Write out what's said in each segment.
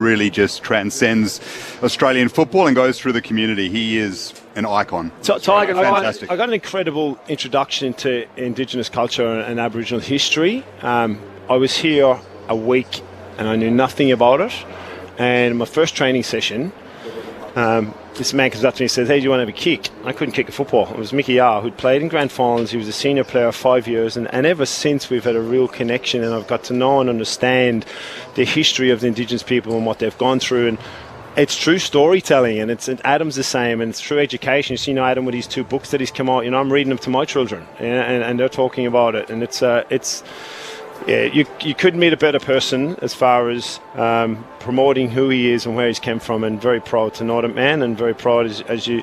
really just transcends Australian football and goes through the community. He is an icon. Tiger, fantastic. I got an incredible introduction to Indigenous culture and Aboriginal history. I was here a week and I knew nothing about it. And my first training session, this man comes up to me and says, "Hey, do you want to have a kick?" I couldn't kick a football. It was Mickey R, who'd played in grand finals. He was a senior player 5 years, and ever since we've had a real connection, and I've got to know and understand the history of the Indigenous people and what they've gone through. And it's true storytelling, and Adam's the same, and it's true education. You see, Adam with his 2 books that he's come out. I'm reading them to my children, and they're talking about it, and yeah, you couldn't meet a better person as far as promoting who he is and where he's come from, and very proud to know that man, and very proud as you,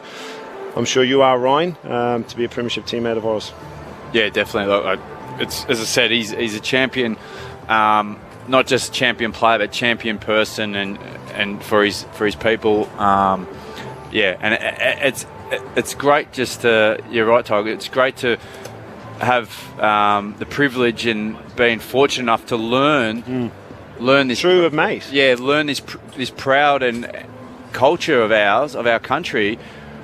I'm sure you are, Ryan, to be a premiership teammate of ours. Yeah, definitely. Look, it's, as I said, he's a champion, not just champion player, but champion person, and for his people. Yeah, and it's great. Just you're right, Tiger. It's great to have the privilege and being fortunate enough to learn this true of mate. Yeah, learn this proud and culture of ours, of our country,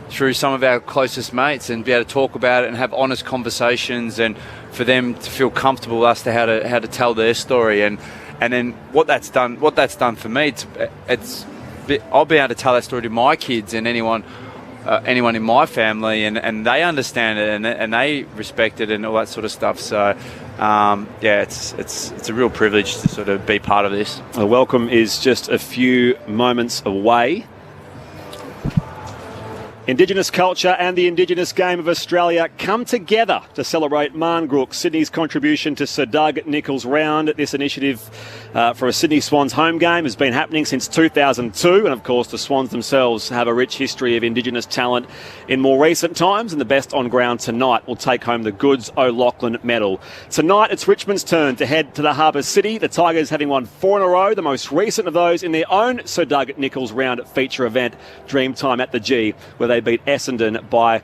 through some of our closest mates, and be able to talk about it and have honest conversations, and for them to feel comfortable with us to how to tell their story, and then what that's done for me. I'll be able to tell that story to my kids and anyone in my family, and they understand it, and they respect it, and all that sort of stuff. So yeah, it's a real privilege to sort of be part of this. The welcome is just a few moments away. Indigenous culture and the Indigenous game of Australia come together to celebrate Marngrook, Sydney's contribution to Sir Doug Nicholls' round. This initiative for a Sydney Swans home game has been happening since 2002, and of course the Swans themselves have a rich history of Indigenous talent in more recent times, and the best on ground tonight will take home the Goods O'Loughlin medal. Tonight it's Richmond's turn to head to the Harbour City, the Tigers having won 4 in a row, the most recent of those in their own Sir Doug Nicholls round feature event, Dreamtime at the G, where they beat Essendon by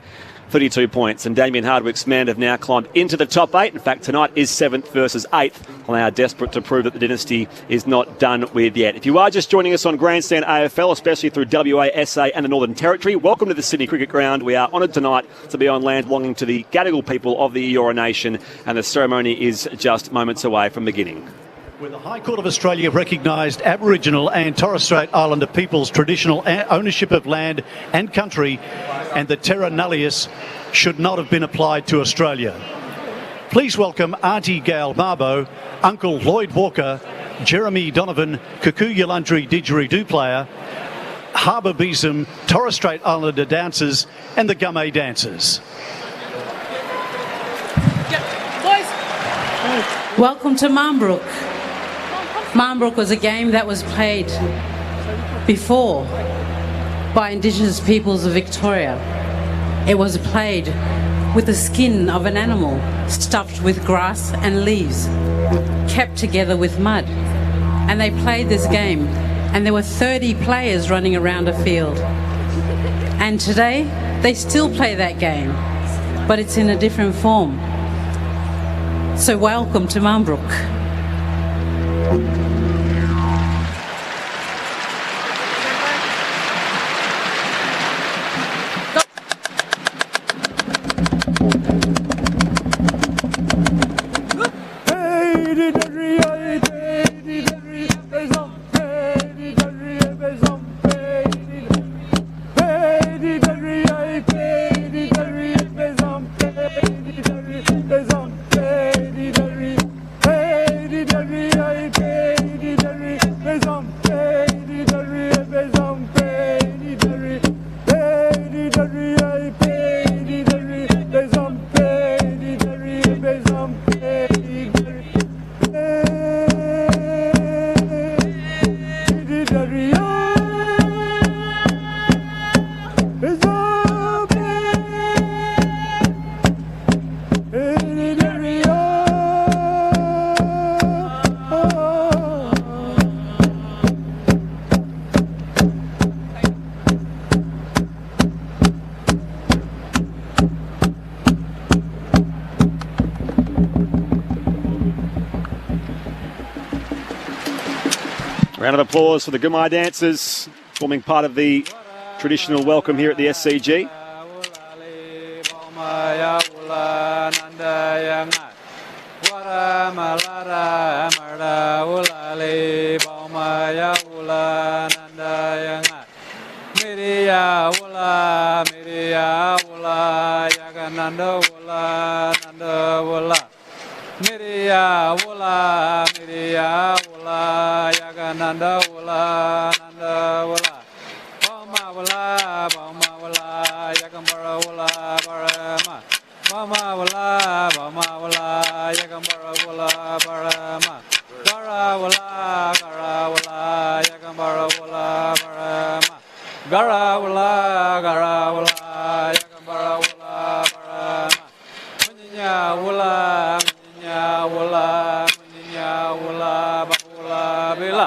32 points. And Damien Hardwick's men have now climbed into the top 8. In fact, tonight is 7th versus 8th, and they are desperate to prove that the dynasty is not done with yet. If you are just joining us on Grandstand AFL, especially through WA, SA and the Northern Territory, welcome to the Sydney Cricket Ground. We are honoured tonight to be on land belonging to the Gadigal people of the Eora Nation, and the ceremony is just moments away from beginning. Where the High Court of Australia recognised Aboriginal and Torres Strait Islander people's traditional ownership of land and country, and the terra nullius should not have been applied to Australia. Please welcome Auntie Gail Marbo, Uncle Lloyd Walker, Jeremy Donovan, Kuku Yulundri Didgeridoo player, Harbour Beeson, Torres Strait Islander dancers, and the Gummay dancers. Welcome to Marngrook. Marngrook was a game that was played before by Indigenous peoples of Victoria. It was played with the skin of an animal stuffed with grass and leaves, kept together with mud. And they played this game, and there were 30 players running around a field. And today, they still play that game, but it's in a different form. So welcome to Marngrook. Hey Round of applause for the Gumai dancers, forming part of the traditional welcome here at the SCG. Miriya wula, Miriya wula, Yagananda wula, Nanda wula. Bama wula, Yagambara wula, Barama. Bama wula, Yagambara wula, Barama. Gara wula, Yagambara wula, Barama. Gara wula, Yagambara wula, Barama. Munya wula. Wula, Bakula, Bila.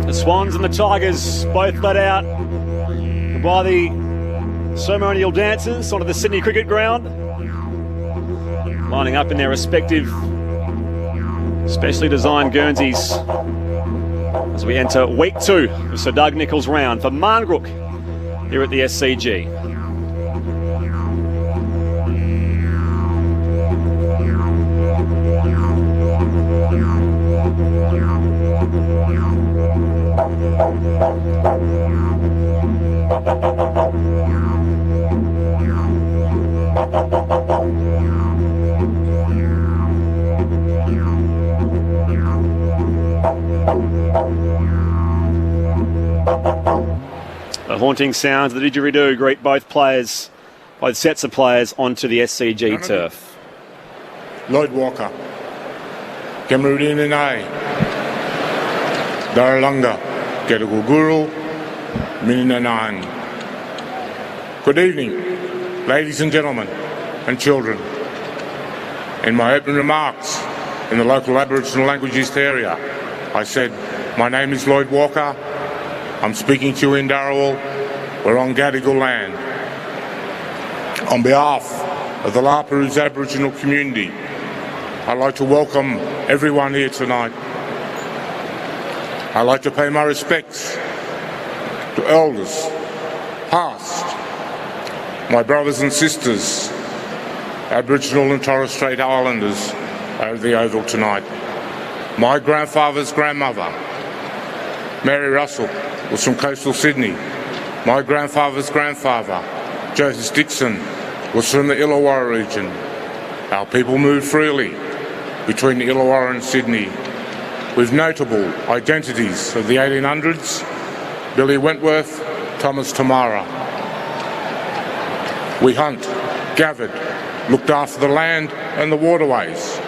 The Swans and the Tigers both let out by the ceremonial dancers onto the Sydney Cricket Ground, lining up in their respective specially designed Guernseys as we enter week 2 of Sir Doug Nicholls' round for Marngrook here at the SCG. The haunting sounds of the didgeridoo greet both sets of players onto the SCG turf. Lloyd Walker, Cameroon and I, Daralanga, Keduguru, Mininanan. Good evening, ladies and gentlemen, and children. In my opening remarks in the local Aboriginal Language East area, I said, my name is Lloyd Walker. I'm speaking to you in Darawal. We're on Gadigal land. On behalf of the Laperouse Aboriginal community, I'd like to welcome everyone here tonight. I'd like to pay my respects to elders, past, my brothers and sisters, Aboriginal and Torres Strait Islanders over the Oval tonight. My grandfather's grandmother, Mary Russell, was from coastal Sydney. My grandfather's grandfather, Joseph Dixon, was from the Illawarra region. Our people moved freely between the Illawarra and Sydney, with notable identities of the 1800s, Billy Wentworth, Thomas Tamara. We hunt, gathered, looked after the land and the waterways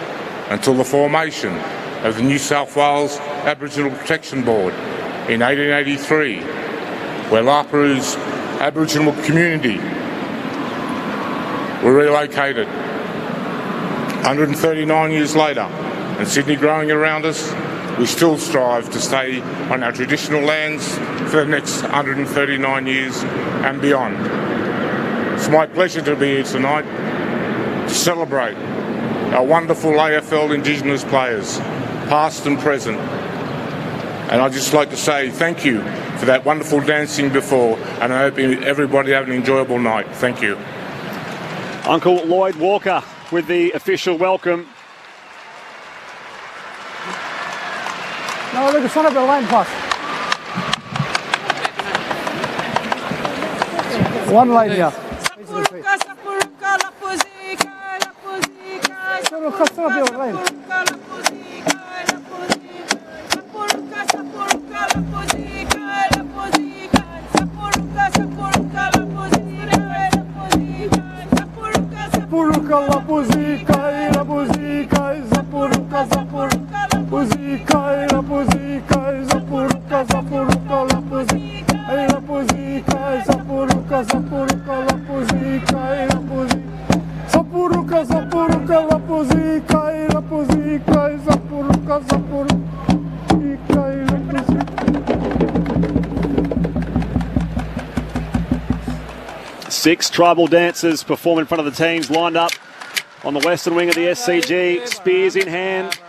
until the formation of the New South Wales Aboriginal Protection Board in 1883, where Laperouse Aboriginal community were relocated. 139 years later, and Sydney growing around us, we still strive to stay on our traditional lands for the next 139 years and beyond. It's my pleasure to be here tonight to celebrate our wonderful AFL Indigenous players, past and present. And I'd just like to say thank you for that wonderful dancing before, and I hope everybody have an enjoyable night. Thank you. Uncle Lloyd Walker with the official welcome. No, look, it's not up the line pass. One line here. Six tribal dancers perform in front of the teams lined up on the western wing of the SCG. Spears in hand.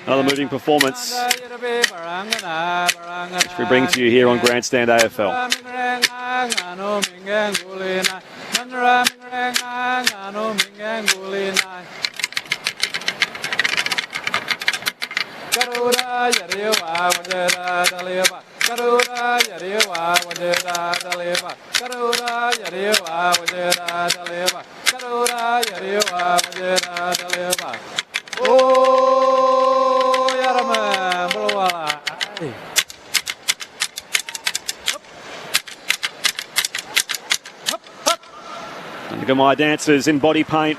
Another moving performance, which we bring to you here on Grandstand AFL. And look at my dancers in body paint.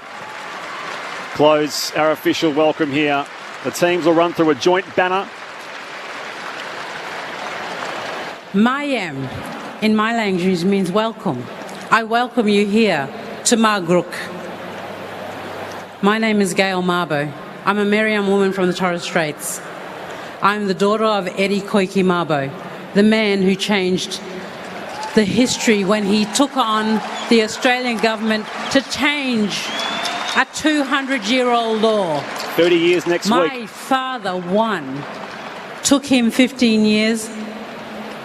Close our official welcome here. The teams will run through a joint banner. Mayam, in my language, means welcome. I welcome you here to Margrook. My name is Gail Mabo. I'm a Meriam woman from the Torres Straits. I'm the daughter of Eddie Koiki Mabo, the man who changed the history when he took on the Australian government to change a 200-year-old law. 30 years next week. My father won. Took him 15 years,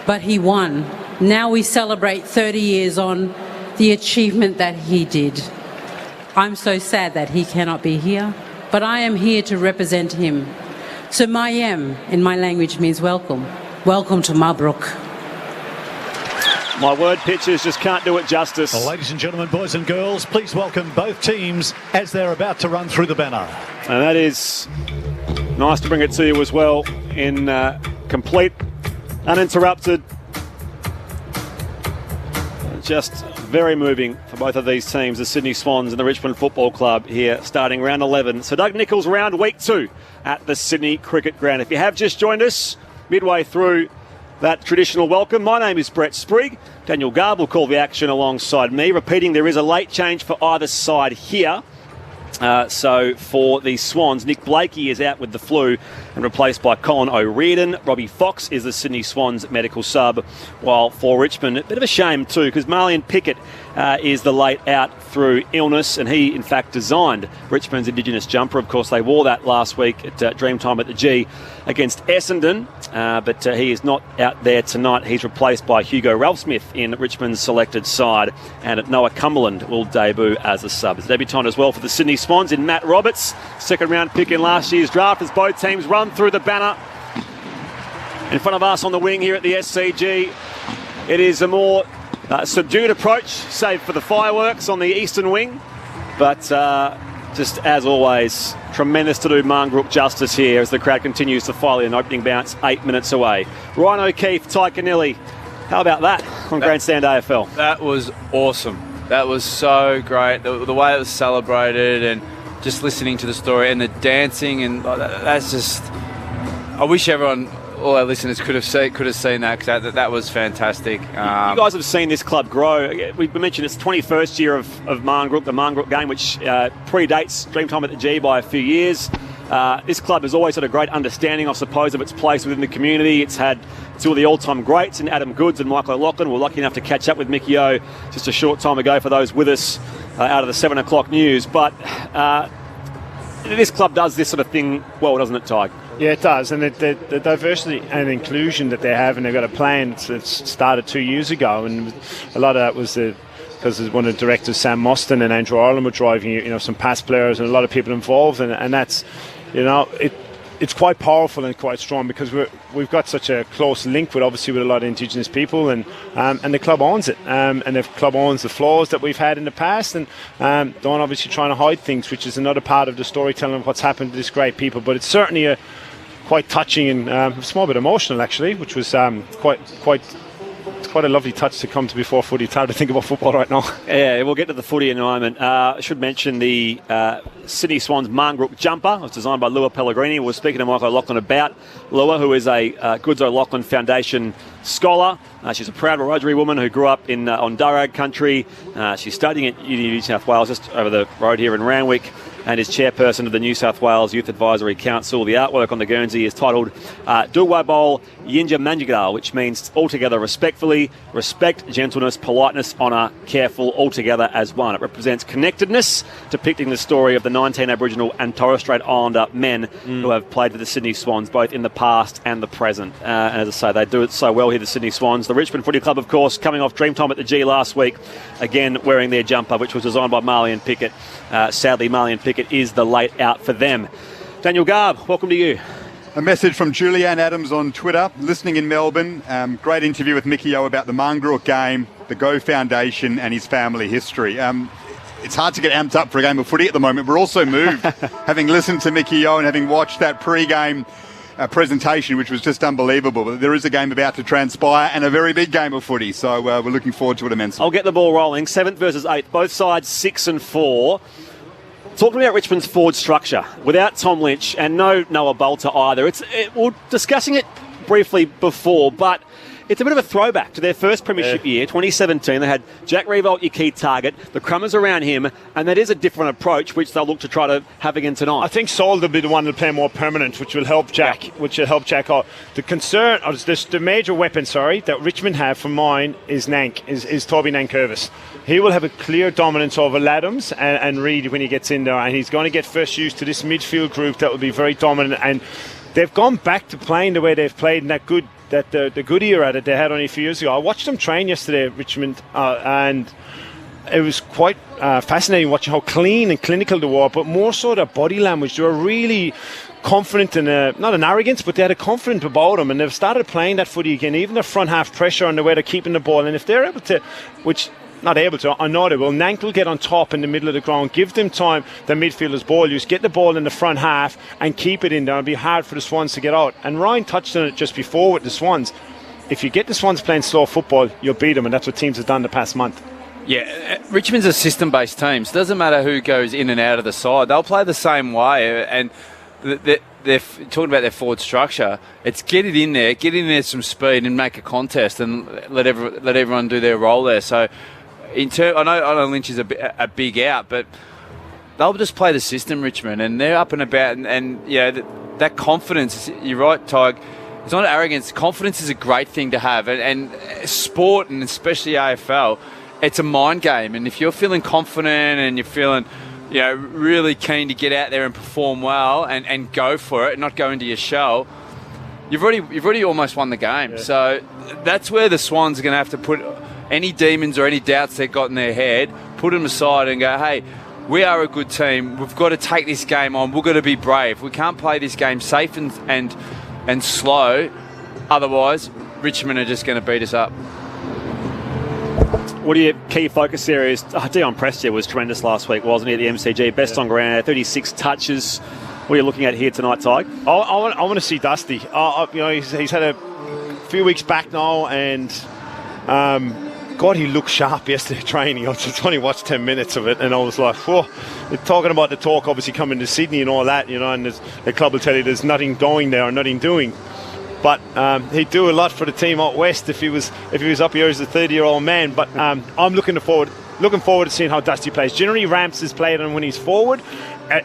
but he won. Now we celebrate 30 years on the achievement that he did. I'm so sad that he cannot be here, but I am here to represent him. So Mayam, in my language, means welcome. Welcome to Margrook. My word pictures just can't do it justice. Well, ladies and gentlemen, boys and girls, please welcome both teams as they're about to run through the banner. And that is nice to bring it to you as well in complete, uninterrupted. Just very moving for both of these teams, the Sydney Swans and the Richmond Football Club here, starting round 11. So Doug Nicholls round week 2 at the Sydney Cricket Ground. If you have just joined us midway through that traditional welcome, my name is Brett Sprigg. Daniel Garb will call the action alongside me. Repeating, there is a late change for either side here. So for the Swans, Nick Blakey is out with the flu and replaced by Colin O'Riordan. Robbie Fox is the Sydney Swans medical sub, while for Richmond, a bit of a shame too, because Marlion Pickett is the late out through illness, and he in fact designed Richmond's Indigenous jumper. Of course, they wore that last week at Dreamtime at the G against Essendon, but he is not out there tonight. He's replaced by Hugo Ralphsmith in Richmond's selected side, and Noah Cumberland will debut as a sub. It's debutant as well for the Sydney Swans in Matt Roberts, second round pick in last year's draft, as both teams run through the banner. In front of us on the wing here at the SCG, it is a more subdued approach, save for the fireworks on the eastern wing. But just as always, tremendous to do Marngrook justice here as the crowd continues to file in. Opening bounce 8 minutes away. Ryan O'Keefe, Ty Canelli. How about that on Grandstand AFL? That was awesome. That was so great. The way it was celebrated, and just listening to the story and the dancing, and that's just. I wish everyone, all our listeners, could have seen that, because that was fantastic. You guys have seen this club grow. We mentioned it's the 21st year of Marngrook, the Marngrook game, which predates Dreamtime at the G by a few years. This club has always had a great understanding, I suppose, of its place within the community. It's had two of the all-time greats in Adam Goodes and Michael O'Loughlin. We're lucky enough to catch up with Mickey O just a short time ago for those with us out of the 7 o'clock news. But this club does this sort of thing well, doesn't it, Tig? Yeah, it does. And the diversity and inclusion that they have, and they've got a plan that started 2 years ago, and a lot of that was because one of the directors, Sam Mostyn and Andrew Ireland, were driving, some past players and a lot of people involved, and that's, it's quite powerful and quite strong because we've got such a close link with a lot of Indigenous people, and the club owns it, and the club owns the flaws that we've had in the past, and don't obviously trying to hide things, which is another part of the storytelling of what's happened to this great people. But it's certainly quite touching and a small bit emotional actually, which was quite a lovely touch to come to before footy. It's hard to think about football right now. Yeah, we'll get to the footy in a moment. I should mention the Sydney Swans Marngrook jumper. It was designed by Lua Pellegrini. We were speaking to Michael O'Loughlin about Lua, who is a Goodes O'Loughlin Foundation scholar. She's a proud Wiradjuri woman who grew up in on Darug country. She's studying at New South Wales, just over the road here in Randwick, and is chairperson of the New South Wales Youth Advisory Council. The artwork on the Guernsey is titled Duwabol Yinja Manjigal, which means altogether respectfully, respect, gentleness, politeness, honour, careful, altogether as one. It represents connectedness, depicting the story of the 19 Aboriginal and Torres Strait Islander men who have played for the Sydney Swans, both in the past and the present. And as I say, they do it so well here, the Sydney Swans. The Richmond Footy Club, of course, coming off Dreamtime at the G last week, again wearing their jumper, which was designed by Marlian Pickett. Sadly, Marlian Pickett is the late out for them. Daniel Garb, welcome to you. A message from Julianne Adams on Twitter, listening in Melbourne. Great interview with Mickey O about the Marngrook game, the Go Foundation and his family history. It's hard to get amped up for a game of footy at the moment. We're also moved, having listened to Mickey O and having watched that pre-game presentation, which was just unbelievable. But there is a game about to transpire and a very big game of footy, so we're looking forward to it immensely. I'll get the ball rolling. 7th versus 8th, both sides 6 and 4. Talking about Richmond's forward structure, without Tom Lynch and no Noah Bolter either. We're discussing it briefly before, but it's a bit of a throwback to their first premiership year, 2017. They had Jack Riewoldt, your key target, the Crummers around him, and that is a different approach, which they'll look to try to have again tonight. I think Saul will be the one to play more permanent, which will help Jack. Out. The concern, or the major weapon, that Richmond have for mine is Toby Nankervis. He will have a clear dominance over Laddams and Reid when he gets in there, and he's going to get first use to this midfield group that will be very dominant. And they've gone back to playing the way they've played in that good era that they had only a few years ago. I watched them train yesterday at Richmond, and it was quite fascinating watching how clean and clinical they were, but more so their body language. They were really confident and not an arrogance, but they had a confidence about them, and they've started playing that footy again. Even their front half pressure and the way they're keeping the ball, and if they're able to, I know they will. Nank will get on top in the middle of the ground, give them time, the midfielders ball use, get the ball in the front half and keep it in there. It'll be hard for the Swans to get out. And Ryan touched on it just before with the Swans. If you get the Swans playing slow football, you'll beat them, and that's what teams have done the past month. Yeah, Richmond's a system-based team. So it doesn't matter who goes in and out of the side. They'll play the same way, and they're talking about their forward structure. It's get in there some speed and make a contest and let everyone do their role there. So I know Lynch is a big out, but they'll just play the system, Richmond, and they're up and about, and that confidence. You're right, Tig. It's not arrogance. Confidence is a great thing to have, and sport, and especially AFL, it's a mind game. And if you're feeling confident and you're feeling, really keen to get out there and perform well and go for it, and not go into your shell, you've already almost won the game. Yeah. So that's where the Swans are going to have to put any demons or any doubts they've got in their head, put them aside and go, hey, we are a good team. We've got to take this game on. We've got to be brave. We can't play this game safe and slow. Otherwise, Richmond are just going to beat us up. What are your key focus areas? Dion Prestia was tremendous last week, wasn't he, at the MCG? Best on ground, 36 touches. What are you looking at here tonight, Tig? I want to see Dusty. He's had a few weeks back now, and God, he looked sharp yesterday training. I just only watched 10 minutes of it, and I was like, whoa. They're talking about the talk, obviously, coming to Sydney and all that, and the club will tell you there's nothing going there or nothing doing. But he'd do a lot for the team out west if he was up here as a 30-year-old man. But I'm looking forward looking forward to seeing how Dusty plays. Generally, Ramps has played on when he's forward.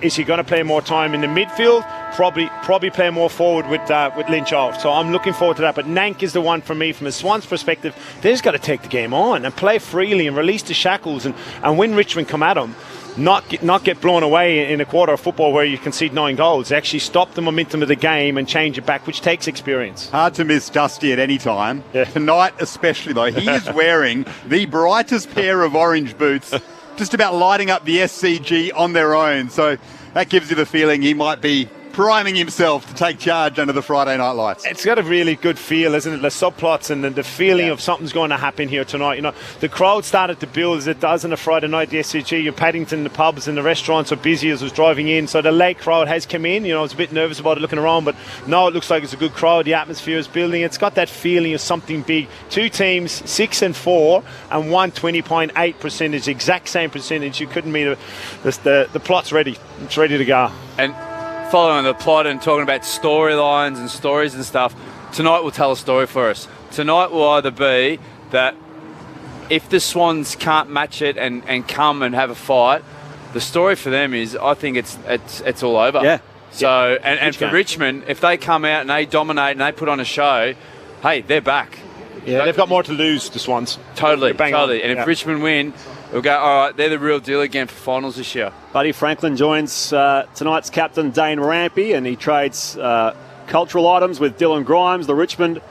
Is he going to play more time in the midfield? Probably play more forward with Lynch out. So I'm looking forward to that. But Nank is the one for me from a Swans perspective. They just got to take the game on and play freely and release the shackles and when Richmond come at them, not get blown away in a quarter of football where you concede 9 goals. Actually stop the momentum of the game and change it back, which takes experience. Hard to miss Dusty at any time. Yeah. Tonight especially, though. He is wearing the brightest pair of orange boots, just about lighting up the SCG on their own. So that gives you the feeling he might be priming himself to take charge under the Friday night lights. It's got a really good feel, isn't it? The subplots and the feeling of something's going to happen here tonight. You know, the crowd started to build as it does on a Friday night. The SCG, in Paddington, the pubs and the restaurants are busy as I was driving in. So the late crowd has come in. You know, I was a bit nervous about it looking around, but now it looks like it's a good crowd. The atmosphere is building. It's got that feeling of something big. 2 teams, 6 and 4, and 120.8 percentage, exact same percentage. You couldn't meet the plot's ready. It's ready to go. And following the plot and talking about storylines and stories and stuff, tonight will tell a story for us. Tonight will either be that if the Swans can't match it and come and have a fight, the story for them is, I think it's all over. Yeah. So and for Richmond, if they come out and they dominate and they put on a show, hey, they're back. Yeah, they've got more to lose, the Swans. Totally. And Yeah. if Richmond win, we'll go, all right, they're the real deal again for finals this year. Buddy Franklin joins tonight's captain, Dane Rampy, and he trades cultural items with Dylan Grimes, the Richmond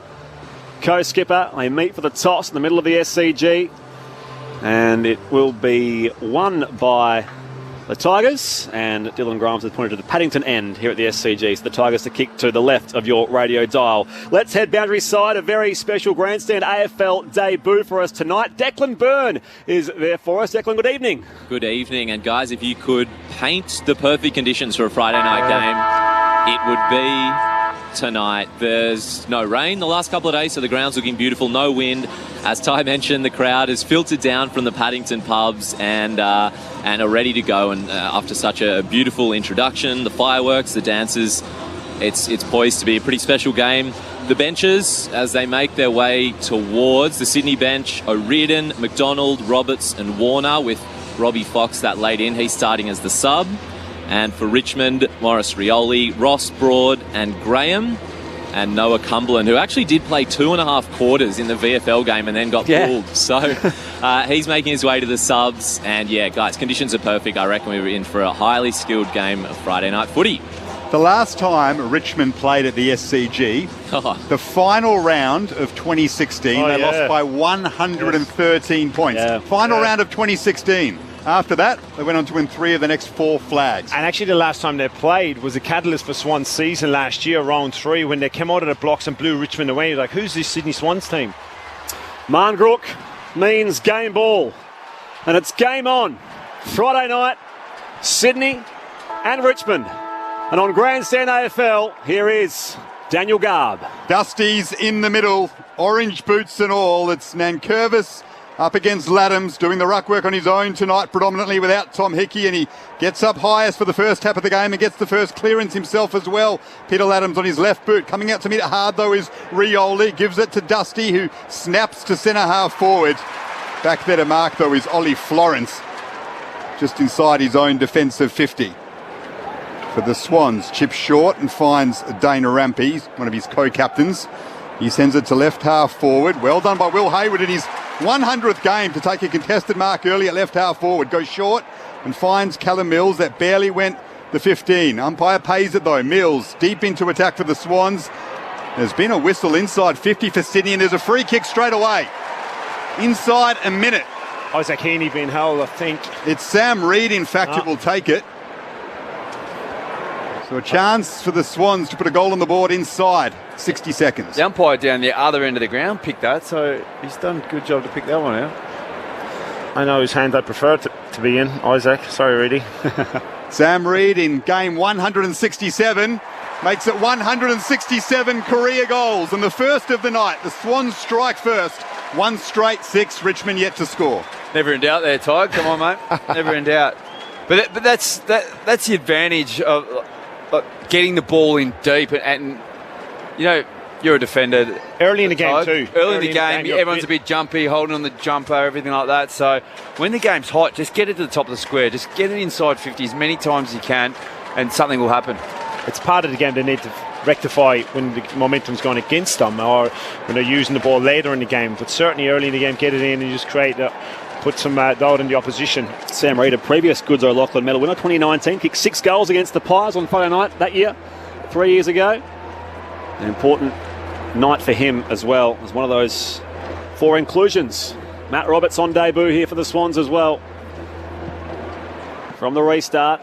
co-skipper. They meet for the toss in the middle of the SCG, and it will be won by the Tigers, and Dylan Grimes has pointed to the Paddington end here at the SCG, so the Tigers to kick to the left of your radio dial. Let's head boundary side, a very special grandstand AFL debut for us tonight. Declan Byrne is there for us. Declan, good evening. Good evening, and guys, if you could paint the perfect conditions for a Friday night game, it would be tonight. There's no rain the last couple of days, so the ground's looking beautiful, no wind. As Ty mentioned, the crowd has filtered down from the Paddington pubs and are ready to go. And after such a beautiful introduction, the fireworks, the dances, it's poised to be a pretty special game. The benches, as they make their way towards the Sydney bench, O'Riordan, McDonald, Roberts and Warner, with Robbie Fox that late in. He's starting as the sub. And for Richmond, Morris Rioli, Ross Broad and Graham, and Noah Cumberland, who actually did play 2.5 quarters in the VFL game and then got pulled. So he's making his way to the subs. And yeah, guys, conditions are perfect. I reckon we were in for a highly skilled game of Friday night footy. The last time Richmond played at the SCG, the final round of 2016, they lost by 113 points. Final round of 2016. After that, they went on to win 3 of the next 4 flags. And actually the last time they played was a catalyst for Swans season last year, round 3, when they came out of the blocks and blew Richmond away. You're like, who's this Sydney Swans team? Marngrook means game ball. And it's game on. Friday night, Sydney and Richmond. And on Grandstand AFL, here is Daniel Garb. Dusty's in the middle, orange boots and all. It's Nankervis up against Laddams, doing the ruck work on his own tonight, predominantly without Tom Hickey, and he gets up highest for the first tap of the game and gets the first clearance himself as well. Peter Laddams on his left boot. Coming out to meet it hard, though, is Rioli. Gives it to Dusty, who snaps to centre half forward. Back there to mark, though, is Ollie Florence, just inside his own defensive 50. For the Swans, chips short and finds Dana Rampy, one of his co-captains. He sends it to left half forward. Well done by Will Hayward in his 100th game to take a contested mark early at left half forward. Goes short and finds Callum Mills. That barely went the 15. Umpire pays it though. Mills deep into attack for the Swans. There's been a whistle inside 50 for Sydney, and there's a free kick straight away. Inside a minute. Isaac Heaney being held, I think. It's Sam Reid, in fact, who will take it. So a chance for the Swans to put a goal on the board inside 60 seconds. The umpire down the other end of the ground picked that, so he's done a good job to pick that one out. I know whose hand I prefer to be in, Isaac. Sorry, Reedy. Sam Reid in game 167 makes it 167 career goals, and the first of the night. The Swans strike first. 1 straight 6, Richmond yet to score. Never in doubt there, Ty. Come on, mate. Never in doubt. But that's the advantage of getting the ball in deep, and you know, you're a defender. Early in the game too. Early in the game, everyone's a bit jumpy, holding on the jumper, everything like that. So when the game's hot, just get it to the top of the square. Just get it inside 50 as many times as you can, and something will happen. It's part of the game they need to rectify when the momentum's gone against them, or when they're using the ball later in the game. But certainly early in the game, get it in and just put some doubt in the opposition. Sam Reid, a previous Goods O'Loughlin medal winner, 2019, kicked 6 goals against the Pies on Friday night that year, 3 years ago. An important night for him as well, as one of those 4 inclusions. Matt Roberts on debut here for the Swans as well. From the restart,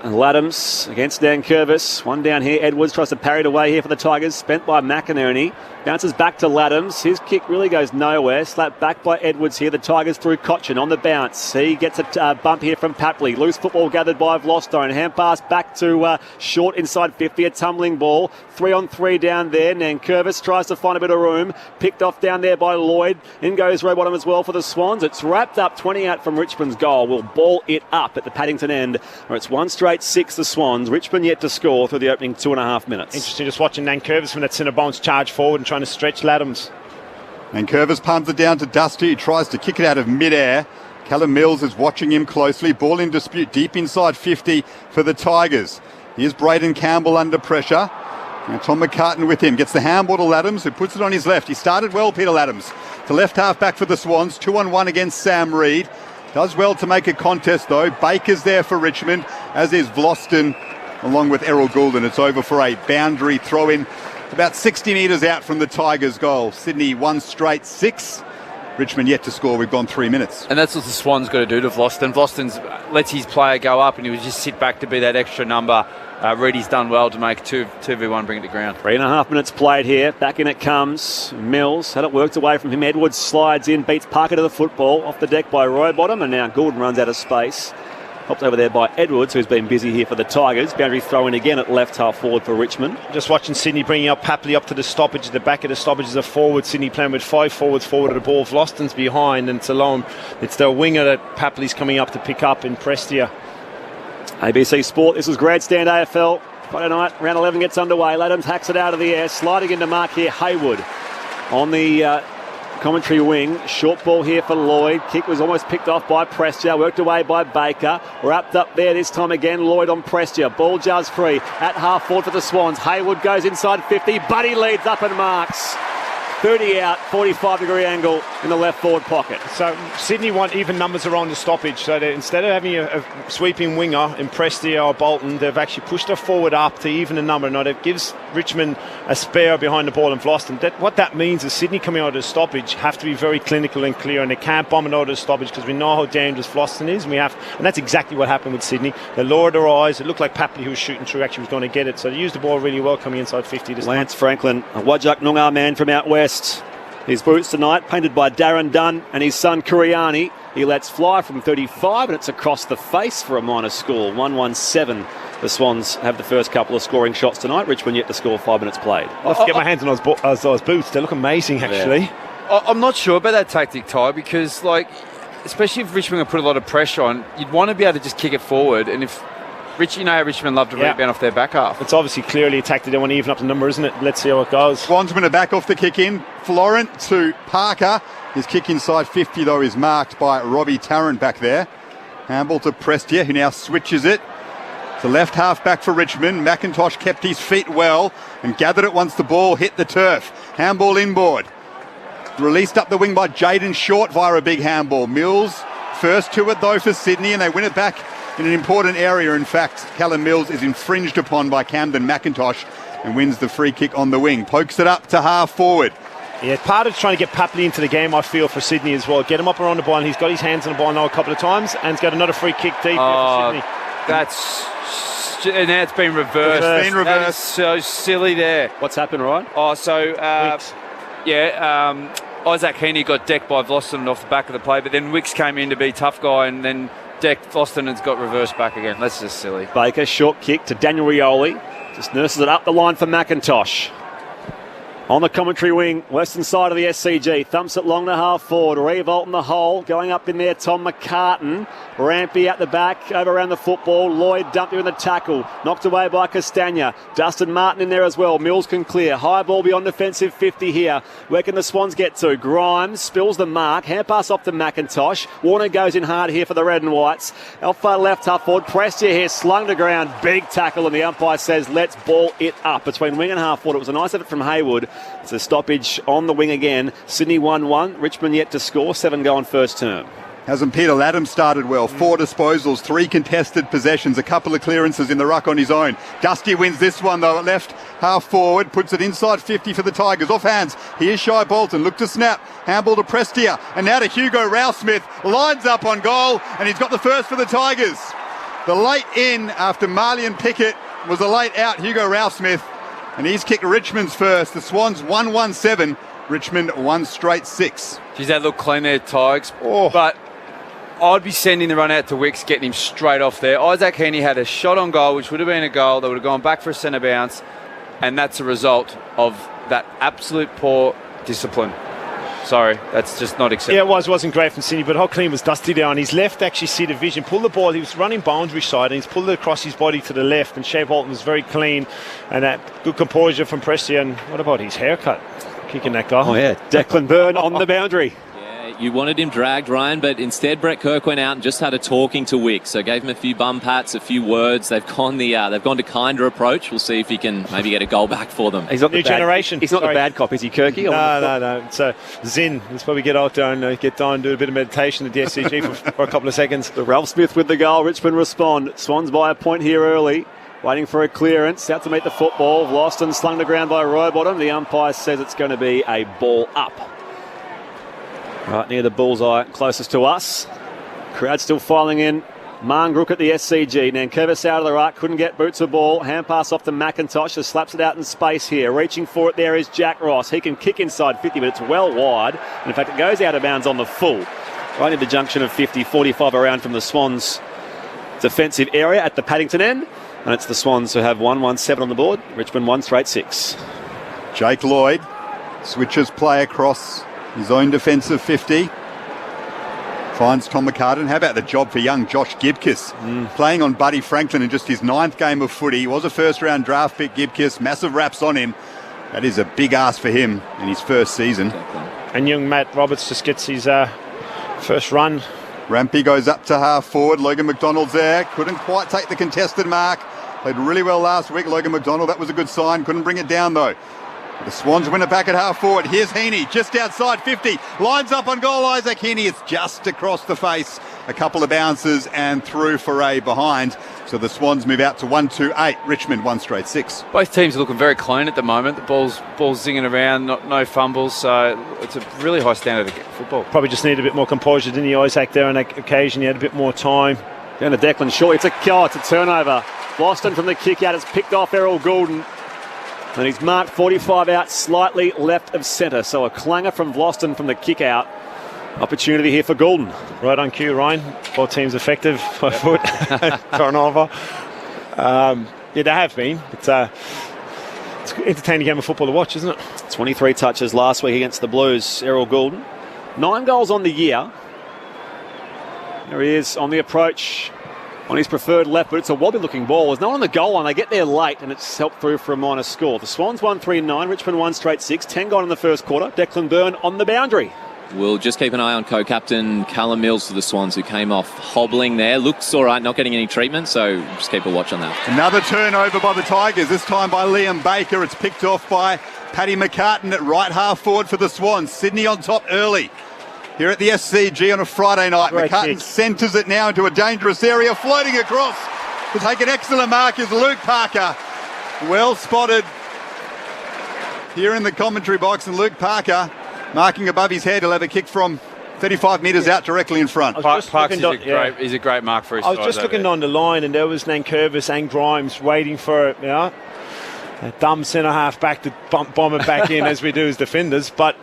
and Laddams against Dan Curvis. One down here. Edwards tries to parry it away here for the Tigers. Spent by McInerney. Bounces back to Laddams. His kick really goes nowhere. Slapped back by Edwards here. The Tigers through Cochin on the bounce. He gets a bump here from Papley. Loose football gathered by Vlostone. Hand pass back to Short inside 50. A tumbling ball. 3-on-3 down there. Nankervis tries to find a bit of room. Picked off down there by Lloyd. In goes Rowbottom as well for the Swans. It's wrapped up 20 out from Richmond's goal. We'll ball it up at the Paddington end, where it's 1 straight 6 the Swans. Richmond yet to score through the opening 2.5 minutes. Interesting just watching Nankervis from that centre bounce charge forward and trying to stretch Laddams. Nankervis palms it down to Dusty. He tries to kick it out of mid-air. Callum Mills is watching him closely. Ball in dispute deep inside 50 for the Tigers. Here's Braden Campbell under pressure. And Tom McCartan with him. Gets the handball to Laddams, who puts it on his left. He started well, Peter Laddams. The left half back for the Swans. 2-on-1 against Sam Reid. Does well to make a contest though. Baker's there for Richmond, as is Vloston, along with Errol Goulden. It's over for a boundary throw-in about 60 metres out from the Tigers' goal. Sydney 1 straight 6. Richmond yet to score. We've gone 3 minutes. And that's what the Swans got to do to Vloston. Vloston's lets his player go up and he would just sit back to be that extra number. Reedy's done well to make 2v1, bring it to ground. 3.5 minutes played here. Back in it comes. Mills had it worked away from him. Edwards slides in, beats Parker to the football. Off the deck by Rowbottom, and now Goulden runs out of space. Helped over there by Edwards, who's been busy here for the Tigers. Boundary throw in again at left half forward for Richmond. Just watching Sydney bringing up Papley up to the stoppage. At the back of the stoppage is a forward. Sydney playing with 5 forwards forward of the ball. Vloston's behind, and it's alone. It's their winger that Papley's coming up to pick up in Prestia. ABC Sport, this is Grandstand AFL. Friday night, round 11 gets underway. Laddams hacks it out of the air, sliding into mark here, Haywood on the commentary wing. Short ball here for Lloyd. Kick was almost picked off by Prestia, worked away by Baker. Wrapped up there this time again, Lloyd on Prestia. Ball jars free at half forward for the Swans. Haywood goes inside 50, Buddy leads up and marks. 30 out, 45-degree angle in the left forward pocket. So Sydney want even numbers around the stoppage. So that instead of having a sweeping winger in Prestia or Bolton, they've actually pushed her forward up to even a number. Now that gives Richmond a spare behind the ball in Vloston. What that means is Sydney coming out of the stoppage have to be very clinical and clear, and they can't bomb it out of the stoppage because we know how dangerous Vloston is. And that's exactly what happened with Sydney. They lowered their eyes. It looked like Papley, who was shooting through, actually was going to get it. So they used the ball really well coming inside 50. Lance Franklin, a Wajak Noongar man from out west. His boots tonight, painted by Darren Dunn and his son Kuriani. He lets fly from 35, and it's across the face for a minor score. 1-1-7. The Swans have the first couple of scoring shots tonight. Richmond yet to score. 5 minutes played. I'll have to get my hands on those boots. They look amazing, actually. Yeah. I'm not sure about that tactic, Ty, because, especially if Richmond put a lot of pressure on, you'd want to be able to just kick it forward, and if how Richmond love to rebound off their back half. It's obviously clearly a tactic. They want to even up the number, isn't it? Let's see how it goes. Swans win it back off the kick in. Florent to Parker. His kick inside 50, though, is marked by Robbie Tarrant back there. Handball to Prestia, who now switches it. The left half back for Richmond. McIntosh kept his feet well and gathered it once the ball hit the turf. Handball inboard. Released up the wing by Jaden Short via a big handball. Mills first to it, though, for Sydney, and they win it back in an important area. In fact, Callum Mills is infringed upon by Camden McIntosh and wins the free kick on the wing. Pokes it up to half forward. Yeah, part of trying to get Papley into the game, I feel, for Sydney as well. Get him up around the ball, and he's got his hands on the ball now a couple of times, and he's got another free kick deep for Sydney. And now it's been reversed. It's been reversed. That is so silly there. What's happened, Ryan? Isaac Heaney got decked by Vloston off the back of the play, but then Wicks came in to be tough guy, and then decked Vloston and got reversed back again. That's just silly. Baker, short kick to Daniel Rioli. Just nurses it up the line for McIntosh. On the commentary wing, western side of the SCG, thumps it long to half forward. Revolt in the hole, going up in there, Tom McCartan. Rampy at the back, over around the football. Lloyd dumped in the tackle, knocked away by Castagna. Dustin Martin in there as well. Mills can clear. High ball beyond defensive 50 here. Where can the Swans get to? Grimes spills the mark. Hand pass off to McIntosh. Warner goes in hard here for the red and whites. Alpha left half forward. Prestia here, slung to ground. Big tackle, and the umpire says, let's ball it up. Between wing and half forward, it was a nice effort from Hayward. It's a stoppage on the wing again. Sydney 1-1. Richmond yet to score. 7 go on first term. Hasn't Peter Latham started well? 4 disposals, 3 contested possessions, a couple of clearances in the ruck on his own. Dusty wins this one though at left half forward, puts it inside 50 for the Tigers. Off hands, here's Shai Bolton, look to snap, handball to Prestia, and now to Hugo Rouse-Smith, lines up on goal, and he's got the first for the Tigers. The late in after Marlian Pickett was a late out, Hugo Rouse-Smith, and he's kicked Richmond's first. The Swans 1-1-7, Richmond 1 straight 6. Geez, that looked clean there, Tigers. But I'd be sending the run out to Wicks, getting him straight off there. Isaac Heaney had a shot on goal, which would have been a goal that would have gone back for a centre bounce, and that's a result of that absolute poor discipline. Sorry, that's just not acceptable. Yeah, it wasn't great from Sydney, but how clean was Dusty there on his left? Actually, see the vision, pull the ball. He was running boundary side, and he's pulled it across his body to the left. And Shea Bolton was very clean, and that good composure from Prestia. And what about his haircut? Kicking that goal. Oh yeah, Declan Byrne on the boundary. You wanted him dragged, Ryan, but instead Brett Kirk went out and just had a talking to Wicks. So gave him a few bum pats, a few words. They've gone to kinder approach. We'll see if he can maybe get a goal back for them. He's not New generation. He's not the bad cop, is he, Kirky? No. It's Zin. Let's probably get out there and get down and do a bit of meditation at the SCG for a couple of seconds. Ralph Smith with the goal. Richmond respond. Swans by a point here early. Waiting for a clearance. Out to meet the football. Lost and slung to ground by Rowbottom. The umpire says it's going to be a ball up. Right near the bullseye, closest to us. Crowd still filing in. Marngrook at the SCG. Nankervis out of the right, couldn't get Boots a ball. Hand pass off to McIntosh, just slaps it out in space here. Reaching for it there is Jack Ross. He can kick inside 50, but it's well wide. And in fact, it goes out of bounds on the full. Right in the junction of 50, 45 around from the Swans' defensive area at the Paddington end. And it's the Swans who have 1-1-7 on the board. Richmond 1 straight 6. Jake Lloyd switches play across his own defensive 50. Finds Tom McCartan. How about the job for young Josh Gibkiss? Playing on Buddy Franklin in just his 9th game of footy. He was a first-round draft pick, Gibkiss. Massive raps on him. That is a big ask for him in his first season. And young Matt Roberts just gets his first run. Rampy goes up to half forward. Logan McDonald's there. Couldn't quite take the contested mark. Played really well last week, Logan McDonald. That was a good sign. Couldn't bring it down, though. The Swans win it back at half forward. Here's Heaney, just outside 50. Lines up on goal, Isaac Heaney. It's just across the face. A couple of bounces and through Foray behind. So the Swans move out to 1-2-8. Richmond 1 straight 6. Both teams are looking very clean at the moment. The ball's zinging around, no fumbles. So it's a really high standard of football. Probably just need a bit more composure, didn't he, Isaac, there on that occasion? He had a bit more time. Down to Declan Shaw. It's a turnover. Boston from the kick out. It's picked off Errol Goulden. And he's marked 45 out, slightly left of centre. So a clanger from Vlosten from the kick out. Opportunity here for Goulden. Right on cue, Ryan. Both teams effective by foot. Turnover. Yeah, they have been. It's an entertaining game of football to watch, isn't it? 23 touches last week against the Blues, Errol Goulden. 9 goals on the year. There he is on the approach. On his preferred left, but it's a wobbly-looking ball. There's no one on the goal line. They get there late, and it's helped through for a minor score. The Swans 1-3-9, Richmond 1 straight 6. 10 gone in the first quarter. Declan Byrne on the boundary. We'll just keep an eye on co-captain Callum Mills for the Swans, who came off hobbling there. Looks all right, not getting any treatment, so just keep a watch on that. Another turnover by the Tigers, this time by Liam Baker. It's picked off by Paddy McCartan at right half forward for the Swans. Sydney on top early. Here at the SCG on a Friday night. Great McCartan kick. centres it now into a dangerous area. Floating across to take an excellent mark is Luke Parker. Well spotted here in the commentary box. And Luke Parker marking above his head. He'll have a kick from 35 metres out directly in front. Parks is a great mark for his I was just looking down the line, and there was Nankervis and Grimes waiting for it. A dumb centre-half back to bomb it back in as we do as defenders. But,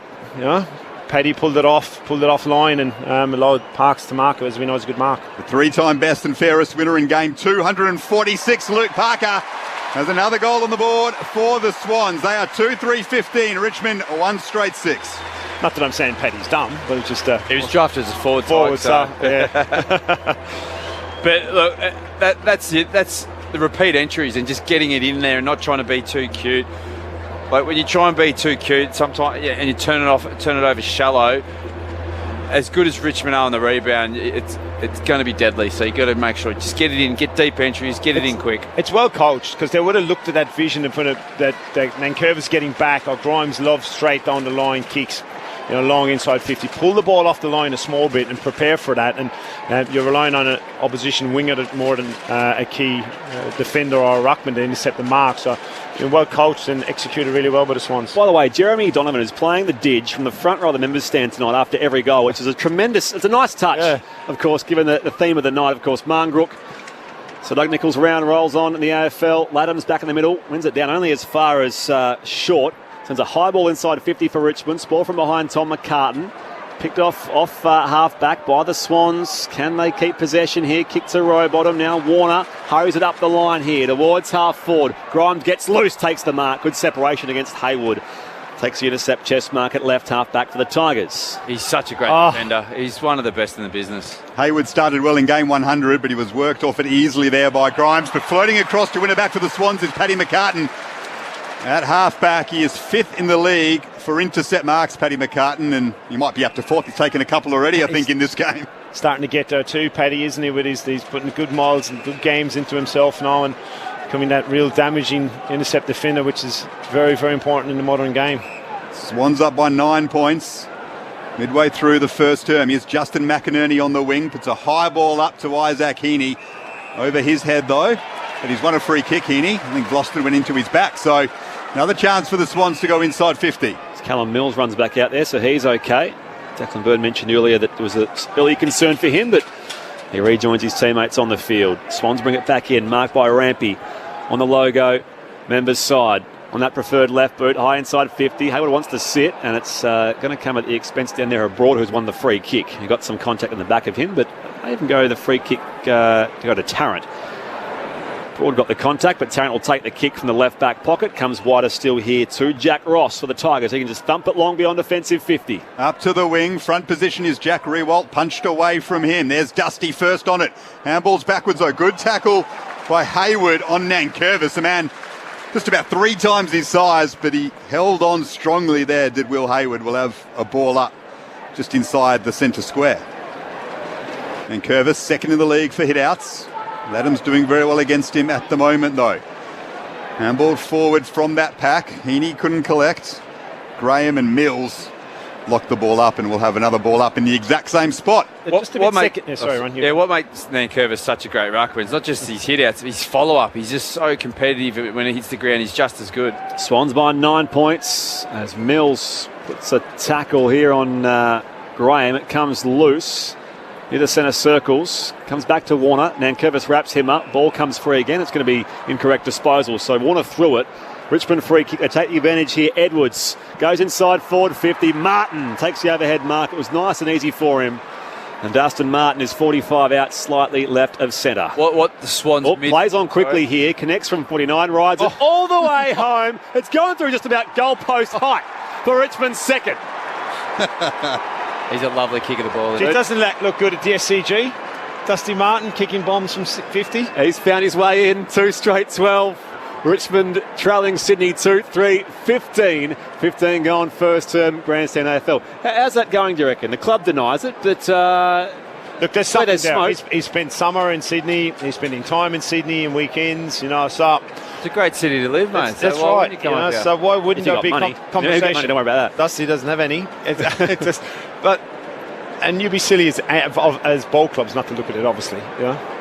Paddy pulled it off line and allowed Parks to mark it, as we know is a good mark. The 3-time best and fairest winner in game 246, Luke Parker. There's another goal on the board for the Swans. They are 2-3-15. Richmond 1 straight 6. Not that I'm saying Paddy's dumb, but it's just he was drafted as a forward so. Yeah. But look, that's it. That's the repeat entries and just getting it in there and not trying to be too cute. Like when you try and be too cute, sometimes and you turn it over shallow. As good as Richmond are on the rebound, it's going to be deadly. So you got to make sure, just get it in, get deep entries, get it in quick. It's well coached because they would have looked at that vision and put that Nankervis getting back, or Grimes loves straight down the line kicks, long inside 50. Pull the ball off the line a small bit and prepare for that. And you're relying on an opposition winger more than a key defender or a ruckman to intercept the mark. So well coached and executed really well by the Swans. By the way, Jeremy Donovan is playing the didge from the front row of the members' stand tonight after every goal, which is it's a nice touch, of course, given the theme of the night, of course, Marngrook. So Doug Nichols' round rolls on in the AFL. Laddams back in the middle, wins it down only as far as short. Sends a high ball inside 50 for Richmond. Ball from behind Tom McCartan. Picked off half back by the Swans. Can they keep possession here? Kick to row bottom now. Warner hurries it up the line here towards half forward. Grimes gets loose, takes the mark. Good separation against Haywood. Takes the intercept, chest mark at left half back for the Tigers. He's such a great defender. He's one of the best in the business. Haywood started well in game 100, but he was worked off it easily there by Grimes. But floating across to win it back for the Swans is Paddy McCartan. At half-back, he is 5th in the league for intercept marks, Paddy McCartan, and he might be up to 4th. He's taken a couple already, I think, in this game. Starting to get there too, Paddy, isn't he? He's putting good miles and good games into himself now and becoming that real damaging intercept defender, which is very, very important in the modern game. Swans up by 9 points. Midway through the first term, here's Justin McInerney on the wing. Puts a high ball up to Isaac Heaney. Over his head, though. But he's won a free kick, Heaney. I think Gloucester went into his back. So another chance for the Swans to go inside 50. Callum Mills runs back out there, so he's okay. Declan Bird mentioned earlier that there was an early concern for him, but he rejoins his teammates on the field. Swans bring it back in, marked by Rampy on the logo, members' side. On that preferred left boot, high inside 50. Hayward wants to sit, and it's going to come at the expense down there of Broad, who's won the free kick. He got some contact in the back of him, but they even go the free kick to go to Tarrant. Broad got the contact, but Tarrant will take the kick from the left back pocket. Comes wider still here to Jack Ross for the Tigers. He can just thump it long beyond defensive 50. Up to the wing. Front position is Jack Rewalt. Punched away from him. There's Dusty first on it. Handballs backwards though. Good tackle by Haywood on Nankervis. A man just about 3 times his size, but he held on strongly there, did Will Haywood. Will have a ball up just inside the centre square. Nankervis, second in the league for hit-outs. Adams doing very well against him at the moment, though. Handballed forward from that pack. Heaney couldn't collect. Graham and Mills locked the ball up, and we'll have another ball up in the exact same spot. What makes Nankervis such a great ruckman? It's not just his hit-outs, his follow-up. He's just so competitive when he hits the ground. He's just as good. Swans by 9 points as Mills puts a tackle here on Graham. It comes loose. Near the centre circles, comes back to Warner. Nankervis wraps him up. Ball comes free again. It's going to be incorrect disposal. So Warner threw it. Richmond free kick. They take the advantage here. Edwards goes inside forward 50. Martin takes the overhead mark. It was nice and easy for him. And Dustin Martin is 45 out, slightly left of centre. What the Swans plays on quickly here. Connects from 49. Rides it all the way home. It's going through just about goalpost height for Richmond's second. He's a lovely kick of the ball. Doesn't that look good at the SCG? Dusty Martin kicking bombs from 50. He's found his way in. 2 straight 12. Richmond trailing Sydney 2-3-15. 15 gone first term grandstand AFL. How's that going, do you reckon? The club denies it, but look, there's something there. He's spent summer in Sydney. He's spending time in Sydney and weekends. So it's a great city to live, mate. That's right. So why wouldn't there be conversation? Money, don't worry about that. Dusty doesn't have any. And you'd be silly as ball clubs not to look at it, obviously.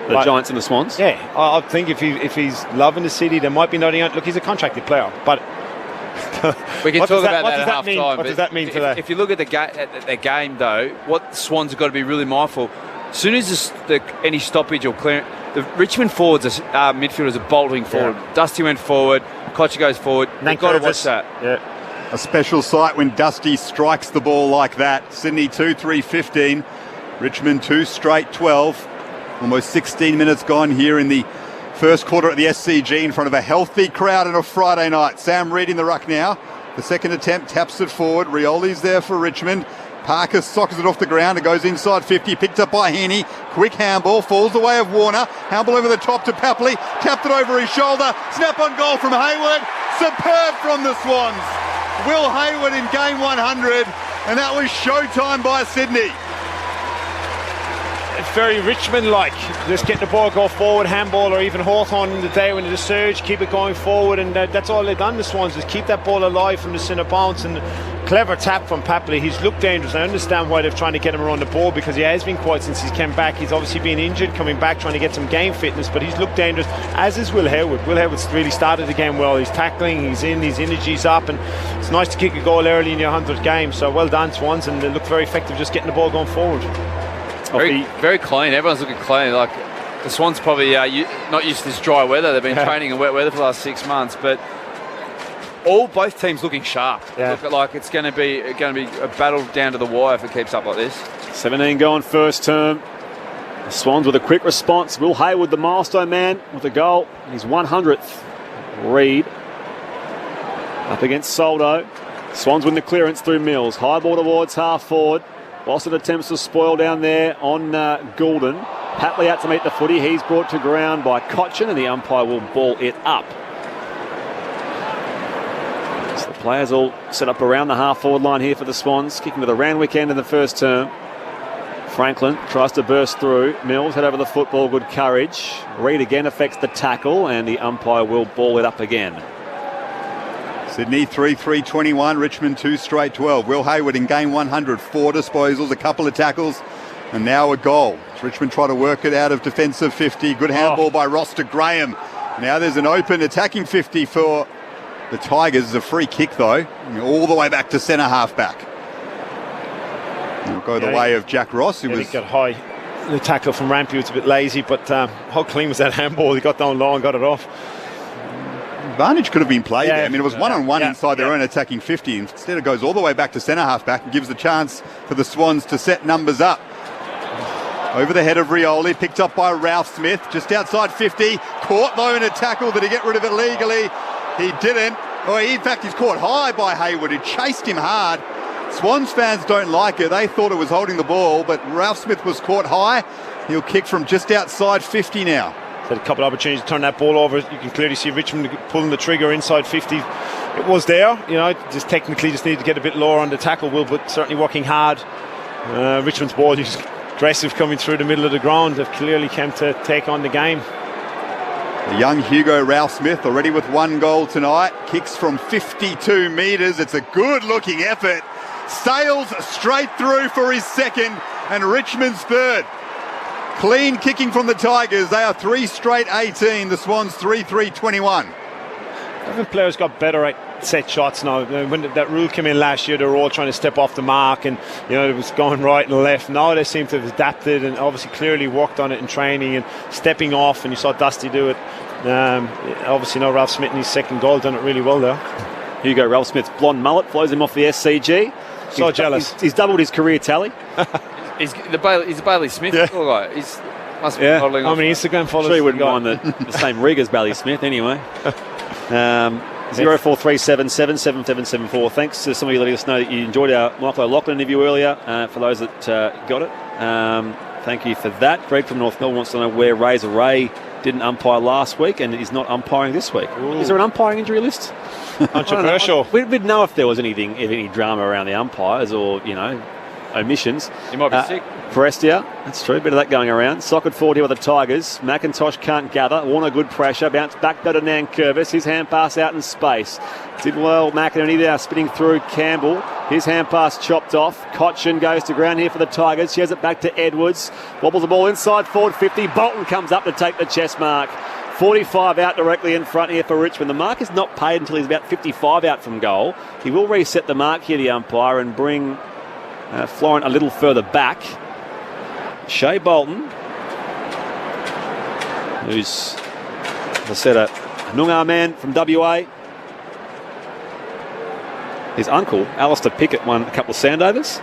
The Giants and the Swans. Yeah, I think if he's loving the city, they might be nodding out. Look, he's a contracted player, but we can talk about that at half time. What does that mean today? If you look at the game, though, what the Swans have got to be really mindful. As soon as any stoppage or clearance, the Richmond forwards, midfielders are bolting forward. Dusty went forward. Kocher goes forward. You've got to watch that. Yeah. A special sight when Dusty strikes the ball like that. Sydney 2-3-15. Richmond 2 straight 12. Almost 16 minutes gone here in the First quarter at the SCG in front of a healthy crowd on a Friday night. Sam Reid in the ruck now. The second attempt taps it forward. Rioli's there for Richmond. Parker sockers it off the ground. It goes inside 50. Picked up by Heaney. Quick handball. Falls the way of Warner. Handball over the top to Papley. Tapped it over his shoulder. Snap on goal from Hayward. Superb from the Swans. Will Hayward in game 100. And that was showtime by Sydney. Very Richmond-like. Just get the ball, go forward, handball, or even Hawthorn in the day when the surge, keep it going forward, and that's all they've done, the Swans, is keep that ball alive from the centre bounce. And clever tap from Papley. He's looked dangerous. I understand why they're trying to get him around the ball, because he has been quiet since he came back. He's obviously been injured, coming back, trying to get some game fitness, but he's looked dangerous, as is Will Hayward. Will Hayward's really started the game well. He's tackling, he's in, his energy's up, and it's nice to kick a goal early in your 100th game. So well done, Swans, and they look very effective just getting the ball going forward. Very clean. Everyone's looking clean. Like the Swans probably not used to this dry weather. They've been training in wet weather for the last 6 months, but both teams looking sharp. Look like it's going to be a battle down to the wire if it keeps up like this. 17 gone first term. The Swans with a quick response. Will Hayward, the milestone man, with a goal. His 100th. Reid up against Soldo. Swans win the clearance through Mills. High ball towards half forward. Boston attempts to spoil down there on Goulden. Papley out to meet the footy. He's brought to ground by Cochin, and the umpire will ball it up. So the players all set up around the half-forward line here for the Swans, kicking to the Randwick end in the first term. Franklin tries to burst through. Mills head over the football, good courage. Reid again affects the tackle, and the umpire will ball it up again. Sydney 3-3-21, Richmond 2 straight 12. Will Hayward in game 100, 4 disposals, a couple of tackles, and now a goal. Richmond try to work it out of defensive 50. Good handball by Ross to Graham. Now there's an open attacking 50 for the Tigers. It's a free kick though, all the way back to centre half back. It'll go the way of Jack Ross, who was... got high. The tackle from Rampy was a bit lazy, but how clean was that handball? He got down low and got it off. Advantage could have been played there. I mean, it was one-on-one inside their own attacking 50. Instead, it goes all the way back to centre half-back and gives the chance for the Swans to set numbers up. Over the head of Rioli, picked up by Ralph Smith, just outside 50. Caught, though, in a tackle. Did he get rid of it legally? He didn't. In fact, he's caught high by Hayward, who chased him hard. Swans fans don't like it. They thought it was holding the ball, but Ralph Smith was caught high. He'll kick from just outside 50 now. Had a couple of opportunities to turn that ball over. You can clearly see Richmond pulling the trigger inside 50. It was there, just technically just needed to get a bit lower on the tackle, Will, but certainly working hard. Richmond's ball is aggressive coming through the middle of the ground. They've clearly come to take on the game. The young Hugo Ralph Smith already with 1 goal tonight. Kicks from 52 metres. It's a good-looking effort. Sails straight through for his second, and Richmond's third. Clean kicking from the Tigers. They are 3 straight 18. The Swans 3-3-21. Every players got better at set shots now. When that rule came in last year, they were all trying to step off the mark, and it was going right and left. Now they seem to have adapted and obviously clearly worked on it in training and stepping off. And you saw Dusty do it. Obviously, Ralph Smith in his second goal done it really well there. Hugo Ralph Smith's blonde mullet flows him off the SCG. So jealous. He's doubled his career tally. He's the Bailey Smith. Yeah. He's must be modelling. How many Instagram followers? I'm sure he wouldn't mind the same rig as Bailey Smith anyway. 0437 77774. Thanks to some of you letting us know that you enjoyed our Michael O'Loughlin interview earlier. For those that got it, thank you for that. Greg from North Melbourne wants to know where Razor Ray didn't umpire last week and is not umpiring this week. Ooh. Is there an umpiring injury list? Controversial. We'd know if there was any drama around the umpires or omissions. He might be sick. Forestia, that's true. Bit of that going around. Socket forward here with the Tigers. McIntosh can't gather. Warner good pressure. Bounce back to Nankervis. His hand pass out in space. Did well. McInerney now spinning through Campbell. His hand pass chopped off. Cochin goes to ground here for the Tigers. She has it back to Edwards. Wobbles the ball inside forward 50. Bolton comes up to take the chest mark. 45 out directly in front here for Richmond. The mark is not paid until he's about 55 out from goal. He will reset the mark here, the umpire, and bring Florent a little further back. Shea Bolton, who's, as I said, a Noongar man from WA. His uncle, Alistair Pickett, won a couple of Sandovers.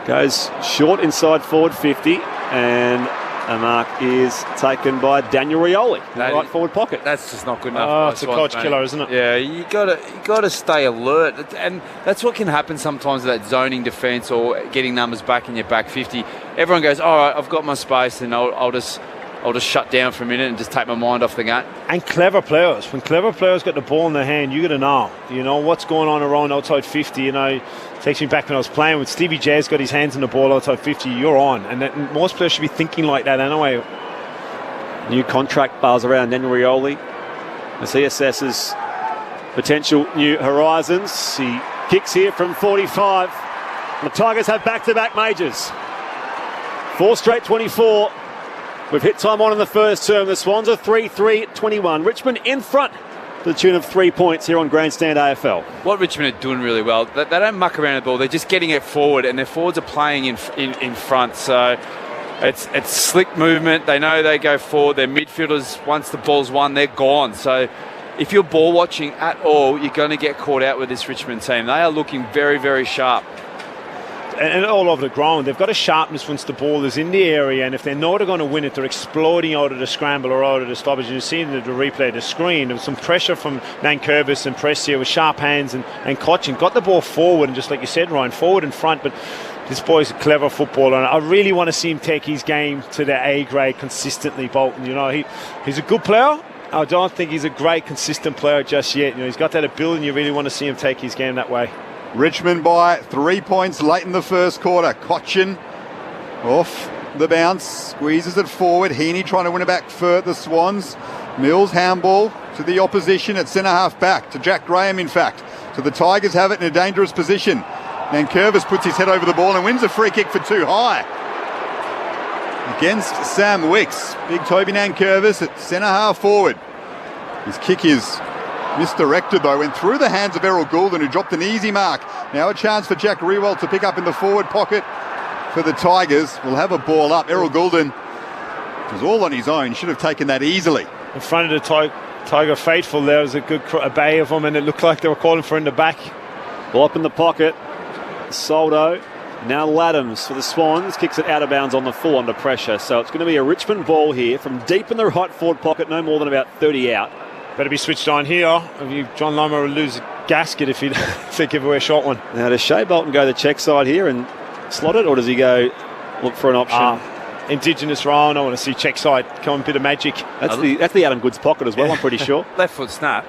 Goes short inside forward 50 and A mark is taken by Daniel Rioli in the right forward pocket. That's just not good enough. Oh, it's a coach killer, isn't it? Yeah, you got to stay alert, and that's what can happen sometimes with that zoning defence or getting numbers back in your back 50. Everyone goes, all right, I've got my space, and I'll just shut down for a minute and just take my mind off the gun. And clever players. When clever players got the ball in their hand, you got to know. You know what's going on around outside 50. You know, takes me back when I was playing with Stevie J's got his hands on the ball outside 50. You're on, and most players should be thinking like that anyway. New contract bars around Daniel Rioli as he assesses potential new horizons. He kicks here from 45. The Tigers have back-to-back majors. 4 straight 24. We've hit time on in the first term. The Swans are 3-3-21. Richmond in front to the tune of 3 points here on Grandstand AFL. What Richmond are doing really well, they don't muck around the ball. They're just getting it forward, and their forwards are playing in front. So it's slick movement. They know they go forward. Their midfielders, once the ball's won, they're gone. So if you're ball watching at all, you're going to get caught out with this Richmond team. They are looking very, very sharp. And all over the ground, they've got a sharpness once the ball is in the area, and if they know they're going to win it, they're exploding out of the scramble or out of the stoppage. You've seen the replay of the screen. There was some pressure from Nankervis and Prestia with sharp hands and Cochin. Got the ball forward, and just like you said, Ryan, forward and front, but this boy's a clever footballer, and I really want to see him take his game to the A grade consistently, Bolton. You know, he's a good player. I don't think he's a great, consistent player just yet. You know, he's got that ability, and you really want to see him take his game that way. Richmond by 3 points late in the first quarter. Cochin off the bounce, squeezes it forward. Heaney trying to win it back for the Swans. Mills handball to the opposition at centre half back, to Jack Graham in fact. So the Tigers have it in a dangerous position. Nankervis puts his head over the ball and wins a free kick for too high. Against Sam Wicks. Big Toby Nankervis at centre half forward. His kick is misdirected though, went through the hands of Errol Goulden, who dropped an easy mark. Now a chance for Jack Riewoldt to pick up in the forward pocket for the Tigers. Will have a ball up. Errol Goulden was all on his own, should have taken that easily. In front of the Tiger faithful, there was a good bay of them, and it looked like they were calling for in the back. Ball up in the pocket. Soldo. Now Laddams for the Swans. Kicks it out of bounds on the full under pressure. So it's going to be a Richmond ball here from deep in the right forward pocket, no more than about 30 out. Better be switched on here. John Loma will lose a gasket if they give away a short one. Now does Shea Bolton go the check side here and slot it, or does he go look for an option? Indigenous round. I want to see check side. Come on, bit of magic. That's the Adam Goods pocket as well, I'm pretty sure. Left foot snap.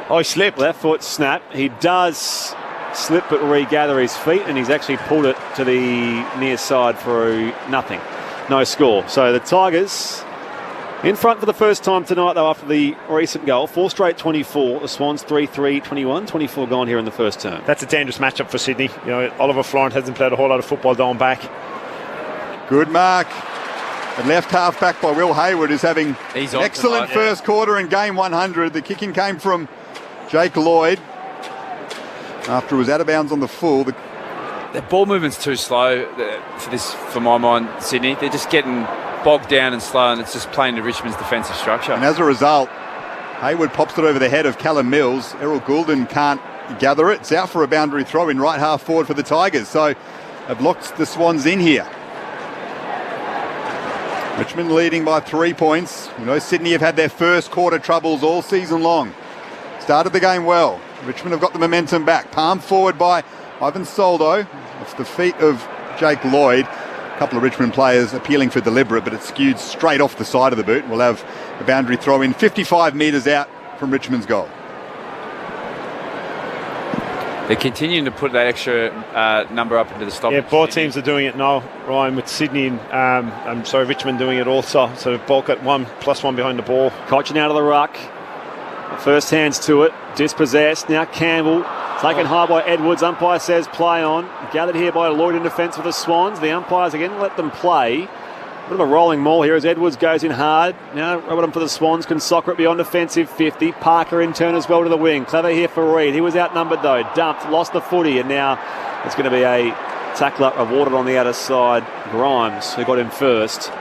Oh, he slipped. Left foot snap. He does slip but regather his feet, and he's actually pulled it to the near side for nothing. No score. So the Tigers in front for the first time tonight, though, after the recent goal. 4 straight 24. The Swans 3-3-21. 24 gone here in the first term. That's a dangerous matchup for Sydney. You know, Oliver Florent hasn't played a whole lot of football down back. Good mark. And left half back by Will Hayward is having an excellent first quarter in game 100. The kicking came from Jake Lloyd after it was out of bounds on the full. The ball movement's too slow for my mind, Sydney. They're just getting bogged down and slow, and it's just playing to Richmond's defensive structure. And as a result, Hayward pops it over the head of Callum Mills. Errol Goulden can't gather it. It's out for a boundary throw in right half forward for the Tigers. So they've locked the Swans in here. Richmond leading by 3 points. You know, Sydney have had their first quarter troubles all season long. Started the game well. Richmond have got the momentum back. Palm forward by Ivan Soldo. It's the feet of Jake Lloyd. A couple of Richmond players appealing for deliberate, but it's skewed straight off the side of the boot. We'll have a boundary throw in 55 metres out from Richmond's goal. They're continuing to put that extra number up into the stoppage. Yeah, both teams are doing it now, Ryan, with Sydney and Richmond doing it also. So both got +1 behind the ball. Cochin out of the ruck. First hands to it. Dispossessed. Now Campbell taken high by Edwards. Umpire says play on. Gathered here by Lloyd in defence for the Swans. The umpires again let them play. A bit of a rolling maul here as Edwards goes in hard. Now Robertson for the Swans can soccer it beyond defensive 50. Parker in turn as well to the wing. Clever here for Reid. He was outnumbered though. Dumped, lost the footy, and now it's going to be a tackler awarded on the outer side. Grimes, who got in first.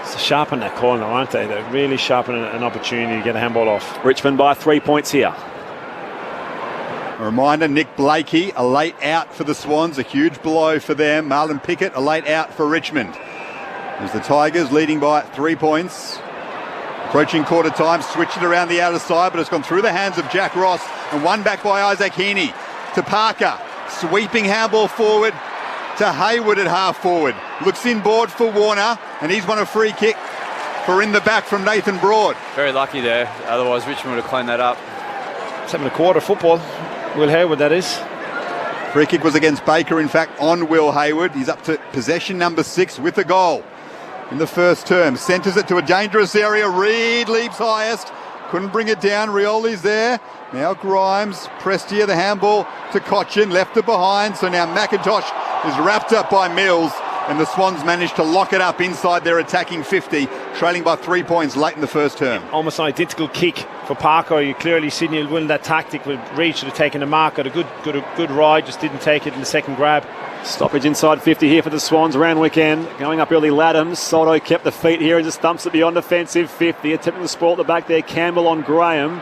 So sharpen that corner, aren't they? They're really sharpening an opportunity to get a handball off. Richmond by 3 points here. A reminder, Nick Blakey, a late out for the Swans, a huge blow for them. Marlon Pickett, a late out for Richmond. As the Tigers leading by 3 points. Approaching quarter time, switch it around the outer side, but it's gone through the hands of Jack Ross and won back by Isaac Heaney to Parker. Sweeping handball forward to Hayward at half forward. Looks inboard for Warner, and he's won a free kick for in the back from Nathan Broad. Very lucky there, otherwise Richmond would have cleaned that up. 7:25 football. Will Hayward, that is. Free kick was against Baker, in fact, on Will Hayward. He's up to possession number 6 with a goal in the first term. Centres it to a dangerous area. Reed leaps highest. Couldn't bring it down. Rioli's there. Now Grimes. Prestia, the handball to Cochin. Left it behind. So now McIntosh is wrapped up by Mills. And the Swans managed to lock it up inside their attacking 50, trailing by 3 points late in the first term. Almost an identical kick for Parker. You clearly Sydney will win that tactic. With Reed should have taken the mark. Got a good ride, just didn't take it in the second grab. Stoppage inside 50 here for the Swans. Round weekend. Going up early, Laddams. Soldo kept the feet here and just thumps it beyond defensive 50. Attempting the sprawl at the back there. Campbell on Graham.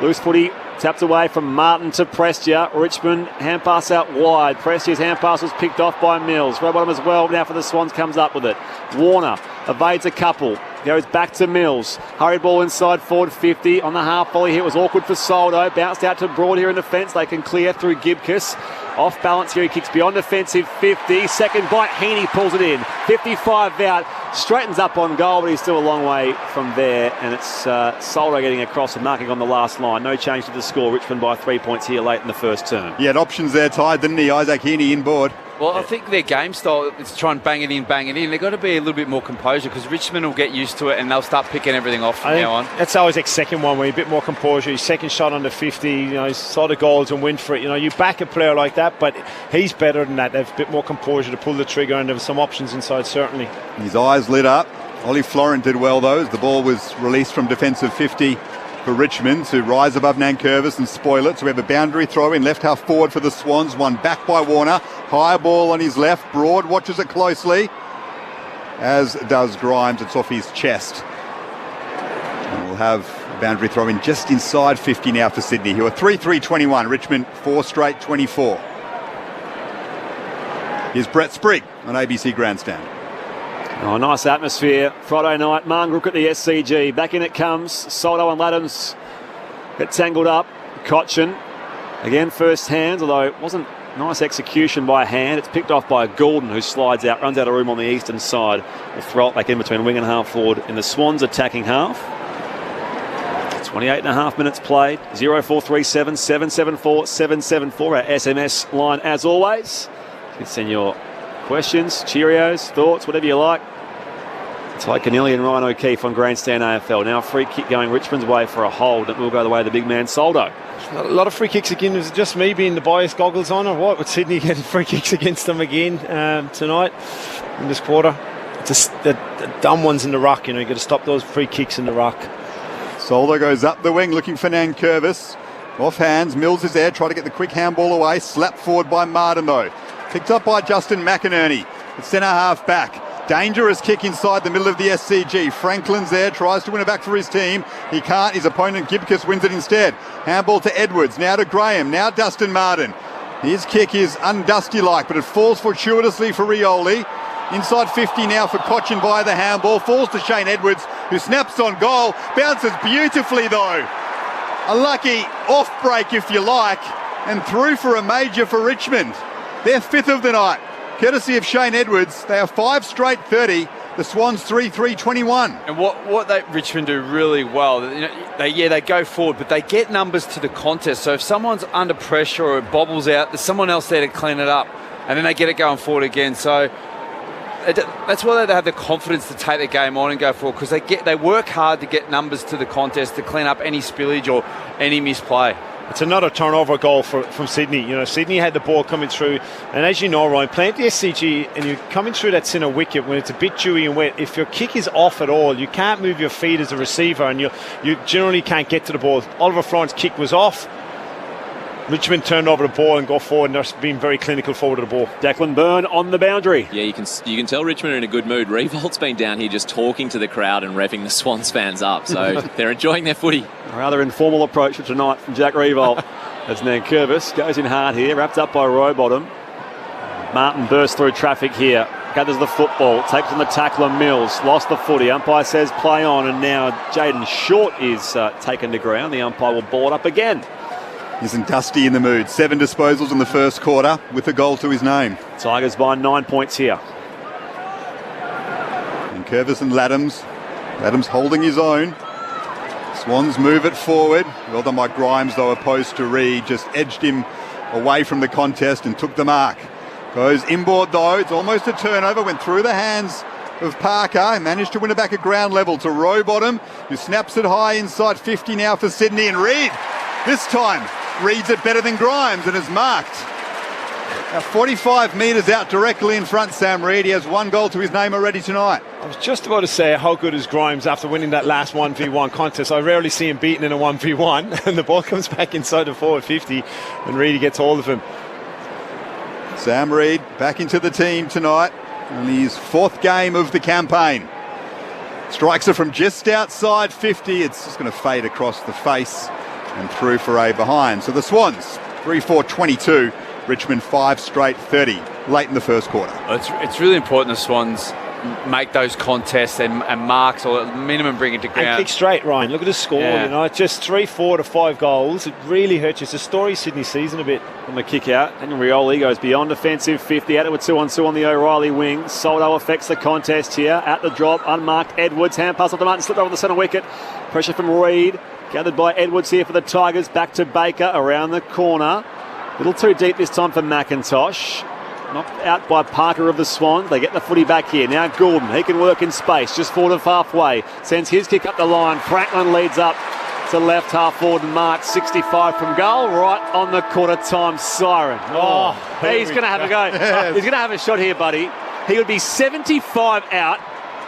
Loose footy. Tapped away from Martin to Prestia. Richmond hand pass out wide. Prestia's hand pass was picked off by Mills. Rowbottom as well. Now for the Swans, comes up with it. Warner evades a couple. Goes back to Mills. Hurried ball inside forward 50. On the half volley here, it was awkward for Soldo. Bounced out to Broad here in defence. They can clear through Gibcus. Off balance here, he kicks beyond defensive 50. Second bite, Heaney pulls it in. 55 out. Straightens up on goal, but he's still a long way from there. And it's Soldo getting across and marking on the last line. No change to the score. Richmond by 3 points here late in the first term. He had options there, Ty, didn't he? Isaac Heaney inboard. Well, I think their game style is to try and bang it in. They've got to be a little bit more composure because Richmond will get used to it and they'll start picking everything off from now on. That's always the second one where you're a bit more composure. His second shot under 50, he saw the goals and went for it. You back a player like that, but he's better than that. They have a bit more composure to pull the trigger, and there were some options inside, certainly. His eyes lit up. Ollie Florent did well, though, as the ball was released from defensive 50 for Richmond to rise above Nankervis and spoil it. So we have a boundary throw in left half forward for the Swans. One back by Warner. High ball on his left. Broad watches it closely, as does Grimes. It's off his chest. And we'll have a boundary throw in just inside 50 now for Sydney, who are 3-3-21. Richmond 4 straight 24. Here's Brett Sprigg on ABC Grandstand. Oh, nice atmosphere. Friday night, Marngrook at the SCG. Back in it comes. Soldo and Laddams get tangled up. Cochin, again, first hands, although it wasn't nice execution by hand. It's picked off by Gordon, who slides out, runs out of room on the eastern side. We'll throw it back in between wing and half forward in the Swans attacking half. 28 and a half minutes played. 0437 774 774, our SMS line as always. You can send your questions, Cheerios, thoughts, whatever you like. Ty Canelli and Ryan O'Keefe on Grandstand AFL. Now a free kick going Richmond's way for a hold that will go the way of the big man Soldo. A lot of free kicks again. Is it just me being the biased goggles on, or what? With Sydney getting free kicks against them again tonight in this quarter? It's the dumb ones in the ruck. You've got to stop those free kicks in the ruck. Soldo goes up the wing looking for Nankervis. Off hands, Mills is there, try to get the quick handball away. Slapped forward by Martin though. Picked up by Justin McInerney. It's centre half back. Dangerous kick inside the middle of the SCG. Franklin's there, tries to win it back for his team. He can't. His opponent Gibcus wins it instead. Handball to Edwards. Now to Graham. Now Dustin Martin. His kick is undusty-like, but it falls fortuitously for Rioli. Inside 50 now for Cochin via the handball. Falls to Shane Edwards, who snaps on goal. Bounces beautifully though. A lucky off break, if you like, and through for a major for Richmond. Their 5th of the night, courtesy of Shane Edwards. They are 5 straight 30. The Swans 3-3-21. And what Richmond do really well, they go forward, but they get numbers to the contest. So if someone's under pressure or it bobbles out, there's someone else there to clean it up, and then they get it going forward again. So that's why they have the confidence to take the game on and go forward, because they work hard to get numbers to the contest to clean up any spillage or any misplay. It's another turnover goal from Sydney. Sydney had the ball coming through, and as you know, Ryan, playing the SCG and you're coming through that centre wicket when it's a bit dewy and wet, if your kick is off at all, you can't move your feet as a receiver, and you generally can't get to the ball. Oliver Florent's kick was off. Richmond turned over the ball and go forward, and they're being very clinical forward of the ball. Declan Byrne on the boundary. Yeah, you can tell Richmond are in a good mood. Revolt's been down here just talking to the crowd and revving the Swans fans up, so they're enjoying their footy. A rather informal approach for tonight from Jack Revolt. As Nankervis goes in hard here, wrapped up by Rowbottom. Martin bursts through traffic here. gathers the football, takes on the tackler Mills, lost the footy. Umpire says play on, and now Jaden Short is taken to ground. The umpire will ball it up again. Isn't Dusty in the mood? 7 disposals in the first quarter with a goal to his name. Tigers by 9 points here. And Curvis and Laddams. Laddams holding his own. Swans move it forward. Well done by Grimes, though, opposed to Reed. Just edged him away from the contest and took the mark. Goes inboard, though. It's almost a turnover. Went through the hands of Parker. Managed to win it back at ground level to Rowbottom, who snaps it high inside 50 now for Sydney. And Reed, this time, reads it better than Grimes and is marked. 45 metres out directly in front, Sam Reed. He has 1 goal to his name already tonight. I was just about to say, how good is Grimes after winning that last 1v1 contest? I rarely see him beaten in a 1v1, and the ball comes back inside the forward 50, and Reedy gets hold of him. Sam Reed back into the team tonight. Only his 4th game of the campaign. Strikes it from just outside 50. It's just going to fade across the face and through for a behind. So the Swans, 3-4-22. Richmond 5 straight 30 late in the first quarter. It's really important the Swans make those contests and marks, or at minimum bring it to ground. And kick straight, Ryan. Look at the score. Yeah. You know, it's just 3-4 to 5 goals. It really hurts you. It's a story Sydney season a bit. On the kick out, and Rioli goes beyond defensive 50, out with 2-on-2 on the O'Reilly wing. Soldo affects the contest here. At the drop, unmarked Edwards, hand pass off the Martin, slipped over the centre wicket. Pressure from Reed, gathered by Edwards here for the Tigers. Back to Baker around the corner. A little too deep this time for McIntosh. Knocked out by Parker of the Swans. They get the footy back here. Now Gordon, he can work in space, just forward of halfway. Sends his kick up the line. Franklin leads up to left half forward and mark 65 from goal, right on the quarter time siren. Oh, he's going to have a go. Yes. He's going to have a shot here, buddy. He would be 75 out.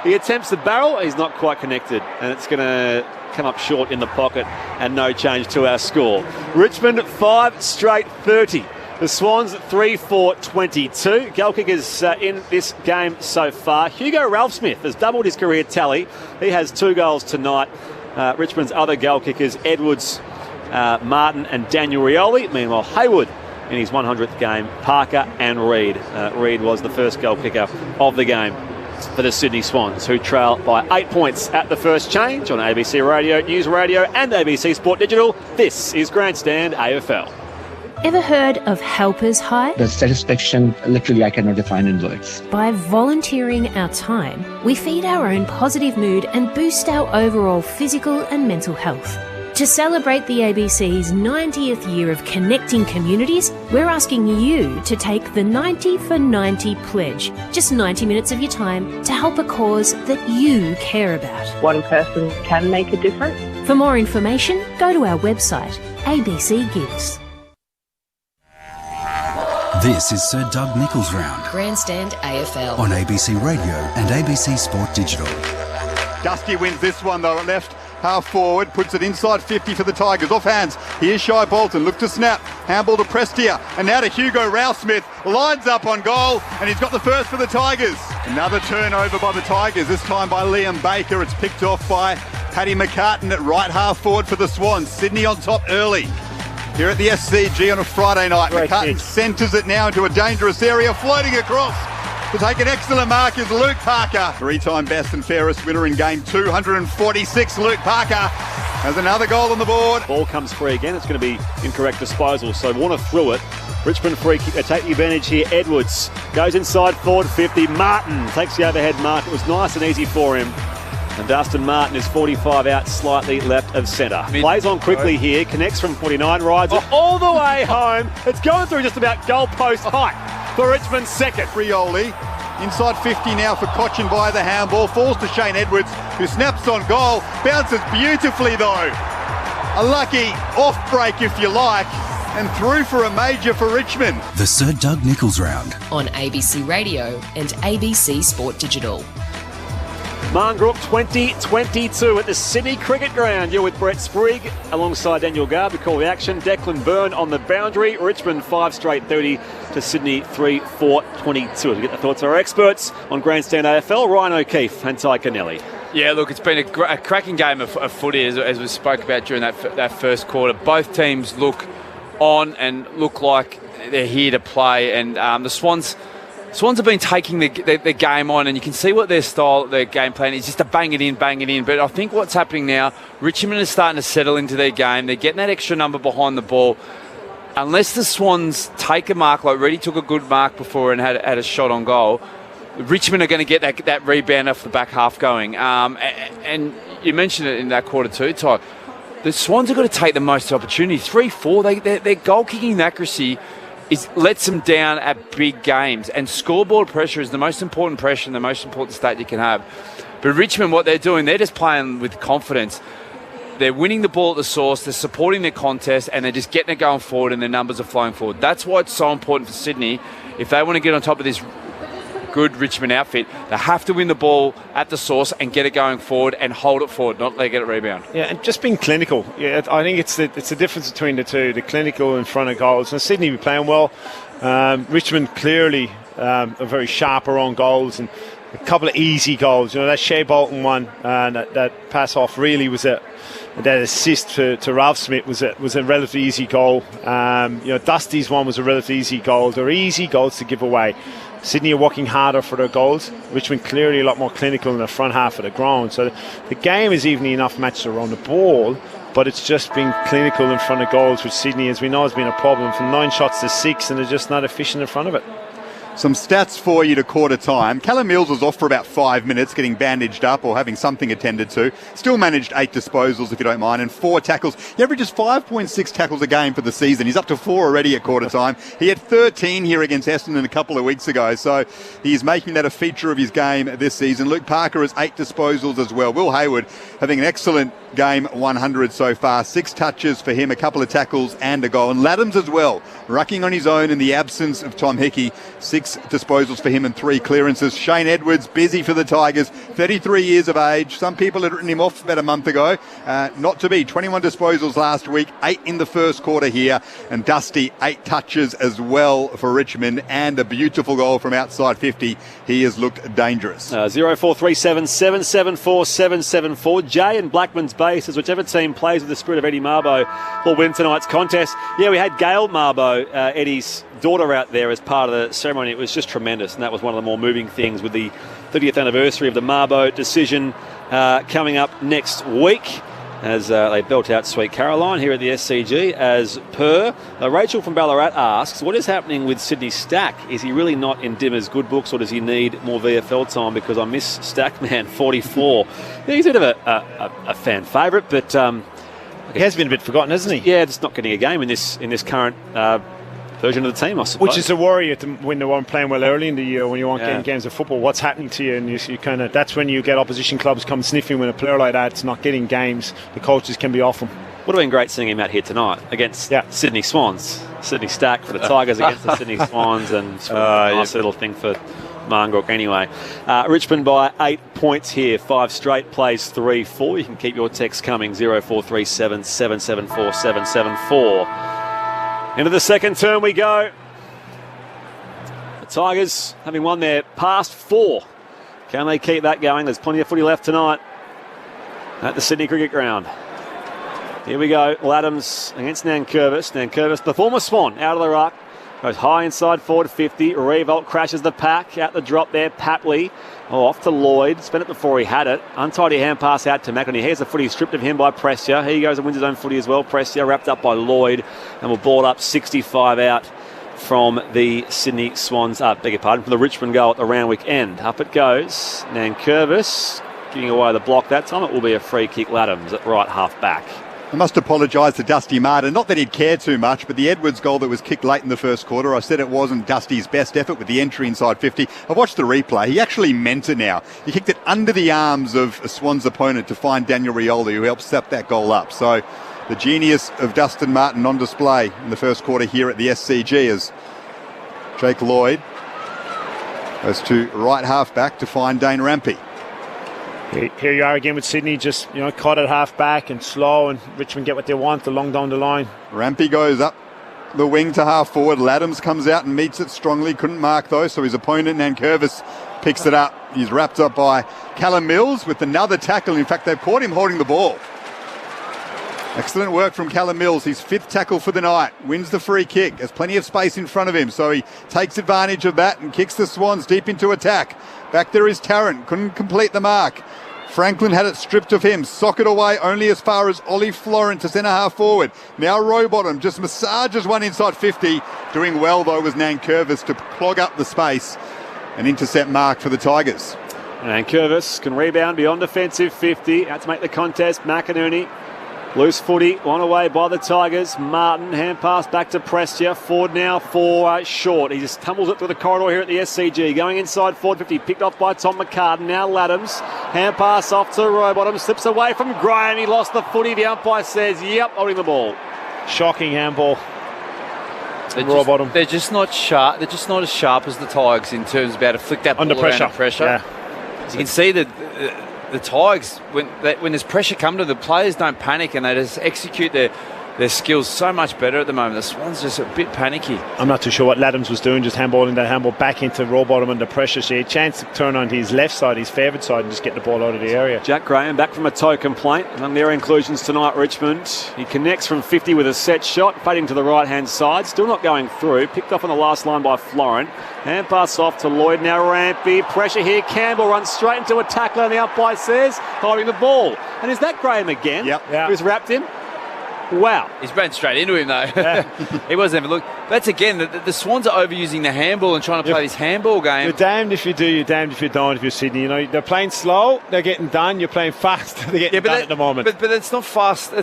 He attempts the barrel. He's not quite connected, and it's going to come up short in the pocket, and no change to our score. Richmond 5 straight 30. The Swans 3-4-22. Goal kickers in this game so far. Hugo Ralphsmith has doubled his career tally. He has 2 goals tonight. Richmond's other goal kickers, Edwards, Martin and Daniel Rioli. Meanwhile, Hayward in his 100th game, Parker and Reed. Reed was the first goal kicker of the game for the Sydney Swans, who trail by 8 points at the first change on ABC Radio, News Radio and ABC Sport Digital. This is Grandstand AFL. Ever heard of Helpers High? The satisfaction, literally, I cannot define in words. By volunteering our time, we feed our own positive mood and boost our overall physical and mental health. To celebrate the ABC's 90th year of connecting communities, we're asking you to take the 90 for 90 pledge. Just 90 minutes of your time to help a cause that you care about. One person can make a difference. For more information, go to our website, ABC Gives. This is Sir Doug Nicholls Round. Grandstand AFL. On ABC Radio and ABC Sport Digital. Dusty wins this one, though, at left. Half forward, puts it inside 50 for the Tigers. Off hands, here's Shai Bolton, look to snap. Handball to Prestia, and now to Hugo Ralphsmith. Lines up on goal, and he's got the first for the Tigers. Another turnover by the Tigers, this time by Liam Baker. It's picked off by Paddy McCartan at right half forward for the Swans. Sydney on top early. Here at the SCG on a Friday night. McCartan centres it now into a dangerous area, floating across. To take an excellent mark is Luke Parker. 3-time best and fairest winner in game 246. Luke Parker has another goal on the board. Ball comes free again. It's going to be incorrect disposal. So Warner threw it. Richmond free kick. They take the advantage here. Edwards goes inside forward 50. Martin takes the overhead mark. It was nice and easy for him. And Dustin Martin is 45 out, slightly left of centre. Plays on quickly here. Connects from 49. Rides it all the way home. It's going through just about goalpost height for Richmond's second. Rioli inside 50 now for Cochin via the handball. Falls to Shane Edwards, who snaps on goal. Bounces beautifully though. A lucky off break, if you like, and through for a major for Richmond. The Sir Doug Nicholls Round. On ABC Radio and ABC Sport Digital. Marngrook 2022 at the Sydney Cricket Ground. You're with Brett Sprigg alongside Daniel Garb. We call the action. Declan Byrne on the boundary. Richmond 5 straight 30 to Sydney 3-4-22. To get the thoughts of our experts on Grandstand AFL, Ryan O'Keefe and Ty Kennelly. Yeah, look, it's been a cracking game of footy as we spoke about during that first quarter. Both teams look on and look like they're here to play, and the Swans Swans have been taking the game on, and you can see what their style, their game plan is, just to bang it in. But I think what's happening now, Richmond is starting to settle into their game. They're getting that extra number behind the ball. Unless the Swans take a mark, like Reddy took a good mark before and had a shot on goal, Richmond are going to get that rebound off the back half going. And you mentioned it in that quarter two, Ty. The Swans have got to take the most opportunity. 3-4, their goal kicking accuracy lets them down at big games, and scoreboard pressure is the most important pressure and the most important stat you can have. But Richmond, what they're doing, they're just playing with confidence. They're winning the ball at the source, they're supporting their contest, and they're just getting it going forward, and their numbers are flowing forward. That's why it's so important for Sydney. If they want to get on top of this good Richmond outfit, they have to win the ball at the source and get it going forward and hold it forward, not let it get a rebound. Yeah, and just being clinical. Yeah, I think it's the difference between the two, the clinical in front of goals. And Sydney be playing well. Richmond clearly are very sharp around goals, and a couple of easy goals. That Shea Bolton one, that pass off really was that assist to Ralph Smith was a relatively easy goal. Dusty's one was a relatively easy goal. They're easy goals to give away. Sydney are working harder for their goals. Richmond clearly a lot more clinical in the front half of the ground. So the game is evenly enough matched around the ball, but it's just being clinical in front of goals, which Sydney, as we know, has been a problem. From 9 shots to 6, and they're just not efficient in front of it. Some stats for you to quarter time. Callum Mills was off for about 5 minutes, getting bandaged up or having something attended to. Still managed 8 disposals, if you don't mind, and 4 tackles. He averages 5.6 tackles a game for the season. He's up to 4 already at quarter time. He had 13 here against Essendon a couple of weeks ago, so he's making that a feature of his game this season. Luke Parker has 8 disposals as well. Will Hayward having an excellent game, 100 so far. 6 touches for him, a couple of tackles and a goal. And Laddams as well, rucking on his own in the absence of Tom Hickey. 6 disposals for him and 3 clearances. Shane Edwards, busy for the Tigers, 33 years of age. Some people had written him off about a month ago. Not to be. 21 disposals last week, 8 in the first quarter here. And Dusty, 8 touches as well for Richmond, and a beautiful goal from outside 50. He has looked dangerous. 0437 774 774. Jay and Blackman's Bay says whichever team plays with the spirit of Eddie Marbo will win tonight's contest. Yeah, we had Gail Marbo, Eddie's daughter, out there as part of the ceremony. It was just tremendous, and that was one of the more moving things, with the 30th anniversary of the Marbo decision coming up next week as they belt out Sweet Caroline here at the SCG. As per, Rachel from Ballarat asks, what is happening with Sydney Stack? Is he really not in Dimmer's good books, or does he need more VFL time? Because I miss Stackman, 44. Yeah, he's a bit of a fan favourite, but he has been a bit forgotten, hasn't he? Yeah, just not getting a game in this current version of the team, I suppose. Which is a worry when they weren't playing well early in the year, when you weren't getting games of football. What's happening to you? And you kind of, that's when you get opposition clubs come sniffing when a player like that's not getting games. The coaches can be off him. Would have been great seeing him out here tonight against Sydney Swans. Sydney Stack for the Tigers against the Sydney Swans, and a nice little thing for Marngrook anyway. Richmond by 8 points here. 5 straight, plays 3-4. You can keep your texts coming, 0437 774 774. Into the second term we go. The Tigers, having won their past 4, can they keep that going? There's plenty of footy left tonight at the Sydney Cricket Ground. Here we go. Laddams against Nankervis. Nankervis, the former Swan, out of the ruck. Goes high inside forward 50. Revolt crashes the pack. Out the drop there. Papley. Off to Lloyd. Spent it before he had it. Untidy hand pass out to McInerney. Here's the footy stripped of him by Prestia. Here he goes and wins his own footy as well. Prestia wrapped up by Lloyd. And will board up 65 out from the Sydney Swans. Beg your pardon, from the Richmond goal at the round week end. Up it goes. Nankervis giving away the block that time. It will be a free kick. Laddams at right half back. I must apologise to Dusty Martin. Not that he'd care too much, but the Edwards goal that was kicked late in the first quarter, I said it wasn't Dusty's best effort with the entry inside 50. I watched the replay. He actually meant it now. He kicked it under the arms of a Swans opponent to find Daniel Rioli, who helped set that goal up. So the genius of Dustin Martin on display in the first quarter here at the SCG as Jake Lloyd goes to right half back to find Dane Rampy. Here you are again with Sydney, just caught at half back and slow, and Richmond get what they want along down the line. Rampy goes up the wing to half forward. Laddams comes out and meets it strongly. Couldn't mark though, so his opponent Nankervis picks it up. He's wrapped up by Callum Mills with another tackle. In fact, they've caught him holding the ball. Excellent work from Callum Mills, his 5th tackle for the night. Wins the free kick. There's plenty of space in front of him, so he takes advantage of that and kicks the Swans deep into attack. Back there is Tarrant, couldn't complete the mark. Franklin had it stripped of him, socket away only as far as Ollie Florent to centre half forward. Now Rowbottom just massages one inside 50. Doing well though was Nankervis to clog up the space. An intercept mark for the Tigers. And Curvis can rebound beyond defensive 50. Out to make the contest. McInerney. Loose footy, one away by the Tigers. Martin, hand pass back to Prestia. Ford now for Short. He just tumbles it through the corridor here at the SCG. Going inside Ford 50, picked off by Tom McCartan. Now Laddams, hand pass off to Rowbottom. Slips away from Graham. He lost the footy. The umpire says, yep, holding the ball. Shocking handball. They're just not sharp. They're just not as sharp as the Tigers in terms of being able to flick that ball under pressure. Under pressure. Yeah. So you can see that the Tigers, when there's pressure come to the players, don't panic and they just execute their skills so much better at the moment. The Swans just a bit panicky. I'm not too sure what Laddams was doing, just handballing that handball back into Rowbottom under pressure. So he had a chance to turn on his left side, his favoured side, and just get the ball out of the area. Jack Graham back from a toe complaint. Among their inclusions tonight, Richmond. He connects from 50 with a set shot, fading to the right-hand side. Still not going through. Picked off on the last line by Florent. Hand pass off to Lloyd. Now Rampy. Pressure here. Campbell runs straight into a tackler, and the umpire says, holding the ball. And is that Graham again? Yep. Who's wrapped him? Wow. He's ran straight into him, though. Yeah. He wasn't even looking. That's, again, the Swans are overusing the handball and trying to play this handball game. You're damned if you do, you're damned if you don't if you're Sydney. You know, they're playing slow, they're getting done. You're playing fast, they're getting done at the moment. But it's not fast.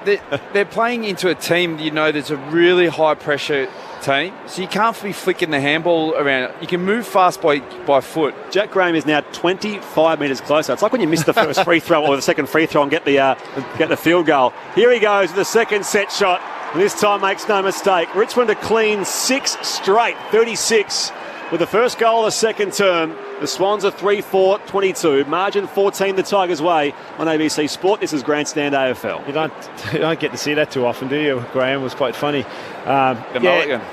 They're playing into a team, that's a really high-pressure team, so you can't be flicking the handball around. You can move fast by foot. Jack Graham is now 25 metres closer. It's like when you miss the first free throw or the second free throw and get the field goal. Here he goes with the second set shot. This time makes no mistake. Richmond a clean 6 straight, 36 with the first goal of the second term. The Swans are 3-4-22. Margin 14 the Tigers' way on ABC Sport. This is Grandstand AFL. You don't get to see that too often, do you? Graham was quite funny.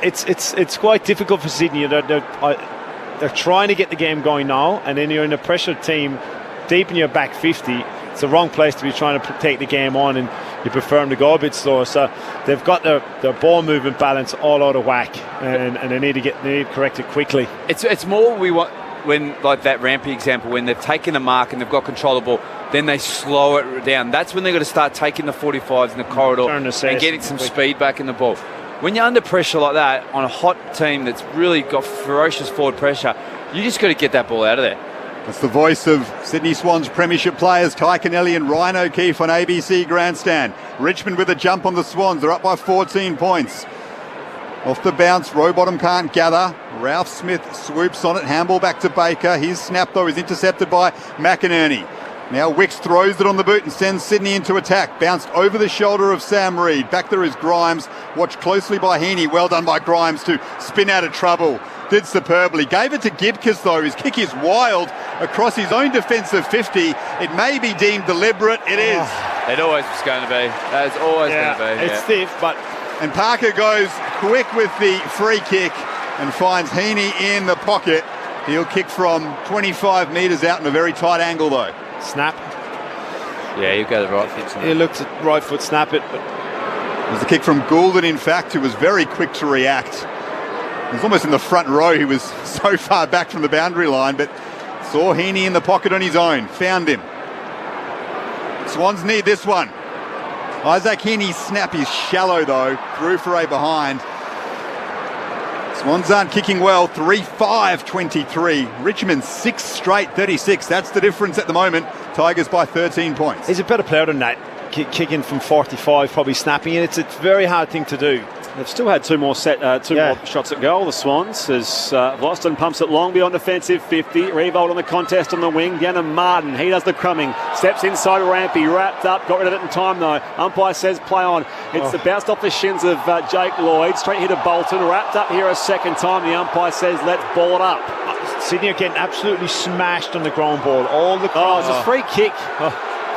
It's quite difficult for Sydney. They're trying to get the game going now, and then you're in a pressure team deep in your back 50. It's the wrong place to be trying to take the game on, and you prefer them to go a bit slower. So they've got their ball movement balance all out of whack, and they need to correct it quickly. It's more we want. When, like that Rampy example, when they've taken the mark and they've got control of the ball, then they slow it down. That's when they've got to start taking the 45s in the corridor and getting some speed back in the ball. When you're under pressure like that on a hot team that's really got ferocious forward pressure, you just got to get that ball out of there. That's the voice of Sydney Swans premiership players Ty Kennelly and Ryan O'Keefe on ABC Grandstand. Richmond with a jump on the Swans. They're up by 14 points. Off the bounce, Rowbottom can't gather. Ralph Smith swoops on it. Handball back to Baker. His snap, though, is intercepted by McInerney. Now Wicks throws it on the boot and sends Sydney into attack. Bounced over the shoulder of Sam Reid. Back there is Grimes. Watched closely by Heaney. Well done by Grimes to spin out of trouble. Did superbly. Gave it to Gibcus, though. His kick is wild across his own defensive 50. It may be deemed deliberate. It is. It always was going to be. That's always going to be. It's stiff, but... And Parker goes quick with the free kick and finds Heaney in the pocket. He'll kick from 25 metres out in a very tight angle, though. Snap. Yeah, you go the right foot. He looked at right foot snap it. But it was the kick from Goulden, in fact, who was very quick to react. He was almost in the front row. He was so far back from the boundary line, but saw Heaney in the pocket on his own. Found him. Swans need this one. Isaac Heaney's snap is shallow, though. Through for a behind. Swans aren't kicking well. 3-5-23. Richmond 6 straight 36. That's the difference at the moment. Tigers by 13 points. He's a better player than that. Kicking from 45, probably snapping it. It's a very hard thing to do. They've still had two more shots at goal, the Swans, as Voston pumps it long beyond defensive 50. Revolt on the contest on the wing. Down to Martin. He does the crumbing. Steps inside Rampy. Wrapped up. Got rid of it in time, though. Umpire says play on. It's bounced off the shins of Jake Lloyd. Straight here to Bolton. Wrapped up here a second time. The umpire says let's ball it up. Sydney are getting absolutely smashed on the ground ball. It's a free kick.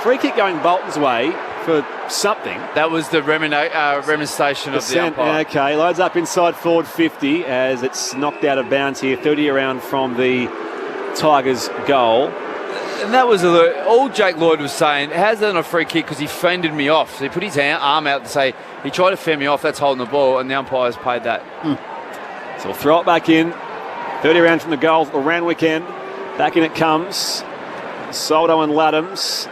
Free kick going Bolton's way for something. That was the remonstration of the umpire. Okay, loads up inside forward 50 as it's knocked out of bounds here. 30 around from the Tigers' goal. And that was all Jake Lloyd was saying. How's that not a free kick? Because he fended me off. So he put his arm out to say he tried to fend me off. That's holding the ball, and the umpires paid that. So we'll throw it back in. 30 round from the goal, the round weekend. Back in it comes. Soldo and Laddams.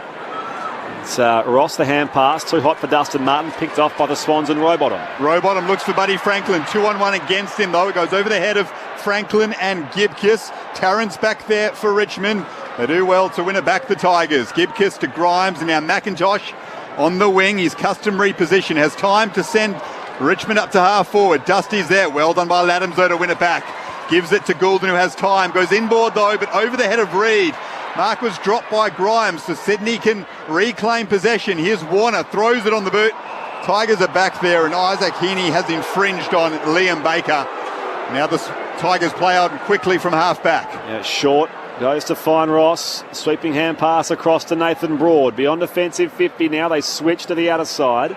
It's Ross, the hand pass. Too hot for Dustin Martin. Picked off by the Swans and Rowbottom. Rowbottom looks for Buddy Franklin. 2-on-1 against him, though. It goes over the head of Franklin and Gibkiss. Tarrant's back there for Richmond. They do well to win it back, the Tigers. Gibkiss to Grimes, and now McIntosh on the wing. His customary position has time to send Richmond up to half forward. Dusty's there. Well done by Laddams, though, to win it back. Gives it to Goulden, who has time. Goes inboard, though, but over the head of Reid. Mark was dropped by Grimes, so Sydney can reclaim possession. Here's Warner, throws it on the boot. Tigers are back there, and Isaac Heaney has infringed on Liam Baker. Now the Tigers play out quickly from half-back. Yeah, short. Goes to find Ross. Sweeping hand pass across to Nathan Broad. Beyond defensive 50 now. They switch to the outer side.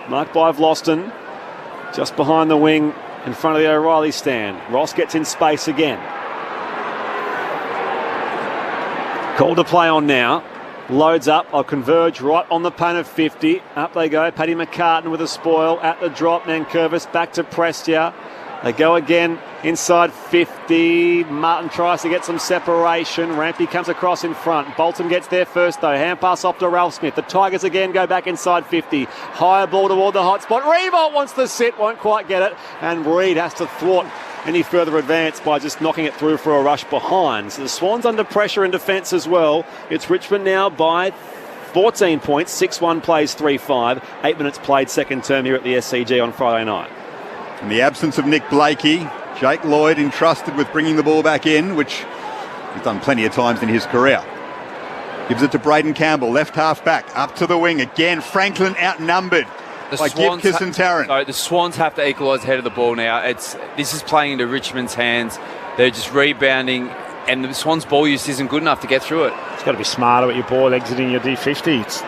Marked by Vlosten. Just behind the wing in front of the O'Reilly stand. Ross gets in space again. Call to play on now. Loads up. I'll converge right on the pan of 50. Up they go. Paddy McCartan with a spoil at the drop. Nankervis back to Prestia. They go again inside 50. Martin tries to get some separation. Rampy comes across in front. Bolton gets there first, though. Hand pass off to Ralph Smith. The Tigers again go back inside 50. Higher ball toward the hot spot. Revolt wants to sit, won't quite get it. And Reid has to thwart any further advance by just knocking it through for a rush behind. So the Swans under pressure in defence as well. It's Richmond now by 14 points. 6-1 plays 3-5. 8 minutes played second term here at the SCG on Friday night. In the absence of Nick Blakey, Jake Lloyd entrusted with bringing the ball back in, which he's done plenty of times in his career. Gives it to Braden Campbell, left half back, up to the wing. Again, Franklin outnumbered by Gibkiss and Tarrant. So the Swans have to equalise head of the ball now. This is playing into Richmond's hands. They're just rebounding, and the Swans' ball use isn't good enough to get through it. It's got to be smarter with your ball exiting your D50.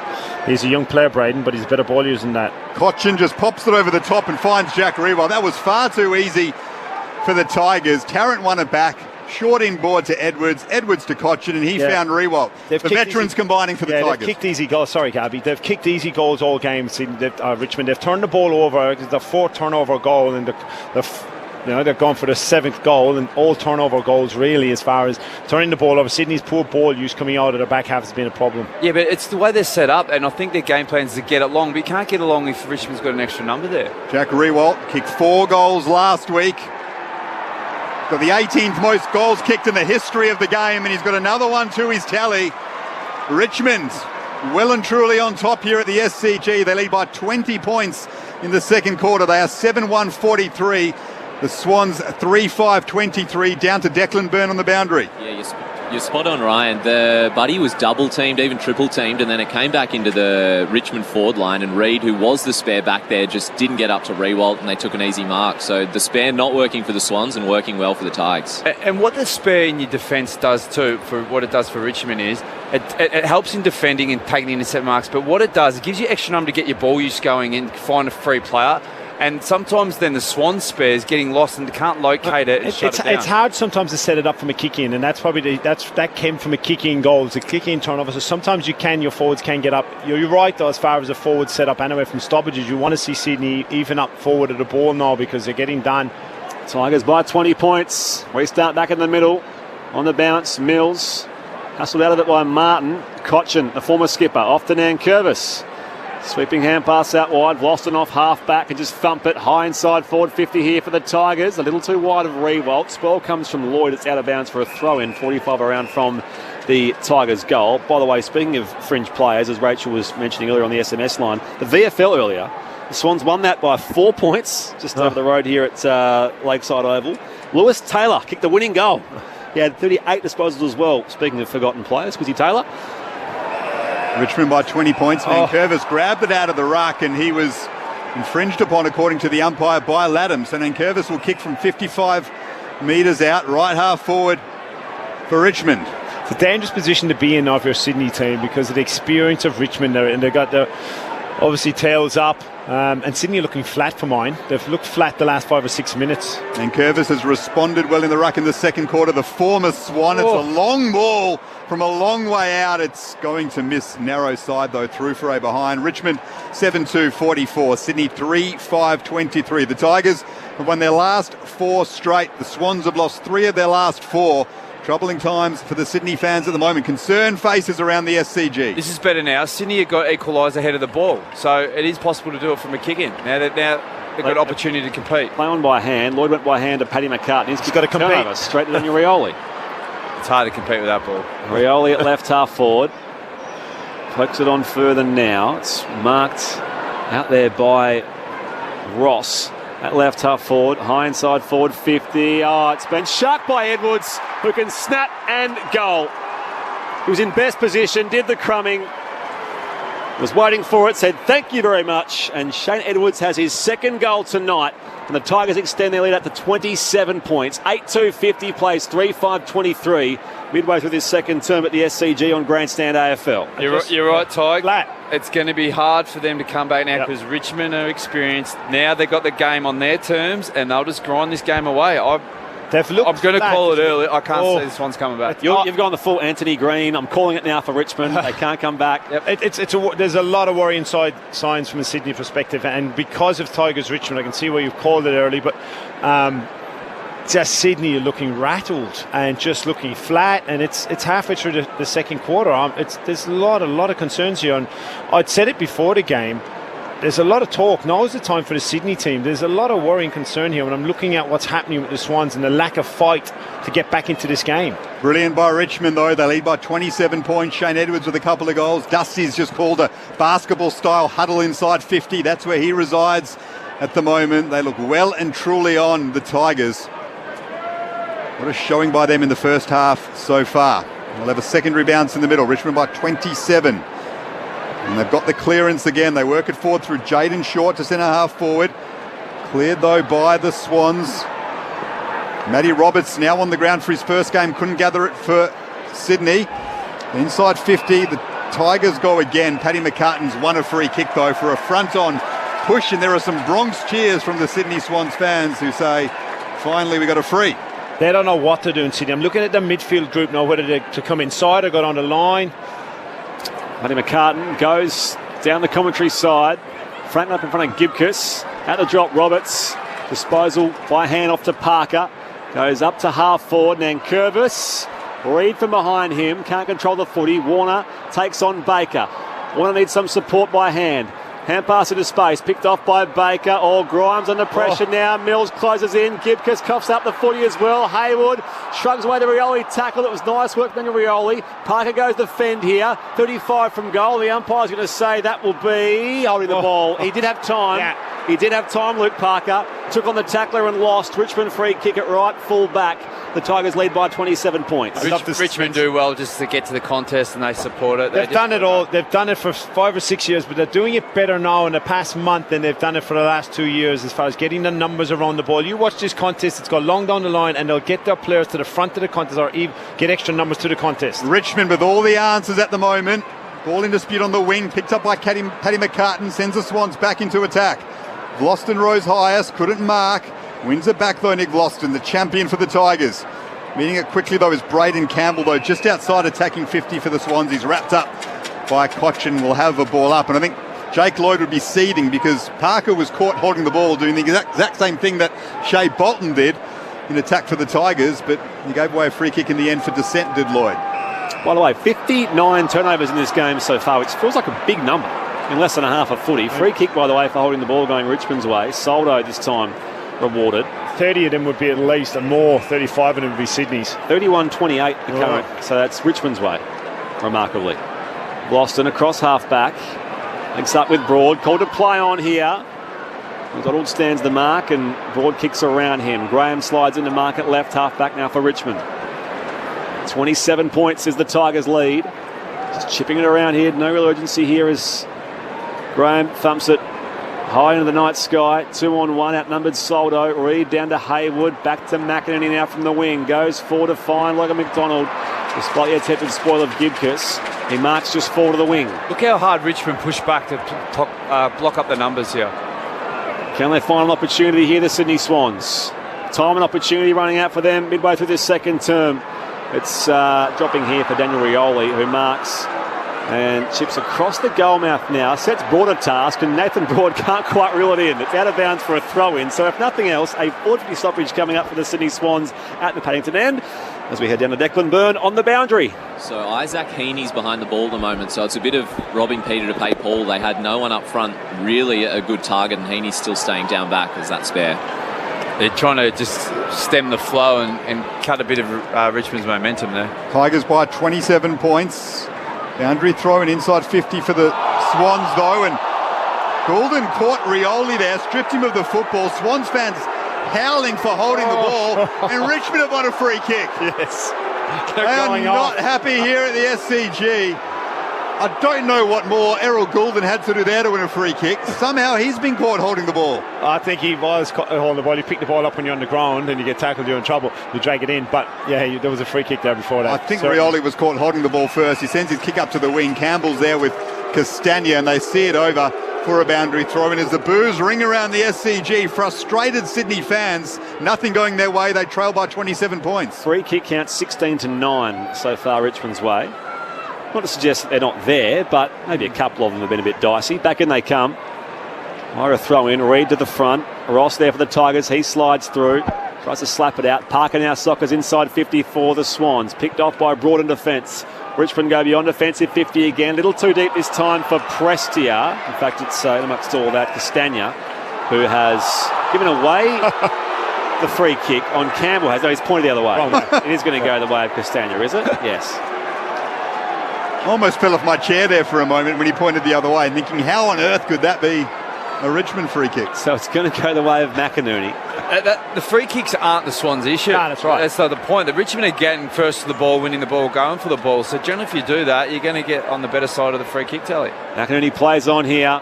He's a young player, Braden, but he's a better ball user than that. Cochin just pops it over the top and finds Jack Rewell. That was far too easy for the Tigers. Tarrant won it back. Short inboard to Edwards. Edwards to Cochin, and he found Rewell. The veterans combining for the Tigers. They've kicked easy goals. Sorry, Gabby. They've kicked easy goals all game. Richmond. They've turned the ball over. It's the fourth turnover goal, and they're going for the seventh goal, and all turnover goals really, as far as turning the ball over. Sydney's poor ball use coming out of their back half has been a problem. Yeah, but it's the way they're set up, and I think their game plan is to get it long, but you can't get it long if Richmond's got an extra number there. Jack Rewalt kicked 4 goals last week. Got the 18th most goals kicked in the history of the game, and he's got another one to his tally. Richmond well and truly on top here at the SCG. They lead by 20 points in the second quarter. They are 7-1-43. The Swans 3-5-23 down to Declan Byrne on the boundary. Yeah, you're spot on, Ryan. The Buddy was double teamed, even triple teamed, and then it came back into the Richmond forward line, and Reid, who was the spare back there, just didn't get up to Rewalt, and they took an easy mark. So the spare not working for the Swans and working well for the Tigers. And what the spare in your defence does too, for what it does for Richmond, is it helps in defending and taking intercept marks, but what it does, it gives you extra number to get your ball use going and find a free player. And sometimes then the Swan spares getting lost and can't locate it and shut it down. It's hard sometimes to set it up from a kick-in, and that's probably that came from a kick-in goal. It's a kick-in turnover, so sometimes your forwards can get up. You're right, though, as far as a forward set up anyway from stoppages. You want to see Sydney even up forward of the ball now because they're getting done. Tigers by 20 points. We start back in the middle. On the bounce, Mills. Hustled out of it by Martin. Cochin, the former skipper, off to Nankervis. Sweeping hand pass out wide. Lost it off half back and just thump it high inside forward 50 here for the Tigers. A little too wide of Rewalt. Spell comes from Lloyd. It's out of bounds for a throw in. 45 around from the Tigers' goal. By the way, speaking of fringe players, as Rachel was mentioning earlier on the SMS line, the VFL earlier, the Swans won that by 4 points just over the road here at Lakeside Oval. Lewis Taylor kicked the winning goal. He had 38 disposals as well. Speaking of forgotten players, Quizzy Taylor. Richmond by 20 points. Nankervis grabbed it out of the ruck and he was infringed upon, according to the umpire, by Laddams. So Nankervis will kick from 55 metres out, right half forward for Richmond. It's a dangerous position to be in of your Sydney team because of the experience of Richmond, and they've got Obviously tails up, and Sydney are looking flat for mine. They've looked flat the last 5 or 6 minutes. And Curvis has responded well in the ruck in the second quarter. The former Swan, it's a long ball from a long way out. It's going to miss narrow side though, through for a behind. Richmond 7-2-44, Sydney 3-5-23. The Tigers have won their last 4 straight. The Swans have lost 3 of their last 4. Troubling times for the Sydney fans at the moment. Concerned faces around the SCG. This is better now. Sydney have got equalised ahead of the ball, so it is possible to do it from a kick-in. Now they've got opportunity to compete. Play on by hand. Lloyd went by hand to Paddy McCartney. He's got to compete. Straight to Daniel Rioli. It's hard to compete with that ball. Rioli at left half forward. Pokes it on further now. It's marked out there by Ross. At left half forward, high inside forward 50. Oh, it's been shut by Edwards, who can snap and goal. He was in best position, did the crumbing, was waiting for it, said thank you very much. And Shane Edwards has his second goal tonight. And the Tigers extend their lead up to 27 points. 8-2-50 plays 3-5-23 midway through this second term at the SCG on Grandstand AFL. You're right, Tig. It's going to be hard for them to come back now because Richmond are experienced. Now they've got the game on their terms and they'll just grind this game away. I'm going to call it early. I can't see this one's coming back. You've gone the full Anthony Green. I'm calling it now for Richmond. They can't come back. There's a lot of worrying signs from a Sydney perspective, and because of Tigers Richmond, I can see why you've called it early, but just Sydney are looking rattled and just looking flat, and it's halfway through the second quarter. There's a lot of concerns here, and I'd said it before the game. There's a lot of talk. Now is the time for the Sydney team. There's a lot of worrying concern here when I'm looking at what's happening with the Swans and the lack of fight to get back into this game. Brilliant by Richmond, though. They lead by 27 points. Shane Edwards with a couple of goals. Dusty's just called a basketball-style huddle inside 50. That's where he resides at the moment. They look well and truly on, the Tigers. What a showing by them in the first half so far. We'll have a secondary bounce in the middle. Richmond by 27. And they've got the clearance again. They work it forward through Jaden Short to centre half forward. Cleared though by the Swans. Matty Roberts now on the ground for his first game. Couldn't gather it for Sydney. Inside 50, the Tigers go again. Paddy McCartan's won a free kick though for a front-on push. And there are some Bronx cheers from the Sydney Swans fans who say, finally we got a free. They don't know what to do in Sydney. I'm looking at the midfield group now, whether to come inside or go on the line. Paddy McCartan goes down the commentary side, front up in front of Gibcus. At the drop, Roberts. Disposal by hand off to Parker. Goes up to half forward, Nankervis. Reed from behind him, can't control the footy. Warner takes on Baker. Warner needs some support by hand. Hand pass into space, picked off by Baker. Grimes under pressure now. Mills closes in. Gibcus coughs up the footy as well. Haywood shrugs away the Rioli tackle. It was nice work from Rioli. Parker goes to defend here. 35 from goal. The umpire's going to say that will be holding the ball. He did have time. Yeah. He did have time, Luke Parker. Took on the tackler and lost. Richmond free kick at right, full back. The Tigers lead by 27 points. Richmond do well just to get to the contest and they support it. They've done it all. They've done it for 5 or 6 years, but they're doing it better now in the past month than they've done it for the last 2 years as far as getting the numbers around the ball. You watch this contest, it's got long down the line and they'll get their players to the front of the contest or even get extra numbers to the contest. Richmond with all the answers at the moment. Ball in dispute on the wing, picked up by Paddy McCartan, sends the Swans back into attack. Vlosten rose highest, couldn't mark. Wins it back though, Nick Vlosten, the champion for the Tigers. Meeting it quickly though is Braden Campbell though, just outside attacking 50 for the Swans. He's wrapped up by Cochin, will have a ball up. And I think Jake Lloyd would be seething because Parker was caught holding the ball, doing the exact same thing that Shea Bolton did in attack for the Tigers, but he gave away a free kick in the end for dissent, did Lloyd. By the way, 59 turnovers in this game so far, which feels like a big number in less than a half a footy. Free kick, by the way, for holding the ball going Richmond's way. Soldo this time rewarded. 30 of them would be at least, and more, 35 of them would be Sydney's. 31-28 the current, so that's Richmond's way, remarkably. Boston across half-back, links up with Broad, called to play on here. Donald stands the mark and Broad kicks around him. Graham slides into mark at left half-back now for Richmond. 27 points is the Tigers' lead. Just chipping it around here, no real urgency here as Graham thumps it High into the night sky, 2-on-1, outnumbered Soldo. Reed down to Haywood, back to McInerney now from the wing. Goes forward to find Logan McDonald. Despite the attempted spoil of Gibcus, he marks just forward to the wing. Look how hard Richmond pushed back to block up the numbers here. Can they find an opportunity here, the Sydney Swans? Time and opportunity running out for them midway through this second term. It's dropping here for Daniel Rioli, who marks and chips across the goal mouth now. Sets Broad a task, and Nathan Broad can't quite reel it in. It's out of bounds for a throw-in. So if nothing else, a 40 stoppage coming up for the Sydney Swans at the Paddington end as we head down to Declan Byrne on the boundary. So Isaac Heaney's behind the ball at the moment, so it's a bit of robbing Peter to pay Paul. They had no one up front, really a good target, and Heaney's still staying down back as that spare. They're trying to just stem the flow and cut a bit of Richmond's momentum there. Tigers by 27 points. Boundary throw and inside 50 for the Swans though, and Goulden caught Rioli there, stripped him of the football. Swans fans howling for holding the ball, and Richmond have won a free kick. Yes. They are not happy here at the SCG. I don't know what more Errol Goulden had to do there to win a free kick. Somehow he's been caught holding the ball. I think he was holding the ball. You pick the ball up when you're on the ground and you get tackled, you're in trouble. You drag it in. But, yeah, there was a free kick there before that. I think Rioli was caught holding the ball first. He sends his kick up to the wing. Campbell's there with Castagna, and they see it over for a boundary throw. And as the boos ring around the SCG, frustrated Sydney fans, nothing going their way. They trail by 27 points. Free kick count 16-9 so far Richmond's way. Not to suggest that they're not there, but maybe a couple of them have been a bit dicey. Back in they come. Ira throw in, Reed to the front. Ross there for the Tigers. He slides through. Tries to slap it out. Parker now soccers inside 50 for the Swans. Picked off by Broad in defence. Richmond go beyond defensive 50 again. Little too deep this time for Prestia. In fact, it's amongst all that, Castagna, who has given away the free kick on Campbell. No, he's pointed the other way. It is going to go the way of Castagna, is it? Yes. Almost fell off my chair there for a moment when he pointed the other way, thinking, how on earth could that be a Richmond free kick? So it's going to go the way of McInerney. The free kicks aren't the Swans' issue. No, that's right. That's the point. The Richmond are getting first to the ball, winning the ball, going for the ball. So generally, if you do that, you're going to get on the better side of the free kick tally. McInerney plays on here.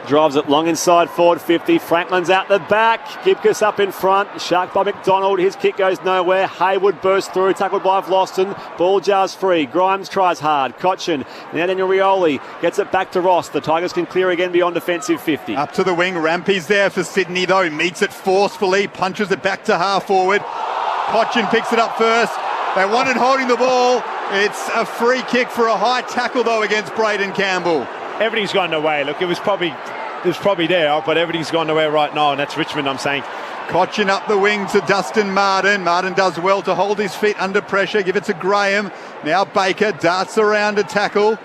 Drives it long inside forward 50. Franklin's out the back. Gibcus up in front. Shark by McDonald. His kick goes nowhere. Haywood bursts through. Tackled by Vlosten. Ball jars free. Grimes tries hard. Cochin. Now Daniel Rioli gets it back to Ross. The Tigers can clear again beyond defensive 50. Up to the wing. Rampy's there for Sydney though. Meets it forcefully. Punches it back to half forward. Cochin picks it up first. They wanted holding the ball. It's a free kick for a high tackle though against Braden Campbell. Everything's gone their way. Look, it was probably there, but everything's gone away right now, and that's Richmond, I'm saying. Cochin up the wing to Dustin Martin. Martin does well to hold his feet under pressure. Give it to Graham. Now Baker darts around to tackle.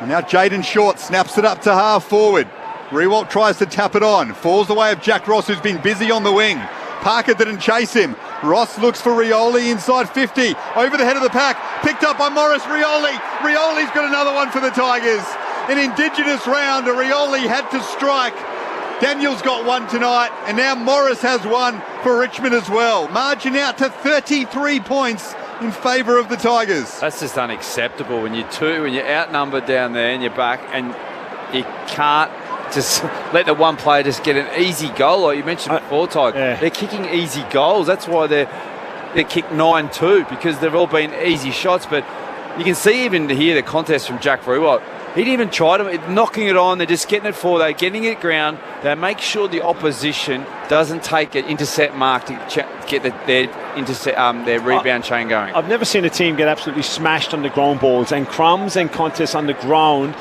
And now Jaden Short snaps it up to half forward. Rewalt tries to tap it on. Falls away of Jack Ross, who's been busy on the wing. Parker didn't chase him. Ross looks for Rioli inside 50. Over the head of the pack. Picked up by Morris Rioli. Rioli's got another one for the Tigers. An Indigenous round, Rioli had to strike. Daniel's got one tonight, and now Morris has one for Richmond as well. Margin out to 33 points in favour of the Tigers. That's just unacceptable when you're outnumbered down there and you're back, and you can't just let the one player just get an easy goal, like you mentioned before, Tiger. Yeah. They're kicking easy goals. That's why they're kicked 9-2, because they've all been easy shots. But you can see even here the contest from Jack Rewalt. He didn't even try to knocking it on. They're just getting it forward. They're getting it ground. They make sure the opposition doesn't take an intercept mark to get their rebound chain going. I've never seen a team get absolutely smashed on the ground balls and crumbs and contests on the ground.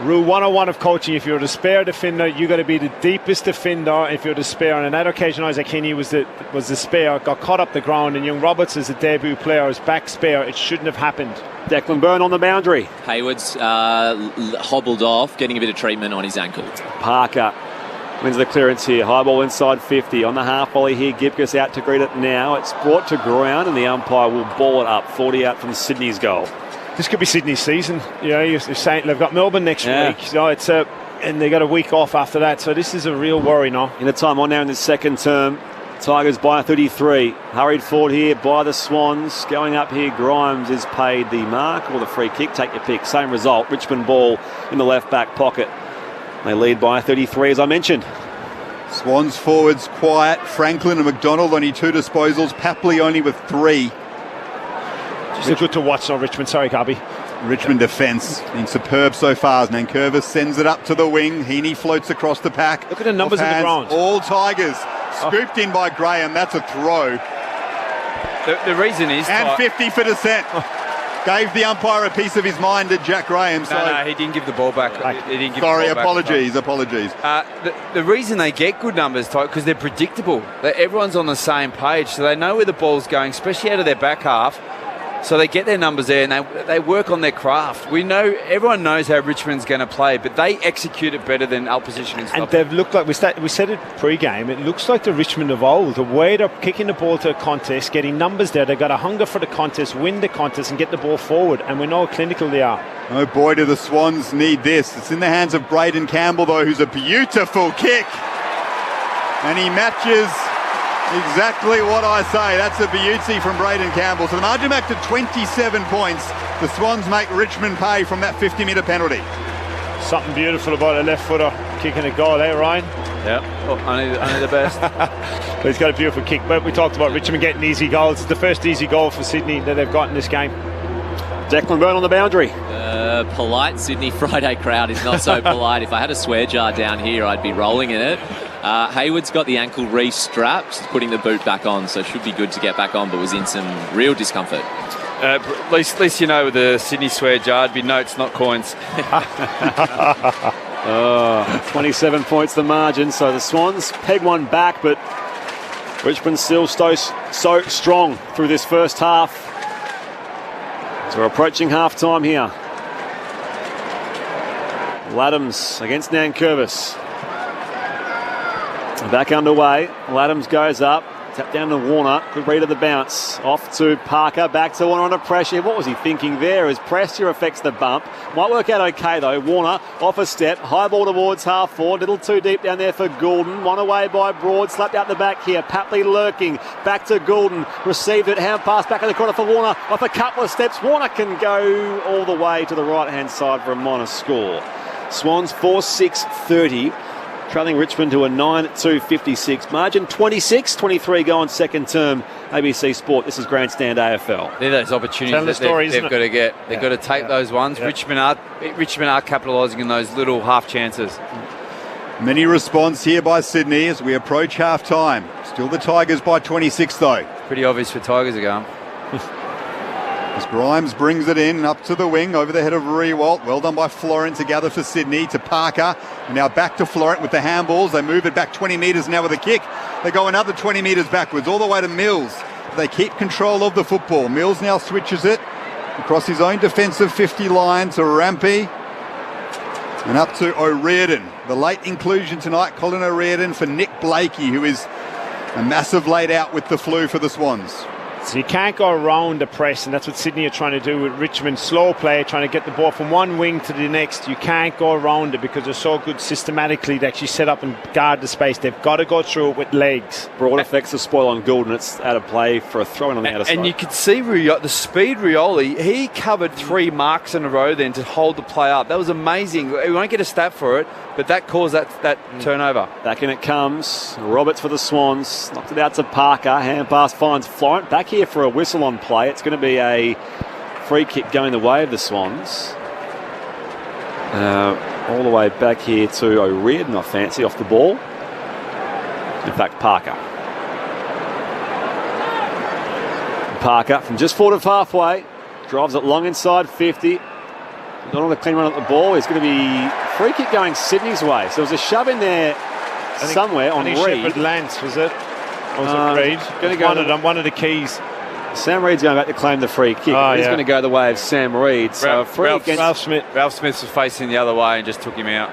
Rule 101 of coaching: if you're the spare defender, you got to be the deepest defender. If you're the spare, and on that occasion, Isaac Heaney was the spare, got caught up the ground, and young Roberts is a debut player, is back spare. It shouldn't have happened. Declan Byrne on the boundary. Haywood's hobbled off, getting a bit of treatment on his ankle. Parker wins the clearance here. High ball inside 50. On the half volley here, Gibcus out to greet it now. It's brought to ground, and the umpire will ball it up. 40 out from Sydney's goal. This could be Sydney's season. You know, you're saying they've got Melbourne next week. You know, and they got a week off after that. So this is a real worry now. In the time on now in the second term, Tigers by 33. Hurried forward here by the Swans. Going up here, Grimes is paid the mark or the free kick. Take your pick. Same result. Richmond ball in the left back pocket. They lead by 33, as I mentioned. Swans forwards quiet. Franklin and McDonald only 2 disposals. Papley only with 3. Just good to watch on Richmond. Sorry, Garby. Richmond defence been superb so far. Nankervis sends it up to the wing. Heaney floats across the pack. Look at the numbers in the ground. All Tigers. Scooped in by Graham. That's a throw. The reason is... And 50 for dissent. Gave the umpire a piece of his mind, did Jack Graham. No, he didn't give the ball back. He didn't give Sorry, the ball apologies. The reason they get good numbers, because they're predictable. Everyone's on the same page, so they know where the ball's going, especially out of their back half. So they get their numbers there and they work on their craft. Everyone knows how Richmond's going to play, but they execute it better than opposition. And they've looked like, we said it pre-game, it looks like the Richmond of old. The way they're kicking the ball to a contest, getting numbers there, they've got a hunger for the contest, win the contest and get the ball forward. And we know how clinical they are. Oh boy, do the Swans need this. It's in the hands of Braden Campbell, though, who's a beautiful kick. And he matches... exactly what I say. That's a beauty from Braden Campbell. So the margin back to 27 points. The Swans make Richmond pay from that 50-metre penalty. Something beautiful about a left footer kicking a goal, eh, Ryan? Yeah, only the best. But he's got a beautiful kick. But we talked about Richmond getting easy goals. It's the first easy goal for Sydney that they've got in this game. Declan Byrne on the boundary. Polite Sydney Friday crowd is not so polite. If I had a swear jar down here, I'd be rolling in it. Hayward's got the ankle re-strapped, putting the boot back on, so should be good to get back on, but was in some real discomfort. At least you know with the Sydney swear jar, it'd be notes, not coins. 27 points the margin, so the Swans peg one back, but Richmond still so strong through this first half. So we're approaching half-time here. Laddams against Nankervis. Back underway. Laddams goes up. Tap down to Warner. Good read of the bounce. Off to Parker. Back to Warner under pressure. What was he thinking there as pressure affects the bump? Might work out okay though. Warner off a step. High ball towards half forward. Little too deep down there for Goulden. One away by Broad. Slapped out the back here. Papley lurking. Back to Goulden. Received it. Hand pass back in the corner for Warner. Off a couple of steps. Warner can go all the way to the right-hand side for a minor score. Swans 4-6-30. Trailing Richmond to a 9-2-56. Margin 26-23 go on second term. ABC Sport. This is Grandstand AFL. They're those opportunities they've got to get. They've got to take those ones. Yeah. Richmond are capitalising on those little half chances. Mini response here by Sydney as we approach half time. Still the Tigers by 26 though. Pretty obvious for Tigers are going. As Grimes brings it in up to the wing over the head of Rewalt. Well done by Florent to gather for Sydney to Parker. And now back to Florent with the handballs. They move it back 20 metres now with a kick. They go another 20 metres backwards all the way to Mills. They keep control of the football. Mills now switches it across his own defensive 50 line to Rampy. And up to O'Riordan. The late inclusion tonight, Colin O'Riordan for Nick Blakey, who is a massive laid out with the flu for the Swans. So you can't go around the press, and that's what Sydney are trying to do with Richmond. Slow play, trying to get the ball from one wing to the next. You can't go around it because they're so good systematically to actually set up and guard the space. They've got to go through it with legs. Broad affects the spoil on Goulden. It's out of play for a throw-in on the outer side. And you could see the speed Rioli, he covered 3 marks in a row then to hold the play up. That was amazing. We won't get a stat for it, but that caused that turnover. Back in it comes. Roberts for the Swans. Knocked it out to Parker. Hand pass finds Florent. Back here for a whistle on play. It's going to be a free kick going the way of the Swans. All the way back here to O'Riordan, I fancy, off the ball. In fact, Parker. Parker from just forward of halfway. Drives it long inside 50. Not on the clean run at the ball. It's going to be free kick going Sydney's way. So there's a shove in there somewhere on Reed. Shepherd Lance, was it? Or was it Reed? Going to go one of the keys. Sam Reed's going back to claim the free kick. He's going to go the way of Sam Reed. So Ralph Smith was facing the other way and just took him out.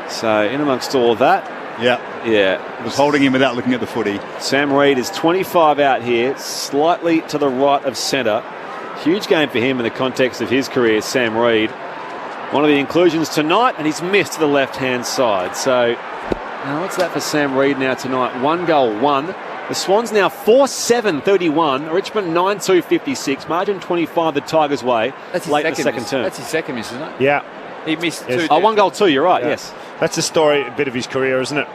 So in amongst all of that. Yeah. Was holding him without looking at the footy. Sam Reed is 25 out here, slightly to the right of centre. Huge game for him in the context of his career, Sam Reed. One of the inclusions tonight, and he's missed to the left-hand side. So, now what's that for Sam Reed now tonight? 1 goal, 1. The Swans now 4-7-31. Richmond 9-2-56. Margin 25 the Tigers' way. That's late in the second term. That's his second miss, isn't it? Yeah. He missed Yes. two. Oh, 1 goal, 2, you're right, Yeah. yes. That's the story, a bit of his career, isn't it?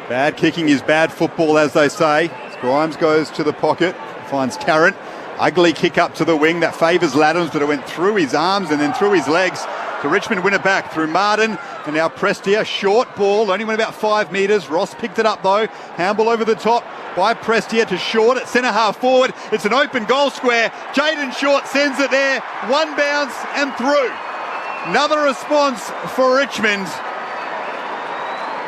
Bad kicking is bad football, as they say. Grimes goes to the pocket, finds Tarrant. Ugly kick up to the wing that favours Laddams, but it went through his arms and then through his legs. To Richmond win it back through Martin, and now Prestia. Short ball, only went about 5 metres. Ross picked it up though. Handball over the top by Prestia to Short at centre half forward. It's an open goal square. Jaden Short sends it there. One bounce and through. Another response for Richmond.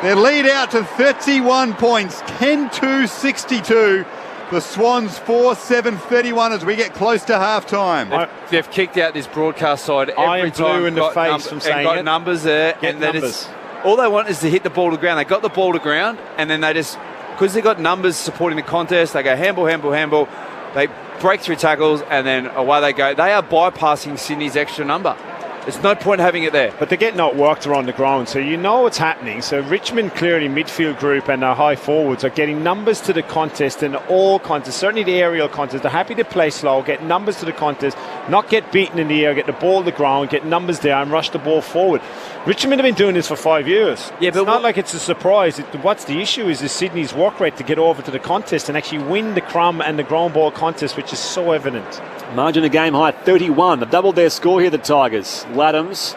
Their lead out to 31 points, 10-2-62. The Swans 4-7-31 as we get close to half-time. They've kicked out this broadcast side I every am blue time. in the got face from saying got it. numbers there. Get and then numbers. all they want is to hit the ball to ground. They got the ball to ground, and then they just, because they've got numbers supporting the contest, they go handball, handball, handball. They break through tackles, and then away they go. They are bypassing Sydney's extra number. There's no point having it there. But they're getting outworked around the ground, so you know what's happening. So Richmond clearly midfield group and our high forwards are getting numbers to the contest in all contests, certainly the aerial contest. They're happy to play slow, get numbers to the contest, not get beaten in the air, get the ball to the ground, get numbers there and rush the ball forward. Richmond have been doing this for 5 years. Yeah, but it's not like it's a surprise. What's the issue is Sydney's work rate to get over to the contest and actually win the crumb and the ground ball contest, which is so evident. Margin of game high, 31. They've doubled their score here, the Tigers. Laddams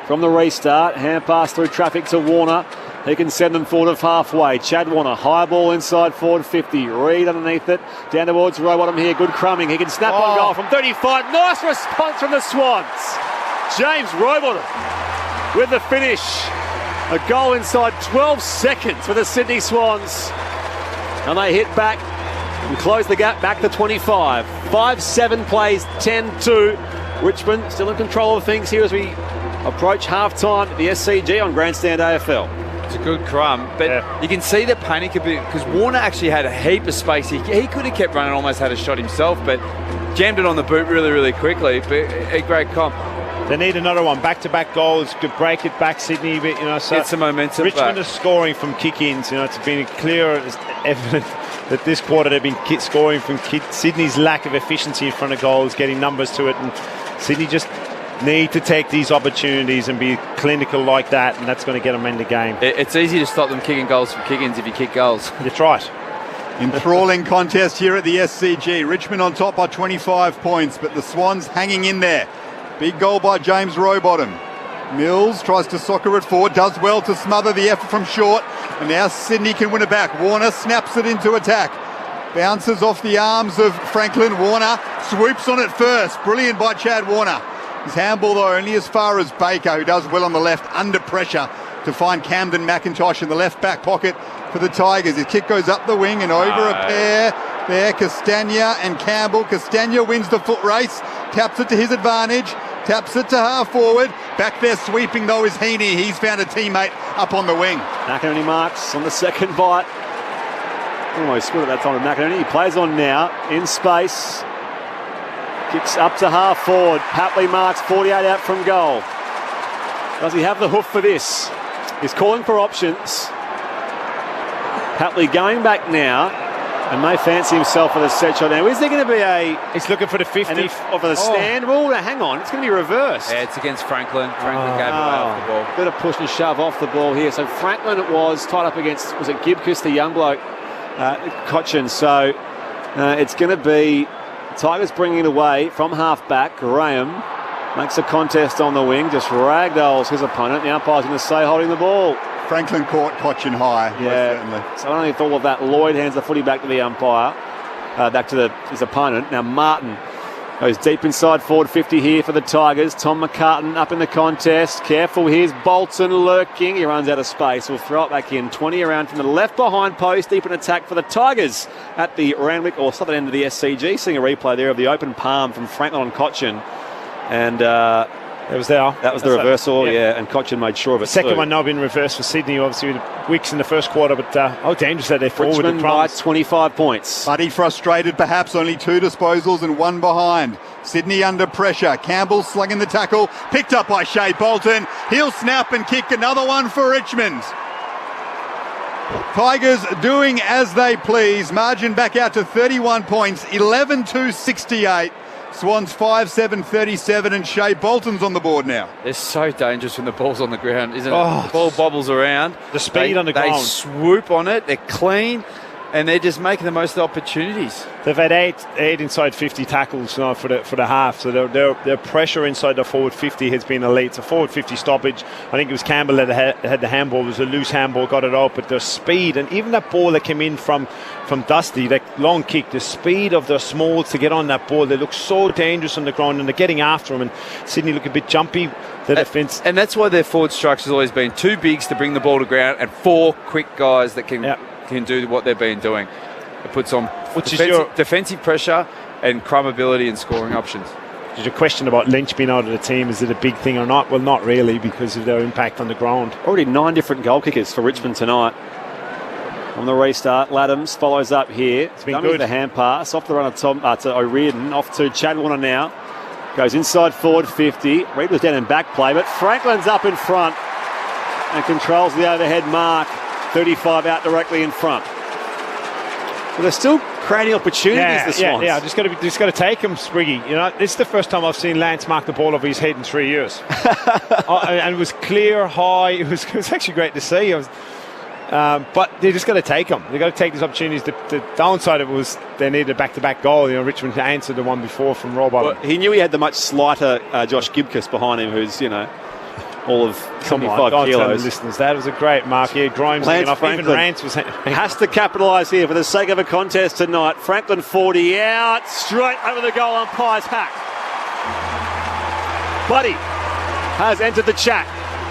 from the restart. Hand pass through traffic to Warner. He can send them forward of halfway. Chad Warner, high ball inside forward 50. Reed underneath it. Down towards Rowbottom here. Good crumbing. He can snap on goal from 35. Nice response from the Swans. James Rowbottom with the finish. A goal inside 12 seconds for the Sydney Swans. And they hit back and close the gap back to 25. 5-7 plays, 10-2. Richmond still in control of things here as we approach half-time at the SCG on Grandstand AFL. It's a good crumb, but you can see the panic a bit because Warner actually had a heap of space. He could have kept running, almost had a shot himself, but jammed it on the boot really, really quickly. But a great comp. They need another one. Back-to-back goals to break it back, Sydney. But, so get some momentum Richmond back. is scoring from kick-ins. It's been clear, evident that this quarter they've been scoring from Sydney's lack of efficiency in front of goals, getting numbers to it, and Sydney just need to take these opportunities and be clinical like that, and that's going to get them in the game. It's easy to stop them kicking goals from kick-ins if you kick goals. That's right. Enthralling contest here at the SCG. Richmond on top by 25 points, but the Swans hanging in there. Big goal by James Rowbottom. Mills tries to soccer it forward, does well to smother the effort from Short, and now Sydney can win it back. Warner snaps it into attack. Bounces off the arms of Franklin. Warner swoops on it first. Brilliant by Chad Warner. His handball, though, only as far as Baker, who does well on the left, under pressure to find Camden McIntosh in the left back pocket for the Tigers. His kick goes up the wing and over a pair there. Castagna and Campbell. Castagna wins the foot race, taps it to his advantage, taps it to half forward. Back there sweeping, though, is Heaney. He's found a teammate up on the wing. McInerney marks on the second bite. Almost good at that time with McInerney. He plays on now, in space. Kicks up to half forward. Hatley marks 48 out from goal. Does he have the hoof for this? He's calling for options. Hatley going back now and may fancy himself for the set shot now. Is there going to be He's looking for the 50. For the stand? Oh, hang on. It's going to be reversed. Yeah, it's against Franklin. Franklin gave away off the ball. Bit of push and shove off the ball here. So Franklin it was tied up against, was it Gibcus, the young bloke, Cochin. So it's going to be Tigers bringing it away from half-back. Graham makes a contest on the wing, just ragdolls his opponent. The umpire's going to say holding the ball. Franklin caught Cochin high, most certainly. So underneath all of that, Lloyd hands the footy back to the umpire, back to his opponent. Now Martin goes deep inside forward 50 here for the Tigers. Tom McCartan up in the contest. Careful, here's Bolton lurking. He runs out of space. We'll throw it back in. 20 around from the left behind post. Deep in attack for the Tigers at the Randwick or southern end of the SCG. Seeing a replay there of the open palm from Franklin on Cochin. And it was there. That was the reversal, and Cochin made sure of it. The second too. one now been reversed for Sydney, obviously with Wicks in the first quarter, but how dangerous are they forward? Richmond by 25 points. Buddy frustrated, perhaps only 2 disposals and 1 behind. Sydney under pressure. Campbell slugging the tackle, picked up by Shea Bolton. He'll snap and kick another one for Richmond. Tigers doing as they please. Margin back out to 31 points, 11-68. Swans 5-7-37 and Shea Bolton's on the board now. They're so dangerous when the ball's on the ground, isn't it? The ball bobbles around. The speed on the ground. They swoop on it. They're clean. And they're just making the most of the opportunities. They've had eight inside 50 tackles now for the half. So their pressure inside the forward 50 has been elite. It's a forward 50 stoppage. I think it was Campbell that had the handball. It was a loose handball, got it out. But their speed, and even that ball that came in from Dusty, that long kick, the speed of their smalls to get on that ball, they look so dangerous on the ground, and they're getting after them. And Sydney look a bit jumpy. The defence, and that's why their forward structure has always been 2 bigs to bring the ball to ground and 4 quick guys that can do what they've been doing. It puts on defensive pressure and crumb ability and scoring options. There's a question about Lynch being out of the team. Is it a big thing or not? Well, not really, because of their impact on the ground. Already 9 different goal kickers for Richmond tonight. On the restart, Laddams follows up here. It's been good. The hand pass off the run of to O'Riordan, off to Chad Warner now. Goes inside forward 50. Reid was down in back play, but Franklin's up in front and controls the overhead mark. 35 out directly in front. But they're still creating opportunities, the Swans. Yeah, just got to take them, Spriggy. You know, this is the first time I've seen Lance mark the ball over his head in 3 years. And it was clear, high. It was actually great to see. But they just got to take them. They got to take these opportunities. The downside of it was they needed a back-to-back goal. You know, Richmond answered the one before from Rob. Well, he knew he had the much slighter Josh Gibcus behind him, who's all of 75 kilos. Listeners, that was a great mark here. Grimes off. Even Rance was has to capitalise here for the sake of a contest tonight. Franklin 40 out, straight over the goal umpire's hack. Buddy has entered the chat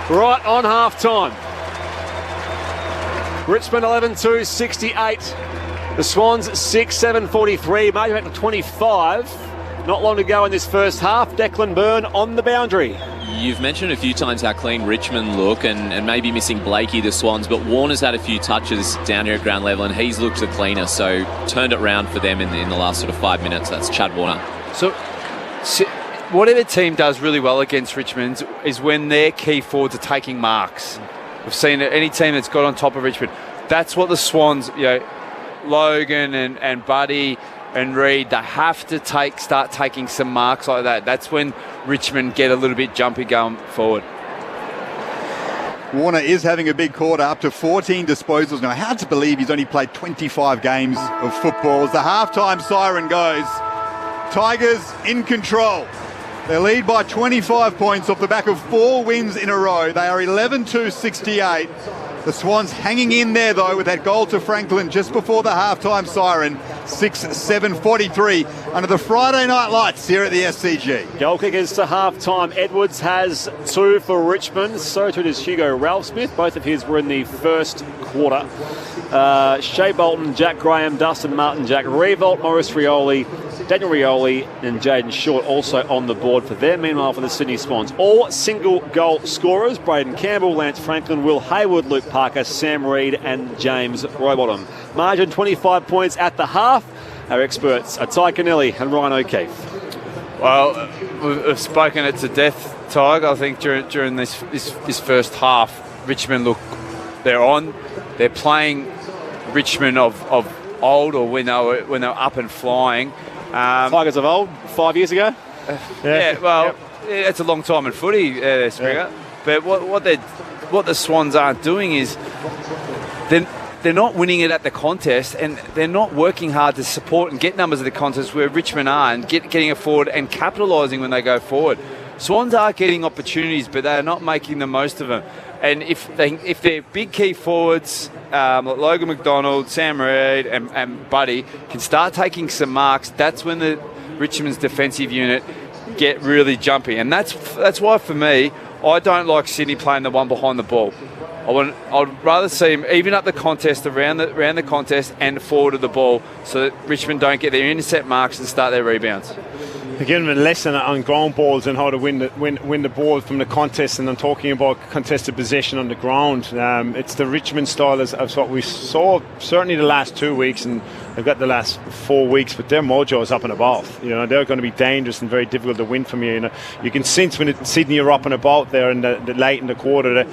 right on half time. Richmond 11-2, 68. The Swans 6-7-43, maybe back to 25. Not long to go in this first half. Declan Byrne on the boundary. You've mentioned a few times how clean Richmond look and maybe missing Blakey, the Swans, but Warner's had a few touches down here at ground level and he's looked the cleaner, so turned it round for them in the last sort of 5 minutes. That's Chad Warner. So whatever team does really well against Richmond is when their key forwards are taking marks. We've seen any team that's got on top of Richmond. That's what the Swans, Logan and Buddy and Reid, they have to start taking some marks like that. That's when Richmond get a little bit jumpy going forward. Warner is having a big quarter, up to 14 disposals now. Hard to believe he's only played 25 games of football. As the halftime siren goes, Tigers in control. They lead by 25 points off the back of 4 wins in a row. They are 11-2-68. The Swans hanging in there, though, with that goal to Franklin just before the halftime siren. 6-7-43 under the Friday night lights here at the SCG. Goal kickers to half-time. Edwards has 2 for Richmond. So too does Hugo Ralphsmith. Both of his were in the first quarter. Shea Bolton, Jack Graham, Dustin Martin, Jack Revolt, Maurice Rioli, Daniel Rioli and Jaden Short also on the board for them. Meanwhile, for the Sydney Swans, all single goal scorers: Braden Campbell, Lance Franklin, Will Hayward, Luke Parker, Sam Reid and James Rowbottom. Margin 25 points at the half. Our experts are Ty Kennelly and Ryan O'Keefe. Well, we've spoken it to death, Tig. I think during this first half, Richmond they're playing Richmond of old, or when they were up and flying. Tigers of old, 5 years ago. It's a long time in footy, Springer. But what the Swans aren't doing is they're not winning it at the contest, and they're not working hard to support and get numbers at the contest where Richmond are, and getting it forward and capitalising when they go forward. Swans are getting opportunities, but they're not making the most of them. And if their big key forwards, like Logan McDonald, Sam Reid and Buddy, can start taking some marks, that's when the Richmond's defensive unit get really jumpy. And that's why, for me, I don't like Sydney playing the one behind the ball. I'd rather see them even up the contest, around the contest and forward of the ball, so that Richmond don't get their intercept marks and start their rebounds. Again, a lesson on ground balls and how to win the ball from the contest, and I'm talking about contested possession on the ground. It's the Richmond style as what we saw certainly the last 2 weeks, and they've got the last 4 weeks, but their mojo is up and about. You know, they're going to be dangerous and very difficult to win from you. You know, you can sense when Sydney are up and about there in the late in the quarter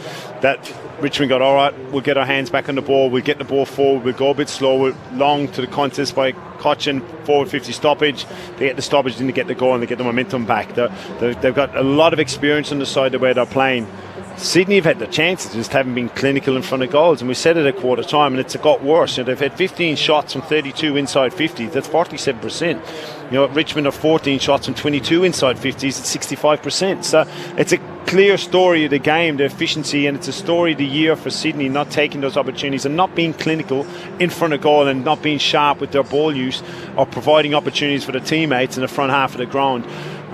that Richmond got, all right, we'll get our hands back on the ball, we'll get the ball forward, we'll go a bit slower, long to the contest by Cochin, forward 50 stoppage. They get the stoppage, then they get the goal and they get the momentum back. They've got a lot of experience on the side the way they're playing. Sydney have had the chances, just haven't been clinical in front of goals, and we said it at quarter time, and it's got worse. You know, they've had 15 shots from 32 inside 50s, that's 47%. You know, at Richmond are 14 shots from 22 inside 50s, it's 65%. So it's a clear story of the game, the efficiency, and it's a story of the year for Sydney, not taking those opportunities and not being clinical in front of goal and not being sharp with their ball use or providing opportunities for the teammates in the front half of the ground.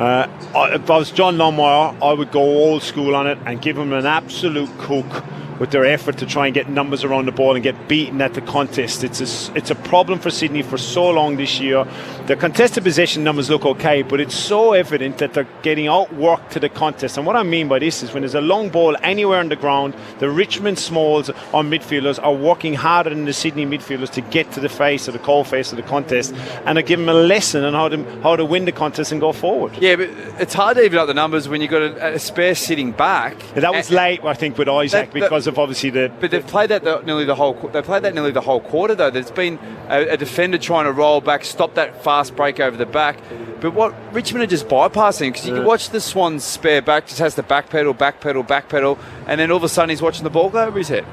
If I was John Longmire, I would go old school on it and give them an absolute cook with their effort to try and get numbers around the ball and get beaten at the contest. It's a problem for Sydney for so long this year. The contested possession numbers look okay, but it's so evident that they're getting outworked to the contest. And what I mean by this is when there's a long ball anywhere on the ground, the Richmond smalls or midfielders are working harder than the Sydney midfielders to get to the face or the cold face of the contest, and they give them a lesson on how to win the contest and go forward. Yeah, but it's hard to even up the numbers when you've got a spare sitting back. That was late, I think, with Isaac because of obviously the. But they've played that nearly the whole. They played that nearly the whole quarter though. There's been a defender trying to roll back, stop that fast break over the back. But what Richmond are just bypassing, because you can watch the Swans spare back, just has to backpedal, and then all of a sudden he's watching the ball go over his head.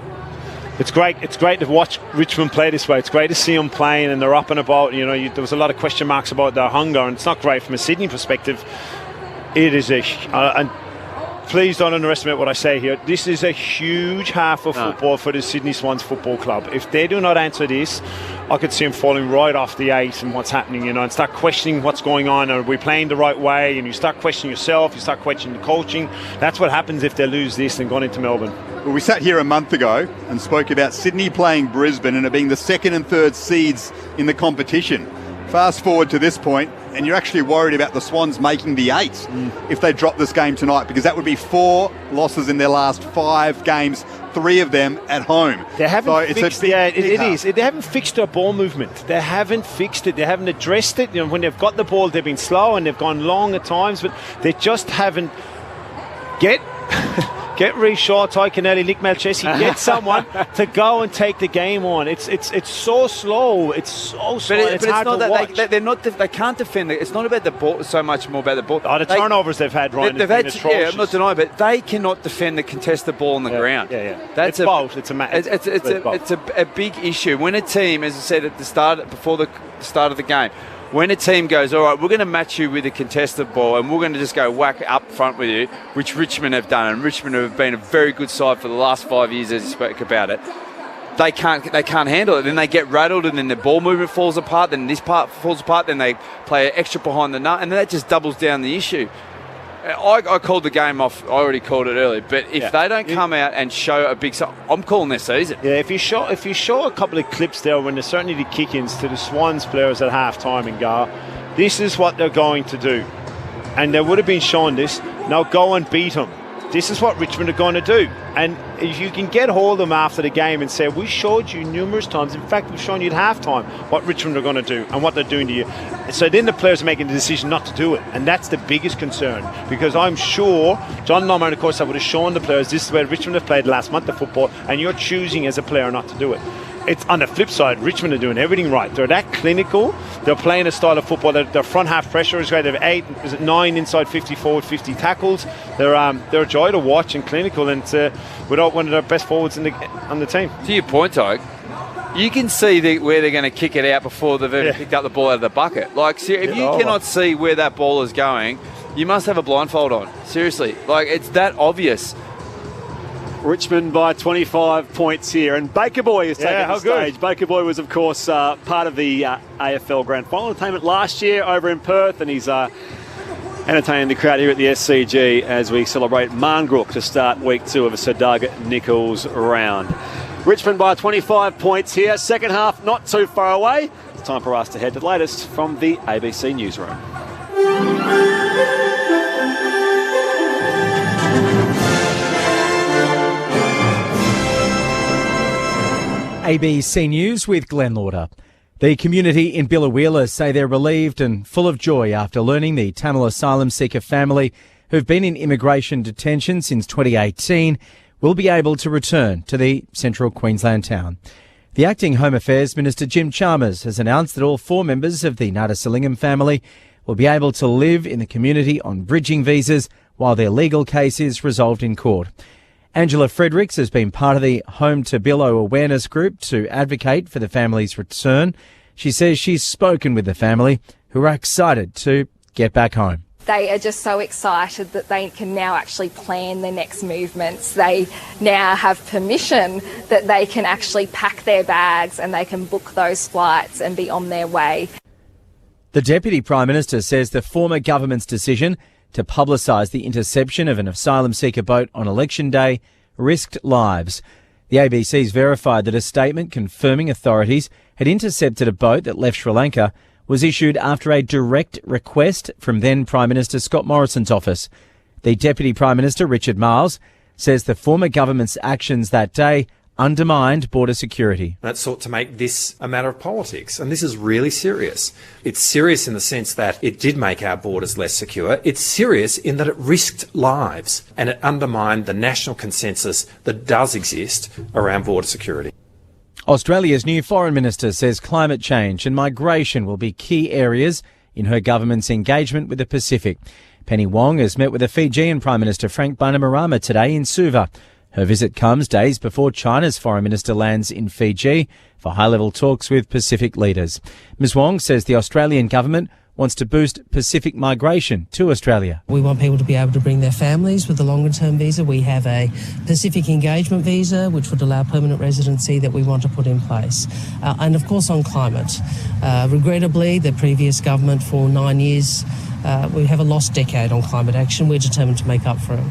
It's great. It's great to watch Richmond play this way. It's great to see them playing and they're up and about. You know, there was a lot of question marks about their hunger, and it's not great from a Sydney perspective. It is and please don't underestimate what I say here. This is a huge half of football for the Sydney Swans Football Club. If they do not answer this, I could see them falling right off the 8 and what's happening, you know, and start questioning what's going on. Are we playing the right way? And you start questioning yourself, you start questioning the coaching. That's what happens if they lose this and going into Melbourne. Well, we sat here a month ago and spoke about Sydney playing Brisbane and it being the second and third seeds in the competition. Fast forward to this point, and you're actually worried about the Swans making the 8 if they drop this game tonight, because that would be 4 losses in their last 5 games, 3 of them at home. They haven't fixed it. They haven't fixed their ball movement. They haven't fixed it. They haven't addressed it. You know, when they've got the ball, they've been slow and they've gone long at times, but they just haven't Get Reece Shaw, Ty Kennelly, Nick Malchesi, get someone to go and take the game on. It's so slow. It's so slow. But it's hard to watch. They can't defend it. It's not about the ball so much more about the ball. The turnovers they've had, Ryan, they've had. Yeah, I'm not denying, but they cannot defend the contested ball on the ground. Yeah. That's both. It's a big issue when a team, as I said at the start, before the start of the game. When a team goes, all right, we're going to match you with a contested ball and we're going to just go whack up front with you, which Richmond have done, and Richmond have been a very good side for the last 5 years, as you spoke about it. They can't handle it. Then they get rattled, and then the ball movement falls apart. Then this part falls apart. Then they play extra behind the nut, and then that just doubles down the issue. I called the game off. I already called it early, but if they don't come out and show a big, I'm calling their season. Yeah, if you show a couple of clips there when there's certainly the kick-ins to the Swans players at half-time in Gar, this is what they're going to do, and they would have been shown this. Now go and beat them. This is what Richmond are going to do. And if you can get hold of them after the game and say, we showed you numerous times, in fact, we've shown you at halftime what Richmond are going to do and what they're doing to you. So then the players are making the decision not to do it. And that's the biggest concern, because I'm sure John Longmire, of course, I would have shown the players this is where Richmond have played last month of football, and you're choosing as a player not to do it. It's on the flip side, Richmond are doing everything right. They're that clinical. They're playing a style of football. Their front half pressure is great. They have 9 inside 50 forward, 50 tackles. They're a joy to watch and clinical, and without one of their best forwards on the team. To your point, Togue, you can see where they're going to kick it out before they've even picked up the ball out of the bucket. Like, if you cannot see where that ball is going, you must have a blindfold on. Seriously, like, it's that obvious. Richmond by 25 points here, and Baker Boy is taking the stage. Baker Boy was, of course, part of the AFL Grand Final entertainment last year over in Perth, and he's entertaining the crowd here at the SCG as we celebrate Marngrook to start week 2 of a Sir Doug Nicholls round. Richmond by 25 points here. Second half not too far away. It's time for us to head to the latest from the ABC newsroom. ABC News with Glenn Lauder. The community in Biloela say they're relieved and full of joy after learning the Tamil asylum seeker family, who've been in immigration detention since 2018, will be able to return to the central Queensland town. The acting Home Affairs Minister Jim Chalmers has announced that all 4 members of the Nadasalingam family will be able to live in the community on bridging visas while their legal case is resolved in court. Angela Fredericks has been part of the Home to Bilo awareness group to advocate for the family's return. She says she's spoken with the family, who are excited to get back home. They are just so excited that they can now actually plan their next movements. They now have permission that they can actually pack their bags and they can book those flights and be on their way. The Deputy Prime Minister says the former government's decision to publicise the interception of an asylum seeker boat on election day risked lives. The ABC's verified that a statement confirming authorities had intercepted a boat that left Sri Lanka was issued after a direct request from then Prime Minister Scott Morrison's office. The Deputy Prime Minister, Richard Marles, says the former government's actions that day undermined border security. It sought to make this a matter of politics, and this is really serious. It's serious in the sense that it did make our borders less secure. It's serious in that it risked lives, and it undermined the national consensus that does exist around border security. Australia's new Foreign Minister says climate change and migration will be key areas in her government's engagement with the Pacific. Penny Wong has met with the Fijian Prime Minister Frank Bainimarama today in Suva. Her visit comes days before China's Foreign Minister lands in Fiji for high-level talks with Pacific leaders. Ms Wong says the Australian government wants to boost Pacific migration to Australia. We want people to be able to bring their families with a longer-term visa. We have a Pacific engagement visa, which would allow permanent residency, that we want to put in place. And, of course, on climate. Regrettably, the previous government for 9 years, we have a lost decade on climate action. We're determined to make up for it.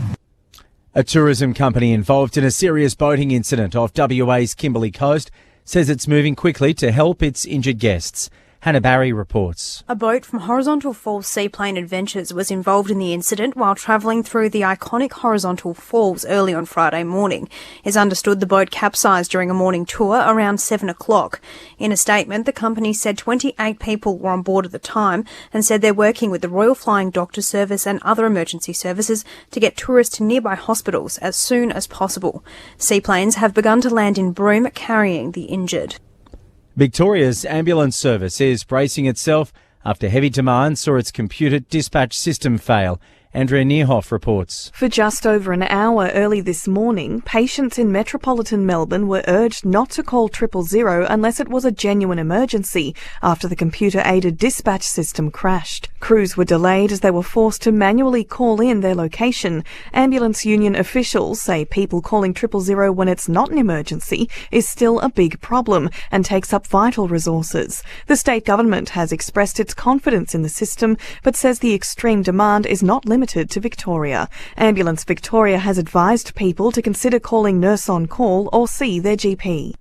A tourism company involved in a serious boating incident off WA's Kimberley coast says it's moving quickly to help its injured guests. Hannah Barry reports. A boat from Horizontal Falls Seaplane Adventures was involved in the incident while travelling through the iconic Horizontal Falls early on Friday morning. It's understood the boat capsized during a morning tour around 7 o'clock. In a statement, the company said 28 people were on board at the time and said they're working with the Royal Flying Doctor Service and other emergency services to get tourists to nearby hospitals as soon as possible. Seaplanes have begun to land in Broome carrying the injured. Victoria's ambulance service is bracing itself after heavy demand saw its computer dispatch system fail. Andrea Nierhoff reports. For just over an hour early this morning, patients in metropolitan Melbourne were urged not to call 000 unless it was a genuine emergency after the computer-aided dispatch system crashed. Crews were delayed as they were forced to manually call in their location. Ambulance union officials say people calling 000 when it's not an emergency is still a big problem and takes up vital resources. The state government has expressed its confidence in the system but says the extreme demand is not limited to Victoria. Ambulance Victoria has advised people to consider calling Nurse on Call or see their GP.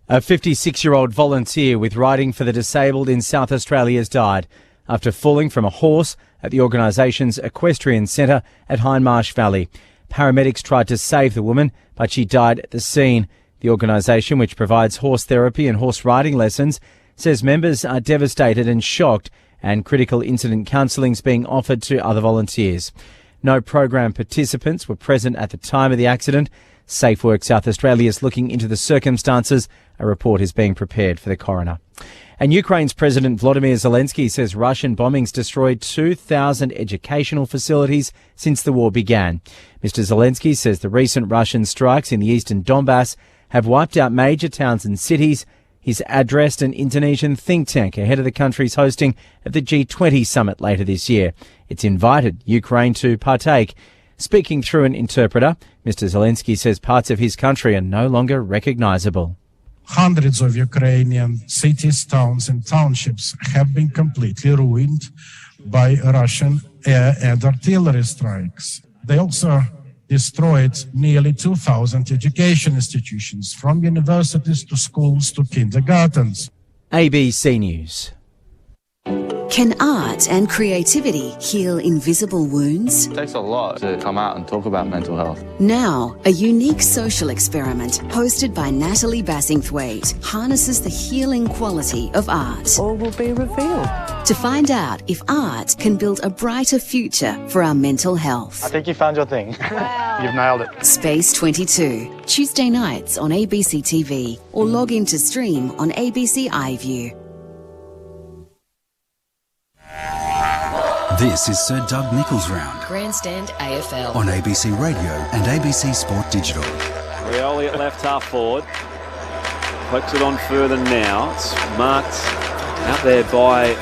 A 56-year-old volunteer with Riding for the Disabled in South Australia has died after falling from a horse at the organisation's equestrian centre at Hindmarsh Valley. Paramedics tried to save the woman, but she died at the scene. The organisation, which provides horse therapy and horse riding lessons, says members are devastated and shocked, and critical incident counselling is being offered to other volunteers. No program participants were present at the time of the accident. SafeWork South Australia is looking into the circumstances. A report is being prepared for the coroner. And Ukraine's President Volodymyr Zelensky says Russian bombings destroyed 2,000 educational facilities since the war began. Mr. Zelensky says the recent Russian strikes in the eastern Donbass have wiped out major towns and cities. He's addressed an Indonesian think tank ahead of the country's hosting of the G20 summit later this year. It's invited Ukraine to partake. Speaking through an interpreter, Mr. Zelensky says parts of his country are no longer recognisable. Hundreds of Ukrainian cities, towns and townships have been completely ruined by Russian air and artillery strikes. They also destroyed nearly 2,000 education institutions, from universities to schools to kindergartens. ABC News. Can art and creativity heal invisible wounds? It takes a lot to come out and talk about mental health. Now, a unique social experiment hosted by Natalie Bassingthwaite harnesses the healing quality of art. All will be revealed. To find out if art can build a brighter future for our mental health. I think you found your thing. Wow. You've nailed it. Space 22, Tuesday nights on ABC TV or log in to stream on ABC iView. This is Sir Doug Nichols Round Grandstand AFL on ABC Radio and ABC Sport Digital. Rioli at left half forward. Pokes it on further now. It's marked out there by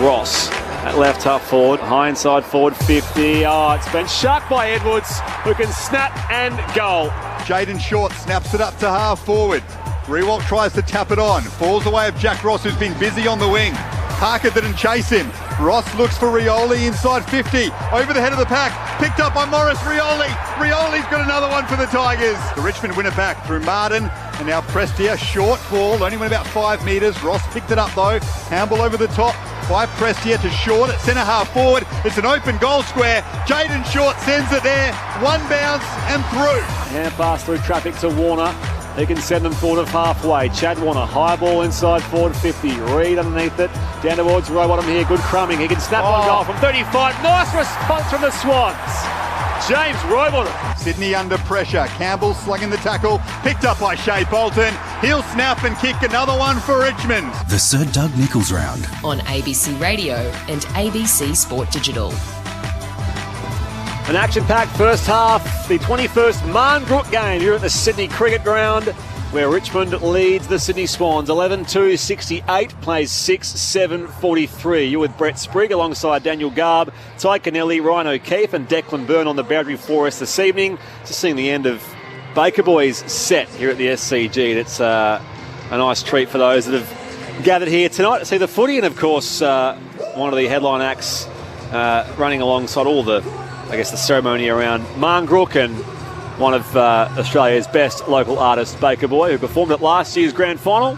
Ross at left half forward. High inside forward 50. Oh, it's been shucked by Edwards, who can snap and goal. Jaden Short snaps it up to half forward. Riewoldt tries to tap it on. Falls away of Jack Ross, who's been busy on the wing. Parker didn't chase him. Ross looks for Rioli inside 50. Over the head of the pack. Picked up by Morris Rioli. Rioli's got another one for the Tigers. The Richmond win it back through Martin. And now Prestia. Short ball. Only went about 5 metres. Ross picked it up though. Handball over the top by Prestia to Short at centre half forward. It's an open goal square. Jaden Short sends it there. One bounce and through. Hand pass through traffic to Warner. He can send them forward of halfway. Chad Warner, high ball inside forward 50. Reed underneath it. Down towards Rowbottom here. Good crumbing. He can snap on goal from 35. Nice response from the Swans. James Rowbottom. Sydney under pressure. Campbell slugging the tackle. Picked up by Shea Bolton. He'll snap and kick another one for Richmond. The Sir Doug Nichols Round on ABC Radio and ABC Sport Digital. An action-packed first half, the 21st Marngrook game here at the Sydney Cricket Ground, where Richmond leads the Sydney Swans 11-2-68, plays 6-7-43. You're with Brett Sprigg alongside Daniel Garb, Ty Kennelly, Ryan O'Keefe and Declan Byrne on the boundary for us this evening. Just seeing the end of Baker Boys' set here at the SCG. And it's a nice treat for those that have gathered here tonight to see the footy. And of course, one of the headline acts running alongside all the ceremony around Marngrook, and one of Australia's best local artists, Baker Boy, who performed at last year's grand final.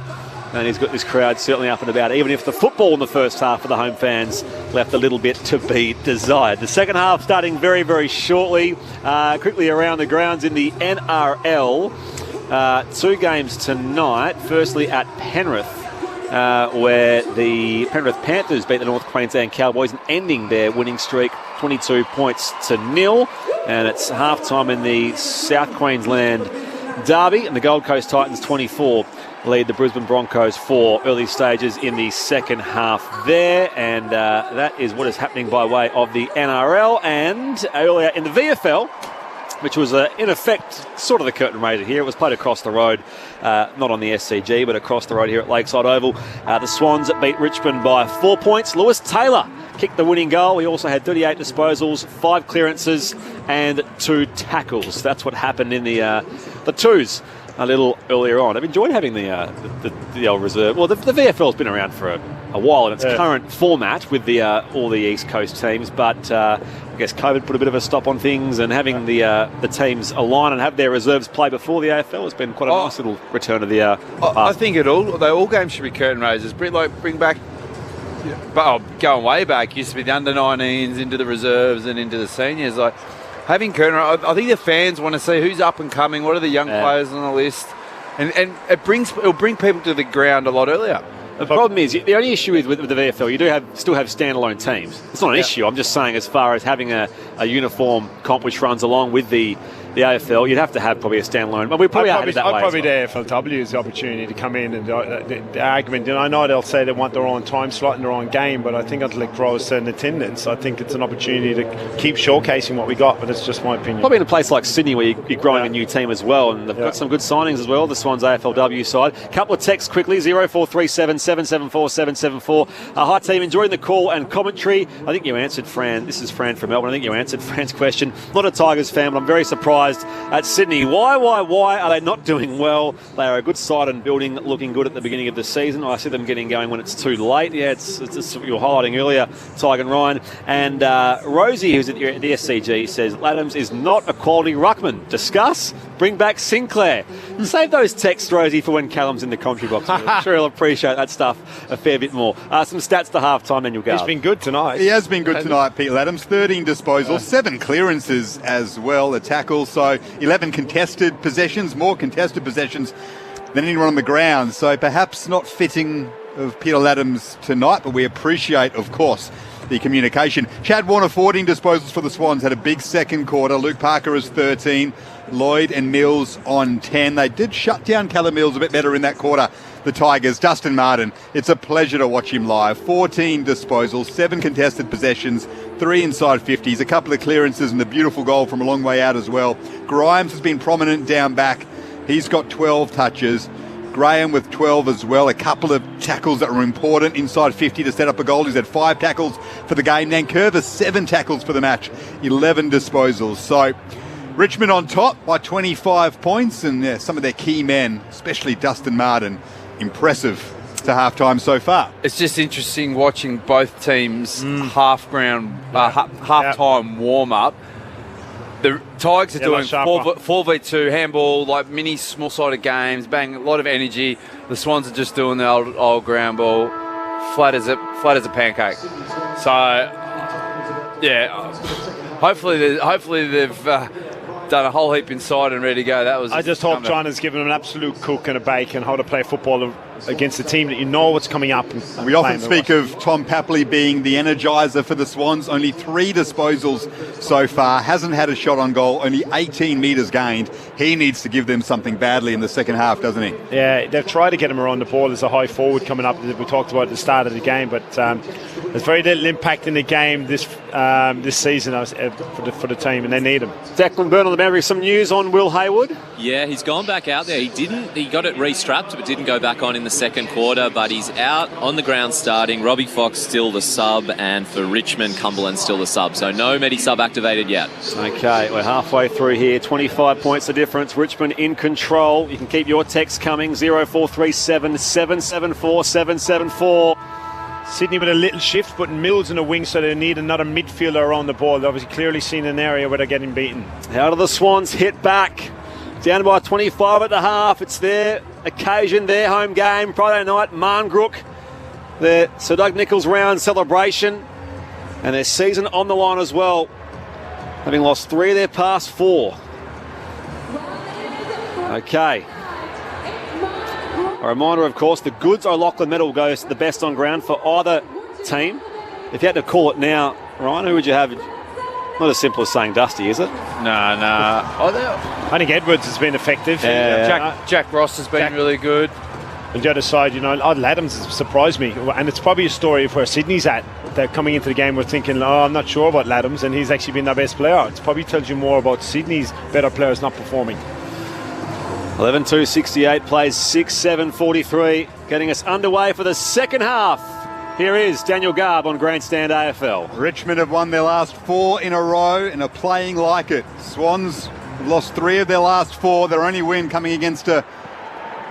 And he's got this crowd certainly up and about, even if the football in the first half for the home fans left a little bit to be desired. The second half starting very, very shortly. Quickly around the grounds in the NRL. 2 games tonight. Firstly at Penrith, where the Penrith Panthers beat the North Queensland Cowboys and ending their winning streak 22 points to 0. And it's half-time in the South Queensland derby, and the Gold Coast Titans 24 lead the Brisbane Broncos 4. Early stages in the second half there, and that is what is happening by way of the NRL. And earlier in the VFL, which was, in effect, sort of the curtain raiser here. It was played across the road, not on the SCG, but across the road here at Lakeside Oval. The Swans beat Richmond by 4 points. Lewis Taylor kicked the winning goal. He also had 38 disposals, 5 clearances and 2 tackles. That's what happened in the twos a little earlier on. I've enjoyed having the old reserve. Well, the VFL's been around for a while in its current format with all the East Coast teams, but I guess COVID put a bit of a stop on things, and having the teams align and have their reserves play before the AFL has been quite a nice little return to the I think all games should be curtain raisers. Bring back, going way back, used to be the under-19s into the reserves and into the seniors. Like having curtain, I think the fans want to see who's up and coming, what are the young players on the list, and it'll bring people to the ground a lot earlier. The problem is, the only issue is with the VFL, you still have standalone teams. It's not an issue. I'm just saying, as far as having a uniform comp which runs along with the AFL, you'd have to have probably a standalone. Well, we probably have it that way. I'd probably the AFLW's the opportunity to come in and the argument. And I know they'll say they want their own time slot and their own game, but I think I'd like grow a certain attendance. I think it's an opportunity to keep showcasing what we got, but it's just my opinion. Probably in a place like Sydney where you're growing a new team as well, and they've got some good signings as well, the Swans AFLW side. Couple of texts quickly, 0437 774 774. Hi team, enjoying the call and commentary. I think you answered Fran. This is Fran from Melbourne. I think you answered Fran's question. Not a Tigers fan, but I'm very surprised at Sydney. Why are they not doing well? They are a good side and building, looking good at the beginning of the season. I see them getting going when it's too late. Yeah, it's what you were highlighting earlier, Tiger and Ryan. And Rosie, who's at the SCG, says Laddams is not a quality ruckman. Discuss. Bring back Sinclair. Save those texts, Rosie, for when Callum's in the commentary box. I'm sure he'll appreciate that stuff a fair bit more. Some stats to half-time, then you'll go. He's been good tonight. He has been good tonight, Pete Adams. 13 disposals, 7 clearances as well, a tackle. So 11 contested possessions, more contested possessions than anyone on the ground. So perhaps not fitting of Peter Adams tonight, but we appreciate, of course, the communication. Chad Warner, 14 disposals for the Swans, had a big second quarter. Luke Parker is 13. Lloyd and Mills on 10. They did shut down Callum Mills a bit better in that quarter, the Tigers. Dustin Martin, it's a pleasure to watch him live. 14 disposals, 7 contested possessions, 3 inside 50s, a couple of clearances and the beautiful goal from a long way out as well. Grimes has been prominent down back. He's got 12 touches. Graham with 12 as well. A couple of tackles that were important inside 50 to set up a goal. He's had 5 tackles for the game. Nankervis, 7 tackles for the match, 11 disposals. So Richmond on top by 25 points, and some of their key men, especially Dustin Martin, impressive to halftime so far. It's just interesting watching both teams halftime warm up. The Tigers are doing 4v2 handball, like mini small-sided games, bang, a lot of energy. The Swans are just doing the old ground ball, flat as a pancake. So, yeah, hopefully they've done a whole heap inside and ready to go. I just hope China's given them an absolute cook and a bake and how to play football against a team that you know what's coming up. We often speak of Tom Papley being the energiser for the Swans. Only 3 disposals so far. Hasn't had a shot on goal. Only 18 metres gained. He needs to give them something badly in the second half, doesn't he? Yeah, they've tried to get him around the ball. There's a high forward coming up that we talked about at the start of the game, but there's very little impact in the game this season for the team, and they need him. Declan Byrne on the boundary. Some news on Will Hayward? Yeah, he's gone back out there. He got it restrapped, but didn't go back on in the second quarter, but he's out on the ground starting. Robbie Fox still the sub, and for Richmond, Cumberland still the sub. So no Medi-sub activated yet. Okay, we're halfway through here. 25 points the difference. Richmond in control. You can keep your texts coming. 0437 774 774. Sydney with a little shift, putting Mills in the wing, so they need another midfielder around the ball. They've obviously clearly seen an area where they're getting beaten. How do the Swans hit back? Down by 25 at the half. It's their occasion, their home game. Friday night, Marngrook. Their Sir Doug Nicholls round celebration. And their season on the line as well. Having lost 3 of their past 4. Okay. A reminder, of course, the Goods O'Loughlin medal goes to the best on ground for either team. If you had to call it now, Ryan, who would you have? Not as simple as saying Dusty, is it? No. I think Edwards has been effective. Jack Ross has been really good. On the other side, Odd Adams has surprised me. And it's probably a story of where Sydney's at. They're coming into the game, we're thinking, I'm not sure about Laddams, and he's actually been their best player. It probably tells you more about Sydney's better players not performing. 11-2-68 plays 6-7-43, getting us underway for the second half. Here is Daniel Garb on Grandstand AFL. Richmond have won their last 4 in a row and are playing like it. Swans have lost 3 of their last 4. Their only win coming against a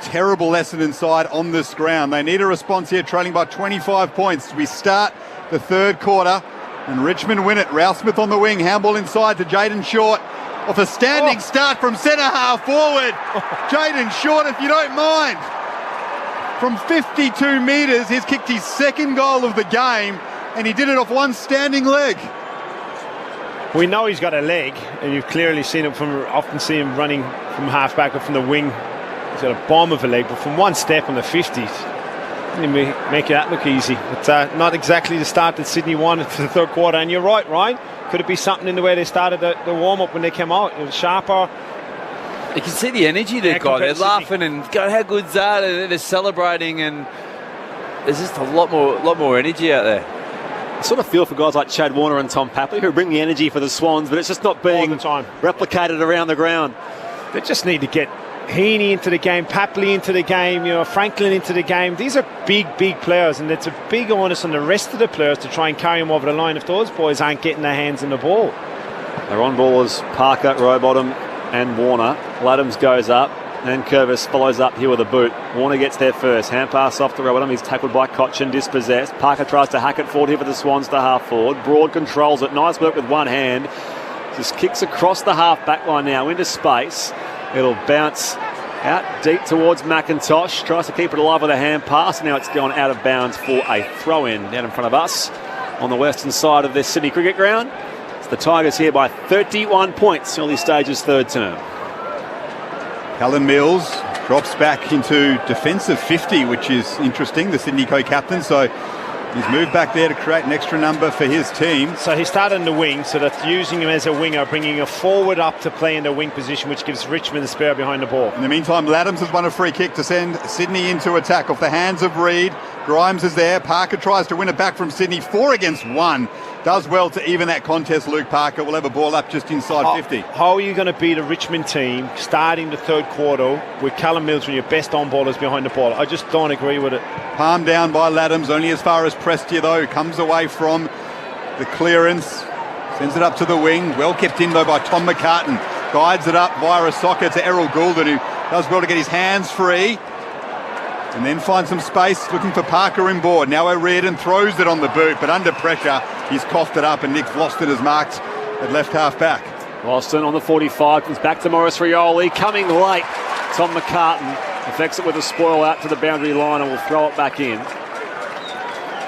terrible Essendon side on this ground. They need a response here, trailing by 25 points. We start the third quarter and Richmond win it. Ralph Smith on the wing, handball inside to Jaden Short. Off a standing start from centre half forward. Jaden Short, if you don't mind. From 52 metres, he's kicked his second goal of the game, and he did it off one standing leg. We know he's got a leg, and you've clearly seen him often see him running from half-back or from the wing. He's got a bomb of a leg, but from one step on the 50s, didn't make that look easy. But not exactly the start that Sydney wanted for the third quarter. And you're right, Ryan. Could it be something in the way they started the warm-up when they came out? It was sharper. You can see the energy they've got. They're laughing and going, how good's that? And they're celebrating, and there's just a lot more energy out there. I sort of feel for guys like Chad Warner and Tom Papley who bring the energy for the Swans, but it's just not being replicated around the ground. They just need to get Heaney into the game, Papley into the game, Franklin into the game. These are big players, and it's a big onus on the rest of the players to try and carry them over the line if those boys aren't getting their hands on the ball. They're on ballers Parker, Rowbottom and Warner. Laddams goes up and Curvis follows up here with a boot. Warner gets there first. Hand pass off to Rowbottom. He's tackled by Cochin, dispossessed. Parker tries to hack it forward here for the Swans to half forward. Broad controls it. Nice work with one hand. Just kicks across the half back line now into space. It'll bounce out deep towards McIntosh. Tries to keep it alive with a hand pass. Now it's gone out of bounds for a throw-in down in front of us on the western side of this Sydney cricket ground. It's the Tigers here by 31 points, early stages third term. Callum Mills drops back into defensive 50, which is interesting, the Sydney co-captain. So he's moved back there to create an extra number for his team. So he started in the wing, so that's using him as a winger, bringing a forward up to play in the wing position, which gives Richmond the spare behind the ball. In the meantime, Laddams has won a free kick to send Sydney into attack off the hands of Reid. Grimes is there. Parker tries to win it back from Sydney. 4 against 1. Does well to even that contest. Luke Parker will have a ball up just inside 50. How are you going to beat a Richmond team starting the third quarter with Callum Mills when your best on-ballers behind the ball? I just don't agree with it. Palm down by Laddams, only as far as Prestia though. Comes away from the clearance. Sends it up to the wing. Well kept in though by Tom McCartan. Guides it up via a soccer to Errol Goulden, who does well to get his hands free. And then finds some space looking for Parker inboard. Now O'Riordan throws it on the boot, but under pressure he's coughed it up and Nick Vlosten is marked at left half back. Vlosten on the 45 comes back to Maurice Rioli, coming late. Tom McCartan effects it with a spoil out to the boundary line and will throw it back in.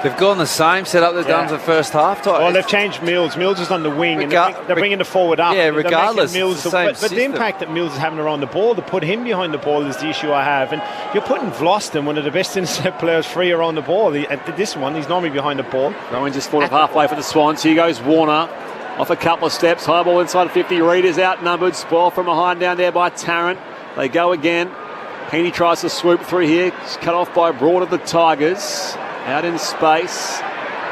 They've gone the same setup they've done for the first half. Well, they've changed Mills. Mills is on the wing, and they're bringing the forward up. Yeah, regardless, Mills, but the impact that Mills is having around the ball, to put him behind the ball is the issue I have. And you're putting Vlosten, one of the best intercept players, free around the ball. This one, he's normally behind the ball. Rowan just thought of halfway for the Swans. Here goes Warner. Off a couple of steps. High ball inside 50. Reid is outnumbered. Spoil from behind down there by Tarrant. They go again. Heaney tries to swoop through here. It's cut off by Broad of the Tigers. Out in space.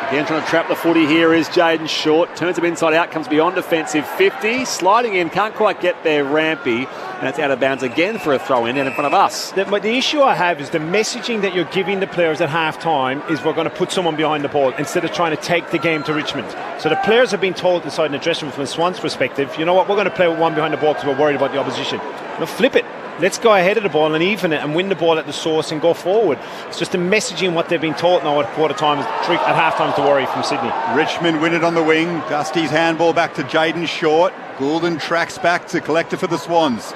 Again, trying to trap the footy here is Jaden Short. Turns him inside out, comes beyond defensive 50. Sliding in, can't quite get there, Rampy. And it's out of bounds again for a throw-in in front of us. The issue I have is the messaging that you're giving the players at half-time is we're going to put someone behind the ball instead of trying to take the game to Richmond. So the players have been told inside in the dressing room from the Swans' perspective, you know what, we're going to play with one behind the ball because we're worried about the opposition. No, flip it. Let's go ahead of the ball and even it and win the ball at the source and go forward. It's just the messaging, what they've been taught now at quarter time, at half time to worry from Sydney. Richmond win it on the wing. Dusty's handball back to Jaden Short. Goulden tracks back to collect it for the Swans.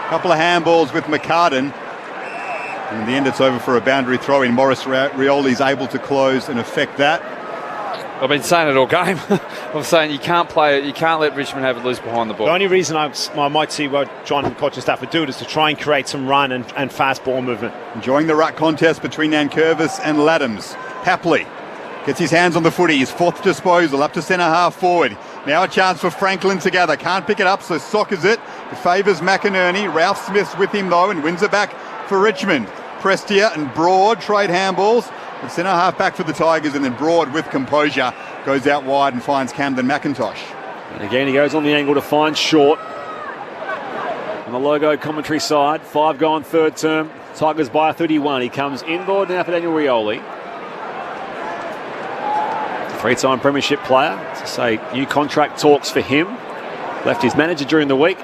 Couple of handballs with McCartan. And in the end, it's over for a boundary throw in. Maurice Rioli's able to close and affect that. I've been saying it all game. I'm saying you can't let Richmond have it loose behind the ball. The only reason I might see what John and the coaching staff would do it is to try and create some run and fast ball movement. Enjoying the ruck contest between Nankervis and Laddams. Hapley gets his hands on the footy. His fourth disposal up to centre half forward. Now a chance for Franklin to gather. Can't pick it up, so soccers it. It favours McInerney. Ralph Smith's with him though and wins it back for Richmond. Prestia and Broad trade handballs. The centre half back for the Tigers, and then Broad with composure goes out wide and finds Camden McIntosh. And again he goes on the angle to find Short. On the logo commentary side, 5 gone third term. Tigers by 31. He comes inboard now for Daniel Rioli. 3-time premiership player. To say new contract talks for him. Left his manager during the week.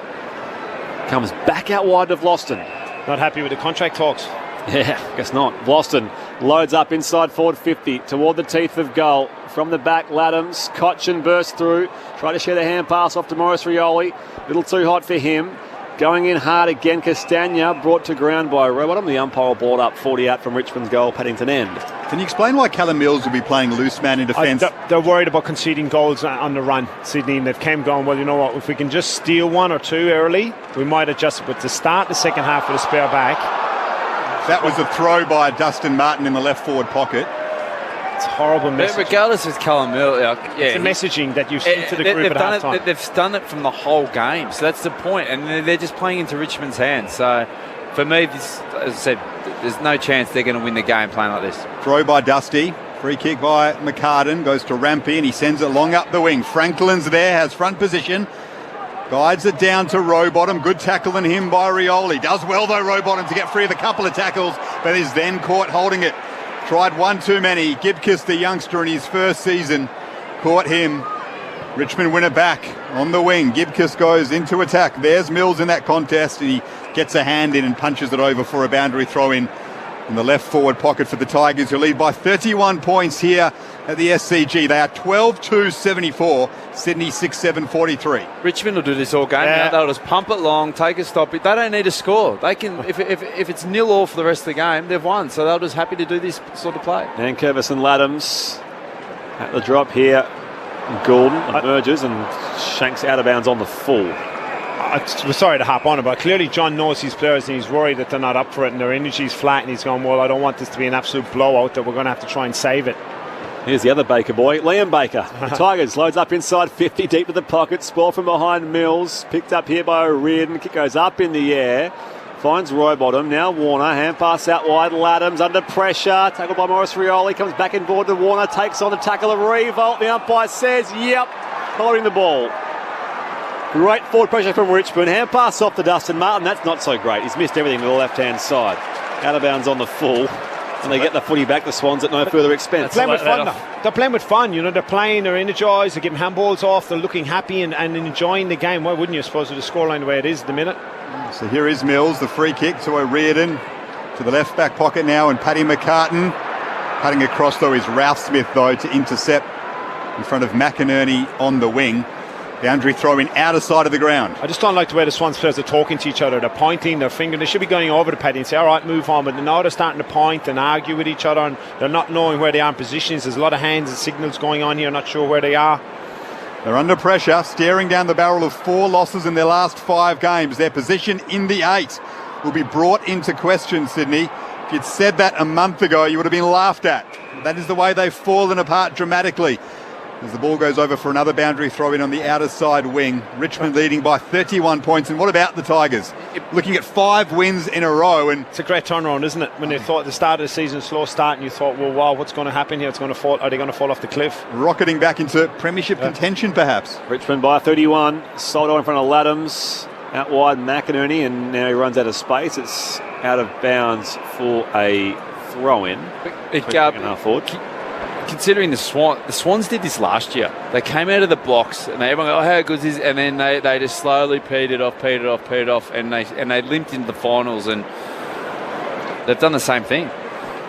Comes back out wide to Vlosten. Not happy with the contract talks. Yeah, guess not. Vlosten loads up inside forward 50 toward the teeth of goal. From the back, Laddams. Cochin bursts through. Try to share the hand pass off to Maurice Rioli. Little too hot for him. Going in hard again. Castagna brought to ground by Rowbottom. The umpire brought up 40 out from Richmond's goal, Paddington end. Can you explain why Callum Mills will be playing loose man in defence? They're worried about conceding goals on the run, Sydney, and they've came going, well, you know what, if we can just steal 1 or 2 early, we might adjust it. But to start the second half with a spare back... That was a throw by Dustin Martin in the left forward pocket. It's horrible messaging. But regardless of Callum Mills, it's the messaging that you've sent to the group at half-time. They've done it from the whole game, so that's the point, and they're just playing into Richmond's hands. So for me, this, as I said, there's no chance they're going to win the game playing like this. Throw by Dusty. Free kick by McCartan. Goes to Rampy and he sends it long up the wing. Franklin's there, has front position. Guides it down to Rowbottom. Good tackle on him by Rioli. Does well though, Rowbottom, to get free of a couple of tackles, but is then caught holding it. Tried one too many. Gibkiss, the youngster in his first season, caught him. Richmond win it back on the wing. Gibkiss goes into attack. There's Mills in that contest. He gets a hand in and punches it over for a boundary throw in in the left forward pocket for the Tigers, who lead by 31 points here at the SCG. They are 12-2-74, Sydney 6-7-43. Richmond will do this all game. Yeah. Now. They'll just pump it long, take a stop. They don't need to score. They can, if it's 0-0 for the rest of the game, they've won. So they're just happy to do this sort of play. And Curvis and Laddams at the drop here. Gordon emerges and shanks out of bounds on the full. We're sorry to hop on it, but clearly John knows his players and he's worried that they're not up for it and their energy's flat, and he's going, well, I don't want this to be an absolute blowout, that we're going to have to try and save it. Here's the other Baker boy, Liam Baker. The Tigers loads up inside 50, deep in the pocket. Spoil from behind Mills. Picked up here by O'Riordan. Kick goes up in the air. Finds Rowbottom. Now Warner. Hand pass out wide. Laddams under pressure. Tackled by Morris Rioli. Comes back in board to Warner. Takes on the tackle of Revolt. The umpire says, yep. Following the ball. Great forward pressure from Richmond. Hand pass off to Dustin Martin. That's not so great. He's missed everything to the left-hand side. Out of bounds on the full. And they get the footy back, the Swans, at no further expense. They're playing with fun. They're playing with fun. You know, they're playing, they're energised, they're giving handballs off, they're looking happy and enjoying the game. Why wouldn't you, suppose, with the scoreline the way it is at the minute? So here is Mills, the free kick to O'Riordan. To the left back pocket now, and Paddy McCartan. Cutting across, though, is Ralph Smith, though, to intercept in front of McInerney on the wing. Boundary throw in outer side of the ground. I just don't like the way the Swans players are talking to each other. They're pointing their finger. They should be going over to Paddy and say, all right, move on. But now they're starting to point and argue with each other, and they're not knowing where they are in positions. There's a lot of hands and signals going on here, not sure where they are. They're under pressure, staring down the barrel of 4 losses in their last 5 games. Their position in the 8 will be brought into question, Sydney. If you'd said that a month ago, you would have been laughed at. That is the way they've fallen apart dramatically. As the ball goes over for another boundary throw in on the outer side wing. Richmond leading by 31 points. And what about the Tigers? Looking at 5 wins in a row. And it's a great turnaround, isn't it? When they thought at the start of the season, slow start, and you thought, well, wow, what's going to happen here? It's going to fall. Are they going to fall off the cliff? Rocketing back into premiership contention, perhaps. Richmond by 31. Soldo in front of Laddams. Out wide, McInerney, and now he runs out of space. It's out of bounds for a throw-in. Forward. Considering the Swans did this last year. They came out of the blocks and everyone go, oh, how good is this? And then they just slowly petered off, and they limped into the finals, and they've done the same thing.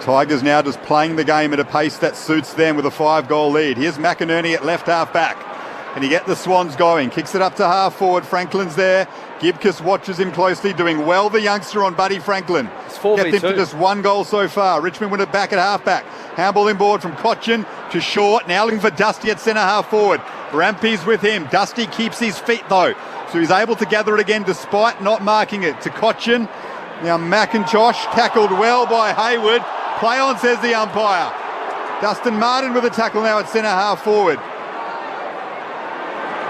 Tigers now just playing the game at a pace that suits them with a 5-goal lead. Here's McInerney at left half back. And you get the Swans going. Kicks it up to half forward. Franklin's there. Gibcus watches him closely, doing well, the youngster on Buddy Franklin. It's 4v2. Get them to just 1 goal so far. Richmond win it back at half back. Handball inboard from Cochin to Short. Now looking for Dusty at centre half forward. Rampy's with him. Dusty keeps his feet though, so he's able to gather it again despite not marking it. To Cochin. Now McIntosh tackled well by Hayward. Play on, says the umpire. Dustin Martin with a tackle now at centre half forward.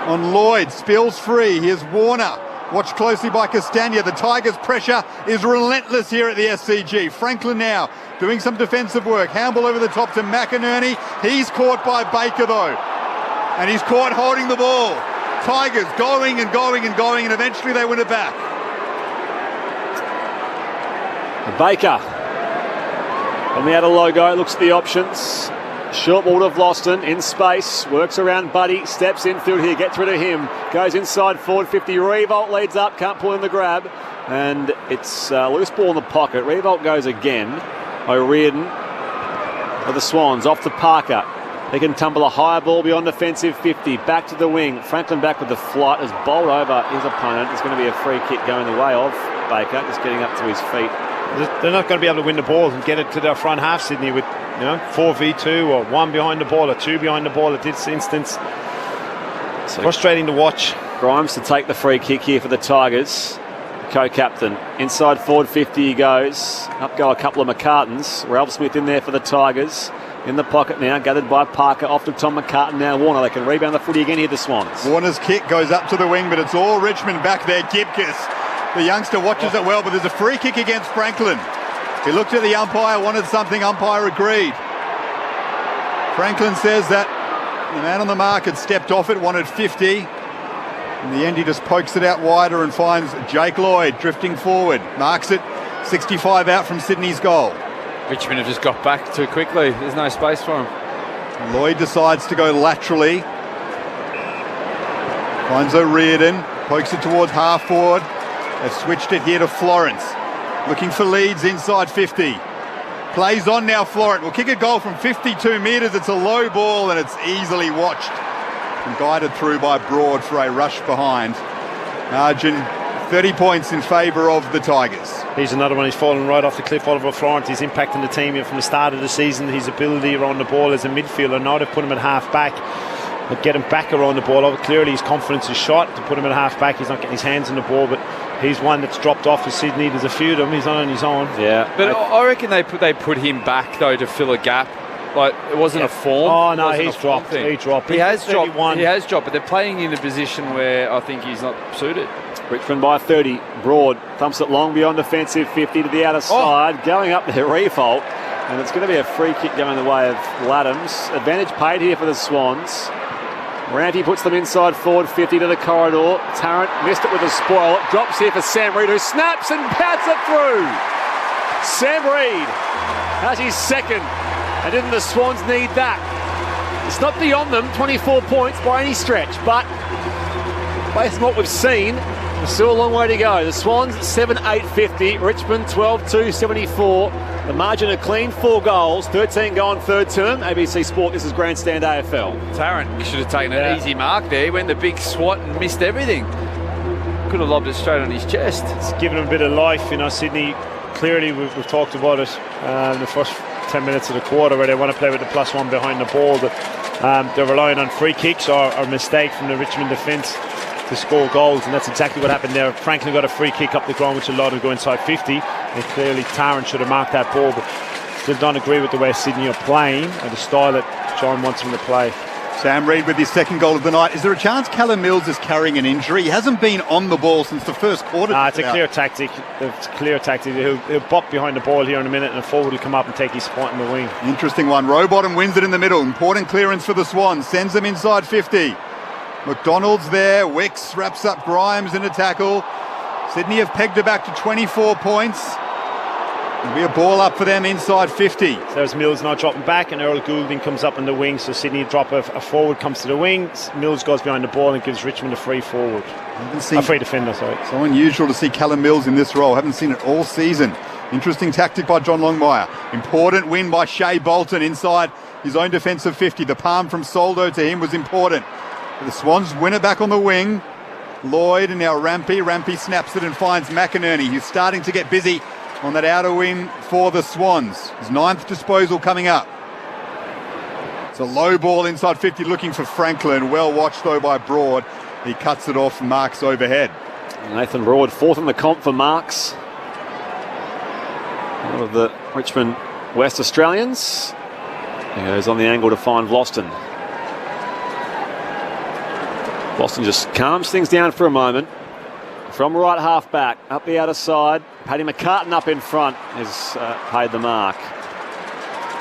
On Lloyd, spills free. Here's Warner. Watched closely by Castagna. The Tigers' pressure is relentless here at the SCG. Franklin now doing some defensive work. Handball over the top to McInerney. He's caught by Baker though. And he's caught holding the ball. Tigers going and going and going, and eventually they win it back. Baker on the outer logo, looks at the options. Short ball to Vlosten in space, works around Buddy, steps infield here, gets rid of him, goes inside forward 50. Revolt leads up, can't pull in the grab, and it's loose ball in the pocket. Revolt goes again. O'Riordan for the Swans, off to Parker. He can tumble a higher ball beyond defensive 50, back to the wing. Franklin back with the flight, has bowled over his opponent. It's going to be a free kick going the way of Baker, just getting up to his feet. They're not going to be able to win the ball and get it to their front half, Sydney, with 4v2 or 1 behind the ball or 2 behind the ball at this instance. So frustrating to watch. Grimes to take the free kick here for the Tigers. Co-captain. Inside forward 50 he goes. Up go a couple of McCartans. Ralph Smith in there for the Tigers. In the pocket now, gathered by Parker. Off to Tom McCartan now. Warner, they can rebound the footy again here, the Swans. Warner's kick goes up to the wing, but it's all Richmond back there. Gibcus, the youngster, watches it well, but there's a free kick against Franklin. He looked at the umpire, wanted something, umpire agreed. Franklin says that the man on the mark had stepped off it, wanted 50. In the end, he just pokes it out wider and finds Jake Lloyd drifting forward. Marks it 65 out from Sydney's goal. Richmond have just got back too quickly. There's no space for him. Lloyd decides to go laterally. Finds O'Riordan, pokes it towards half forward. They've switched it here to Florence. Looking for leads inside 50. Plays on now, Florent will kick a goal from 52 metres. It's a low ball and it's easily watched and guided through by Broad for a rush behind. Margin 30 points in favour of the Tigers. He's another one. He's fallen right off the cliff, Oliver Florent. He's impacting the team from the start of the season. His ability around the ball as a midfielder. Now they've put him at half back. But get him back around the ball. Clearly his confidence is shot to put him at half back. He's not getting his hands on the ball, but he's one that's dropped off for Sydney. There's a few of them. He's not on his own. Yeah, but I reckon they put him back though to fill a gap. Like it wasn't a form. Oh no, he's dropped. He dropped. He has dropped. He has dropped. But they're playing in a position where I think he's not suited. Richmond by 30. Broad thumps it long beyond defensive 50 to the outer side, going up their refault, and it's going to be a free kick going the way of Laddams. Advantage paid here for the Swans. Rampy puts them inside forward 50 to the corridor. Tarrant missed it with a spoil. It drops here for Sam Reid, who snaps and pats it through. Sam Reid has his second, and didn't the Swans need that? It's not beyond them, 24 points by any stretch, but based on what we've seen, there's still a long way to go. The Swans 7-8-50, Richmond 12-2-74. The margin a clean 4 goals, 13 going third term. ABC Sport, this is Grandstand AFL. Tarrant should have taken an easy mark there. He went the big swat and missed everything. Could have lobbed it straight on his chest. It's given him a bit of life, Sydney. Clearly, we've talked about it in the first 10 minutes of the quarter where they want to play with the +1 behind the ball, but they're relying on free kicks or mistake from the Richmond defence to score goals, and that's exactly what happened there. Franklin got a free kick up the ground which allowed him to go inside 50, and clearly Tarrant should have marked that ball, but still don't agree with the way Sydney are playing and the style that John wants him to play. Sam Reid with his second goal of the night. Is there a chance Callum Mills is carrying an injury? He hasn't been on the ball since the first quarter. It's a clear tactic. It's a clear tactic. He'll bop behind the ball here in a minute, and the forward will come up and take his spot in the wing. Interesting one. Rowbottom wins it in the middle. Important clearance for the Swans. Sends them inside 50. McDonald's there. Wicks wraps up Grimes in a tackle. Sydney have pegged it back to 24 points. It'll be a ball up for them inside 50. So there's Mills now dropping back, and Earl Goulding comes up in the wing. So Sydney drop a forward, comes to the wing. Mills goes behind the ball and gives Richmond a free forward. A free defender, sorry. So unusual to see Callum Mills in this role. Haven't seen it all season. Interesting tactic by John Longmire. Important win by Shea Bolton inside his own defensive 50. The palm from Soldo to him was important. The Swans win it back on the wing. Lloyd and now Rampy. Rampy snaps it and finds McInerney, who's starting to get busy on that outer wing for the Swans. His 9th disposal coming up. It's a low ball inside 50 looking for Franklin. Well watched though by Broad. He cuts it off Marks overhead. Nathan Broad 4th in the comp for Marks. One of the Richmond West Australians. He goes on the angle to find Vlauston. Boston just calms things down for a moment. From right half back, up the outer side. Paddy McCartan up in front has paid the mark.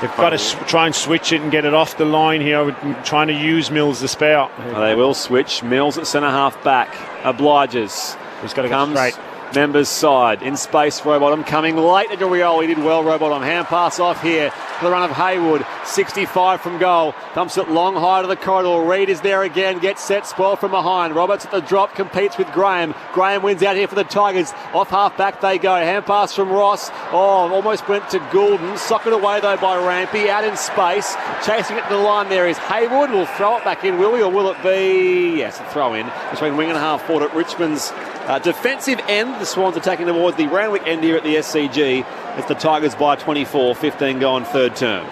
They've got to try and switch it and get it off the line here. We're trying to use Mills to spare. They will switch. Mills at centre half back. Obliges. He's got to go straight. Members side. In space, Rowbottom coming late to Riol. He did well, Rowbottom. Hand pass off here for the run of Haywood. 65 from goal. Dumps it long high to the corridor. Reid is there again. Gets set. Spoil from behind. Roberts at the drop. Competes with Graham. Graham wins out here for the Tigers. Off half back they go. Hand pass from Ross. Oh, almost went to Goulden. Socked away though by Rampy. Out in space. Chasing it to the line there is Haywood. We'll throw it back in, will we? Or will it be... Yes, a throw in. Between wing and half forward at Richmond's defensive end. The Swans attacking towards the Randwick end here at the SCG. It's the Tigers by 24, 15 going third term.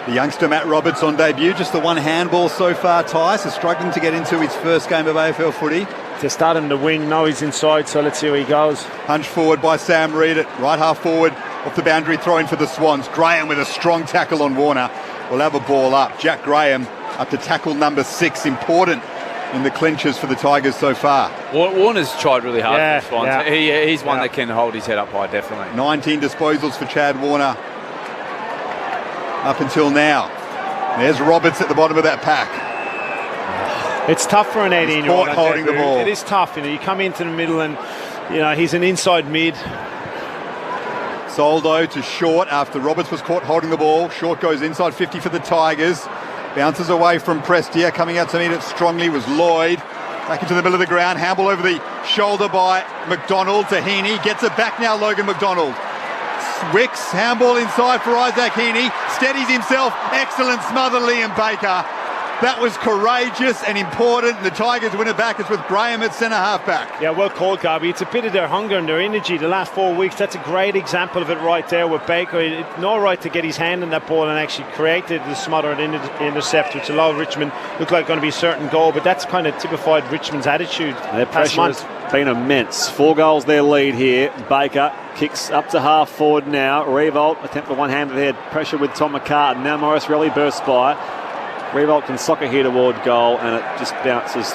The youngster Matt Roberts on debut, just the one handball so far. Tice is struggling to get into his first game of AFL footy. To start him to wing, now he's inside, so let's see where he goes. Punch forward by Sam Reid at right half forward, off the boundary, throwing for the Swans. Graham with a strong tackle on Warner. Will have a ball up. Jack Graham up to tackle number 6, important in the clinches for the Tigers so far. Warner's tried really hard for the Swans. Yeah. He's one that can hold his head up high, definitely. 19 disposals for Chad Warner up until now. There's Roberts at the bottom of that pack. It's tough for an 18-year-old holding the ball. It is tough. You come into the middle and he's an inside mid. Soldo to Short after Roberts was caught holding the ball. Short goes inside 50 for the Tigers. Bounces away from Prestia. Coming out to meet it strongly was Lloyd. Back into the middle of the ground. Handball over the shoulder by McDonald to Heaney. Gets it back now, Logan McDonald. Wicks, handball inside for Isaac Heaney, steadies himself, excellent smother Liam Baker. That was courageous and important. The Tigers win it back. It's with Graham at centre half-back. Yeah, well called, Garby. It's a bit of their hunger and their energy the last 4 weeks. That's a great example of it right there with Baker. It's no right to get his hand on that ball and actually create the smother and intercept, which allowed Richmond look like going to be a certain goal. But that's kind of typified Richmond's attitude. Their pressure has been immense. 4 goals their lead here. Baker kicks up to half forward now. Revolt attempt for one-handed head. Pressure with Tom McCartan. Now Morris Relly bursts by. Revolt can sock it here toward goal, and it just bounces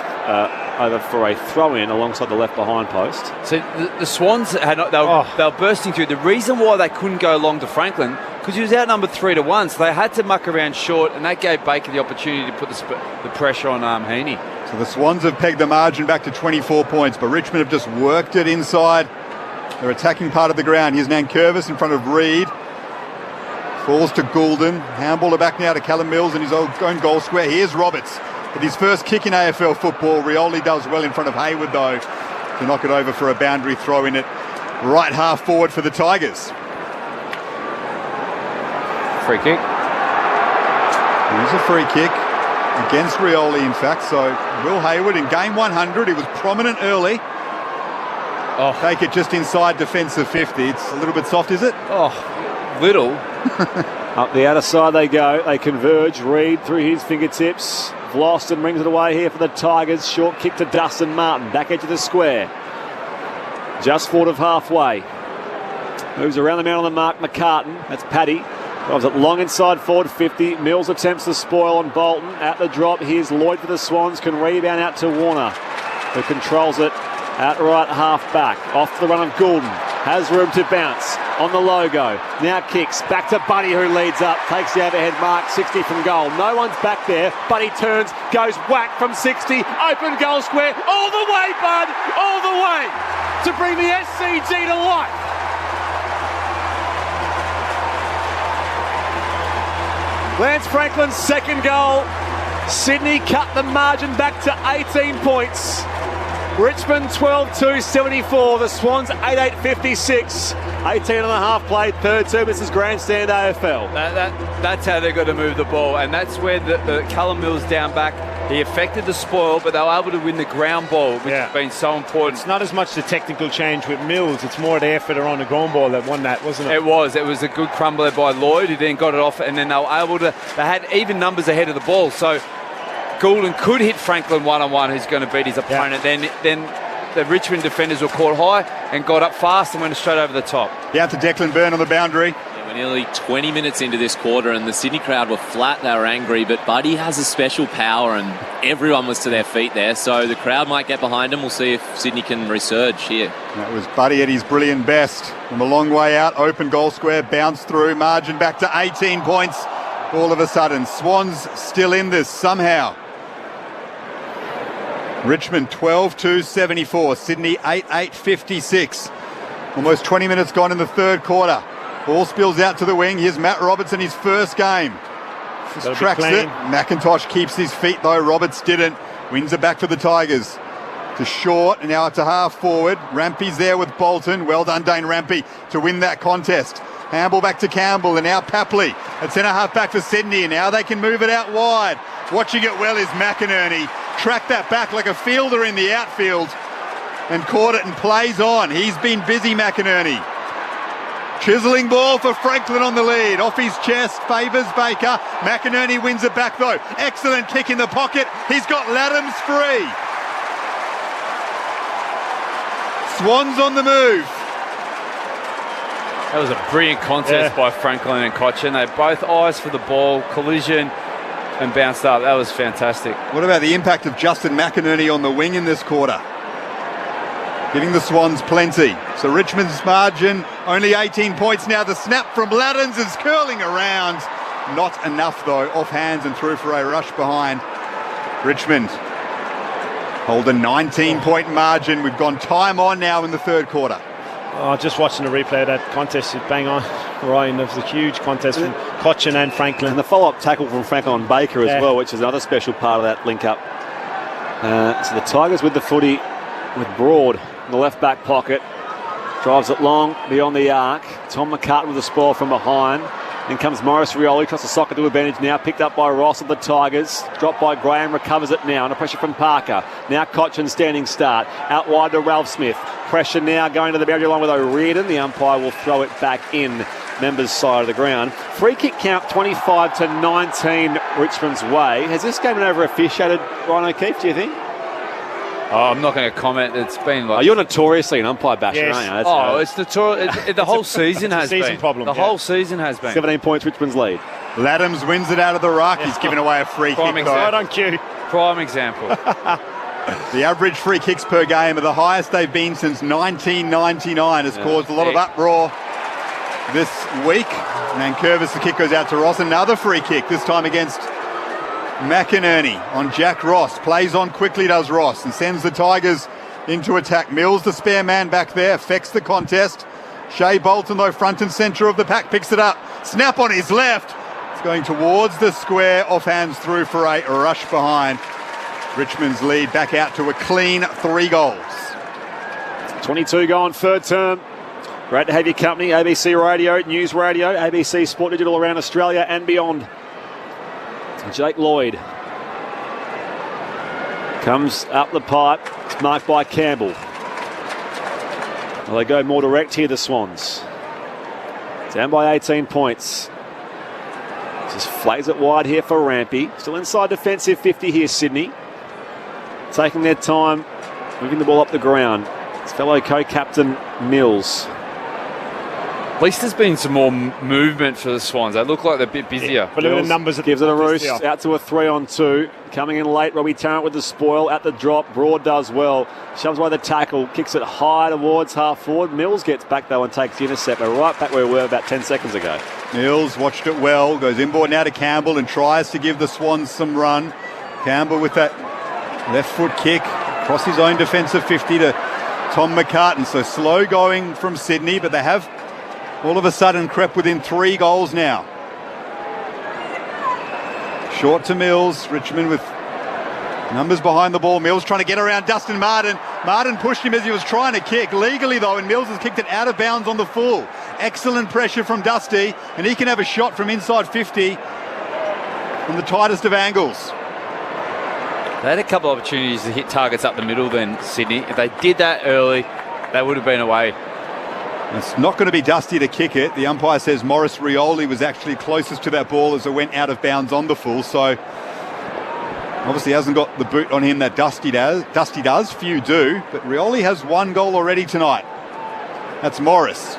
over for a throw-in alongside the left behind post. So the Swans, they were bursting through. The reason why they couldn't go long to Franklin, because he was outnumbered 3-1, so they had to muck around short, and that gave Baker the opportunity to put the pressure on Heaney. So the Swans have pegged the margin back to 24 points, but Richmond have just worked it inside their attacking part of the ground. Here's Nankervis in front of Reid. Falls to Goulden. Handballer back now to Callum Mills in his own goal square. Here's Roberts with his first kick in AFL football. Rioli does well in front of Hayward, though, to knock it over for a boundary throw in it. Right half forward for the Tigers. Free kick. Here's a free kick against Rioli, in fact. So Will Hayward in game 100, he was prominent early. Take it just inside defensive 50. It's a little bit soft, is it? Little. Up the outer side they go. They converge. Reid through his fingertips. Vlosten brings it away here for the Tigers. Short kick to Dustin Martin. Back edge of the square. Just forward of halfway. Moves around the man on the mark. McCartan. That's Paddy. Drives it long inside forward 50. Mills attempts to spoil on Bolton. At the drop. Here's Lloyd for the Swans. Can rebound out to Warner, who controls it at right half back. Off the run of Goulden. Has room to bounce on the logo. Now kicks back to Buddy, who leads up. Takes the overhead mark, 60 from goal. No one's back there. Buddy turns, goes whack from 60. Open goal square. All the way, Bud. All the way to bring the SCG to life. Lance Franklin's second goal. Sydney cut the margin back to 18 points. Richmond 12-2-74, the Swans 8-8-56. 18 and a half played, third term. This is grandstand AFL. That's how they're going to move the ball, and that's where the Callum Mills down back, he affected the spoil, but they were able to win the ground ball, which has been so important. It's not as much the technical change with Mills, it's more the effort around the ground ball that won that, wasn't it? It was a good crumble there by Lloyd, who then got it off, and then they were able to, they had even numbers ahead of the ball, so Goulden could hit Franklin one-on-one, who's going to beat his opponent. Then the Richmond defenders were caught high and got up fast and went straight over the top. Down to Declan Byrne on the boundary. Yeah, we're nearly 20 minutes into this quarter and the Sydney crowd were flat, they were angry, but Buddy has a special power and everyone was to their feet there, so the crowd might get behind him. We'll see if Sydney can resurge here. That was Buddy at his brilliant best. From a long way out, open goal square, bounce through, margin back to 18 points. All of a sudden, Swans still in this somehow. Richmond 12-2-74, Sydney 8-8-56. Almost 20 minutes gone in the third quarter. Ball spills out to the wing. Here's Matt Roberts in his first game. Just tracks it. McIntosh keeps his feet though. Roberts didn't. Wins it back for the Tigers. To Short, and now to half forward. Rampy's there with Bolton. Well done, Dane Rampy, to win that contest. Handball back to Campbell, and now Papley at centre half back for Sydney. And now they can move it out wide. Watching it well is McInerney. Tracked that back like a fielder in the outfield and caught it and plays on. He's been busy, McInerney. Chiseling ball for Franklin on the lead. Off his chest, favours Baker. McInerney wins it back though. Excellent kick in the pocket. He's got Laddams free. Swans on the move. That was a brilliant contest by Franklin and Cochin. They both eyes for the ball, collision, and bounced up. That was fantastic. What about the impact of Justin McInerney on the wing in this quarter? Giving the Swans plenty. So Richmond's margin, only 18 points now. The snap from Laddens is curling around. Not enough though. Off hands and through for a rush behind. Richmond hold a 19-point margin. We've gone time on now in the third quarter. Just watching the replay of that contest is bang on, Ryan. It was a huge contest from Cochin and Franklin. And the follow-up tackle from Franklin on Baker as well, which is another special part of that link-up. So the Tigers with the footy with Broad in the left back pocket. Drives it long beyond the arc. Tom McCartan with the spoil from behind. Then comes Morris Rioli, tries to sock it to advantage now. Picked up by Ross of the Tigers. Dropped by Graham, recovers it now. Under pressure from Parker. Now Cochin standing start. Out wide to Ralph Smith. Pressure now going to the boundary line with O'Riordan. The umpire will throw it back in members' side of the ground. Free kick count 25-19 Richmond's way. Has this game been over officiated, Ryan O'Keefe, do you think? Oh, I'm not going to comment. It's been like... Oh, you're notoriously an umpire basher, Yes. aren't you? It's notorious. The whole season has season been. problem, The whole season has been. 17 points, Richmond's lead. Laddams wins it out of the ruck. He's given away a free Prime kick. example. though. Right on cue. Prime example. The average free kicks per game are the highest they've been since 1999. Has caused a lot of uproar this week. Nankervis, the kick goes out to Ross. Another free kick, this time against McInerney on Jack Ross. Plays on quickly, does Ross, and sends the Tigers into attack. Mills, the spare man back there, affects the contest. Shea Bolton, though, front and centre of the pack, picks it up. Snap on his left. It's going towards the square, off hands through for a rush behind. Richmond's lead back out to a clean 3 goals. 22 gone, third term. Great to have your company, ABC Radio, News Radio, ABC Sport Digital around Australia and beyond. Jake Lloyd comes up the pipe. It's marked by Campbell. Well, they go more direct here, the Swans. Down by 18 points. Just flags it wide here for Rampy. Still inside defensive 50 here, Sydney. Taking their time, moving the ball up the ground. It's fellow co-captain Mills. At least there's been some more movement for the Swans. They look like they're a bit busier. But look at the numbers. Gives it a roost. Out to a 3-on-2. Coming in late, Robbie Tarrant with the spoil. At the drop, Broad does well. Shoves by the tackle. Kicks it high towards half forward. Mills gets back, though, and takes the intercept. We're right back where we were about 10 seconds ago. Mills watched it well. Goes inboard now to Campbell and tries to give the Swans some run. Campbell with that left foot kick across his own defensive 50 to Tom McCartan. So slow going from Sydney, but they have all of a sudden crept within 3 goals now. Short to Mills. Richmond with numbers behind the ball. Mills trying to get around Dustin Martin. Martin pushed him as he was trying to kick. Legally, though, and Mills has kicked it out of bounds on the full. Excellent pressure from Dusty, and he can have a shot from inside 50 from the tightest of angles. They had a couple of opportunities to hit targets up the middle then, Sydney. If they did that early, they would have been away. It's not going to be Dusty to kick it. The umpire says Morris Rioli was actually closest to that ball as it went out of bounds on the full. So obviously hasn't got the boot on him that Dusty does. Few do. But Rioli has 1 goal already tonight. That's Morris.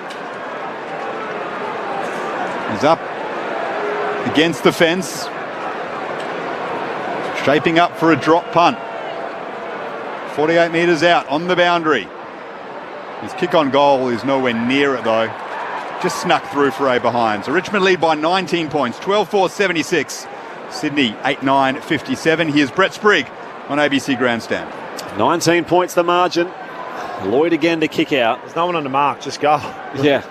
He's up against the fence. Shaping up for a drop punt. 48 metres out on the boundary. His kick on goal is nowhere near it, though. Just snuck through for a behind. So Richmond lead by 19 points, 12-4-76. Sydney 8-9-57. Here's Brett Sprigg on ABC Grandstand. 19 points the margin. Lloyd again to kick out. There's no one on the mark, just go. Yeah.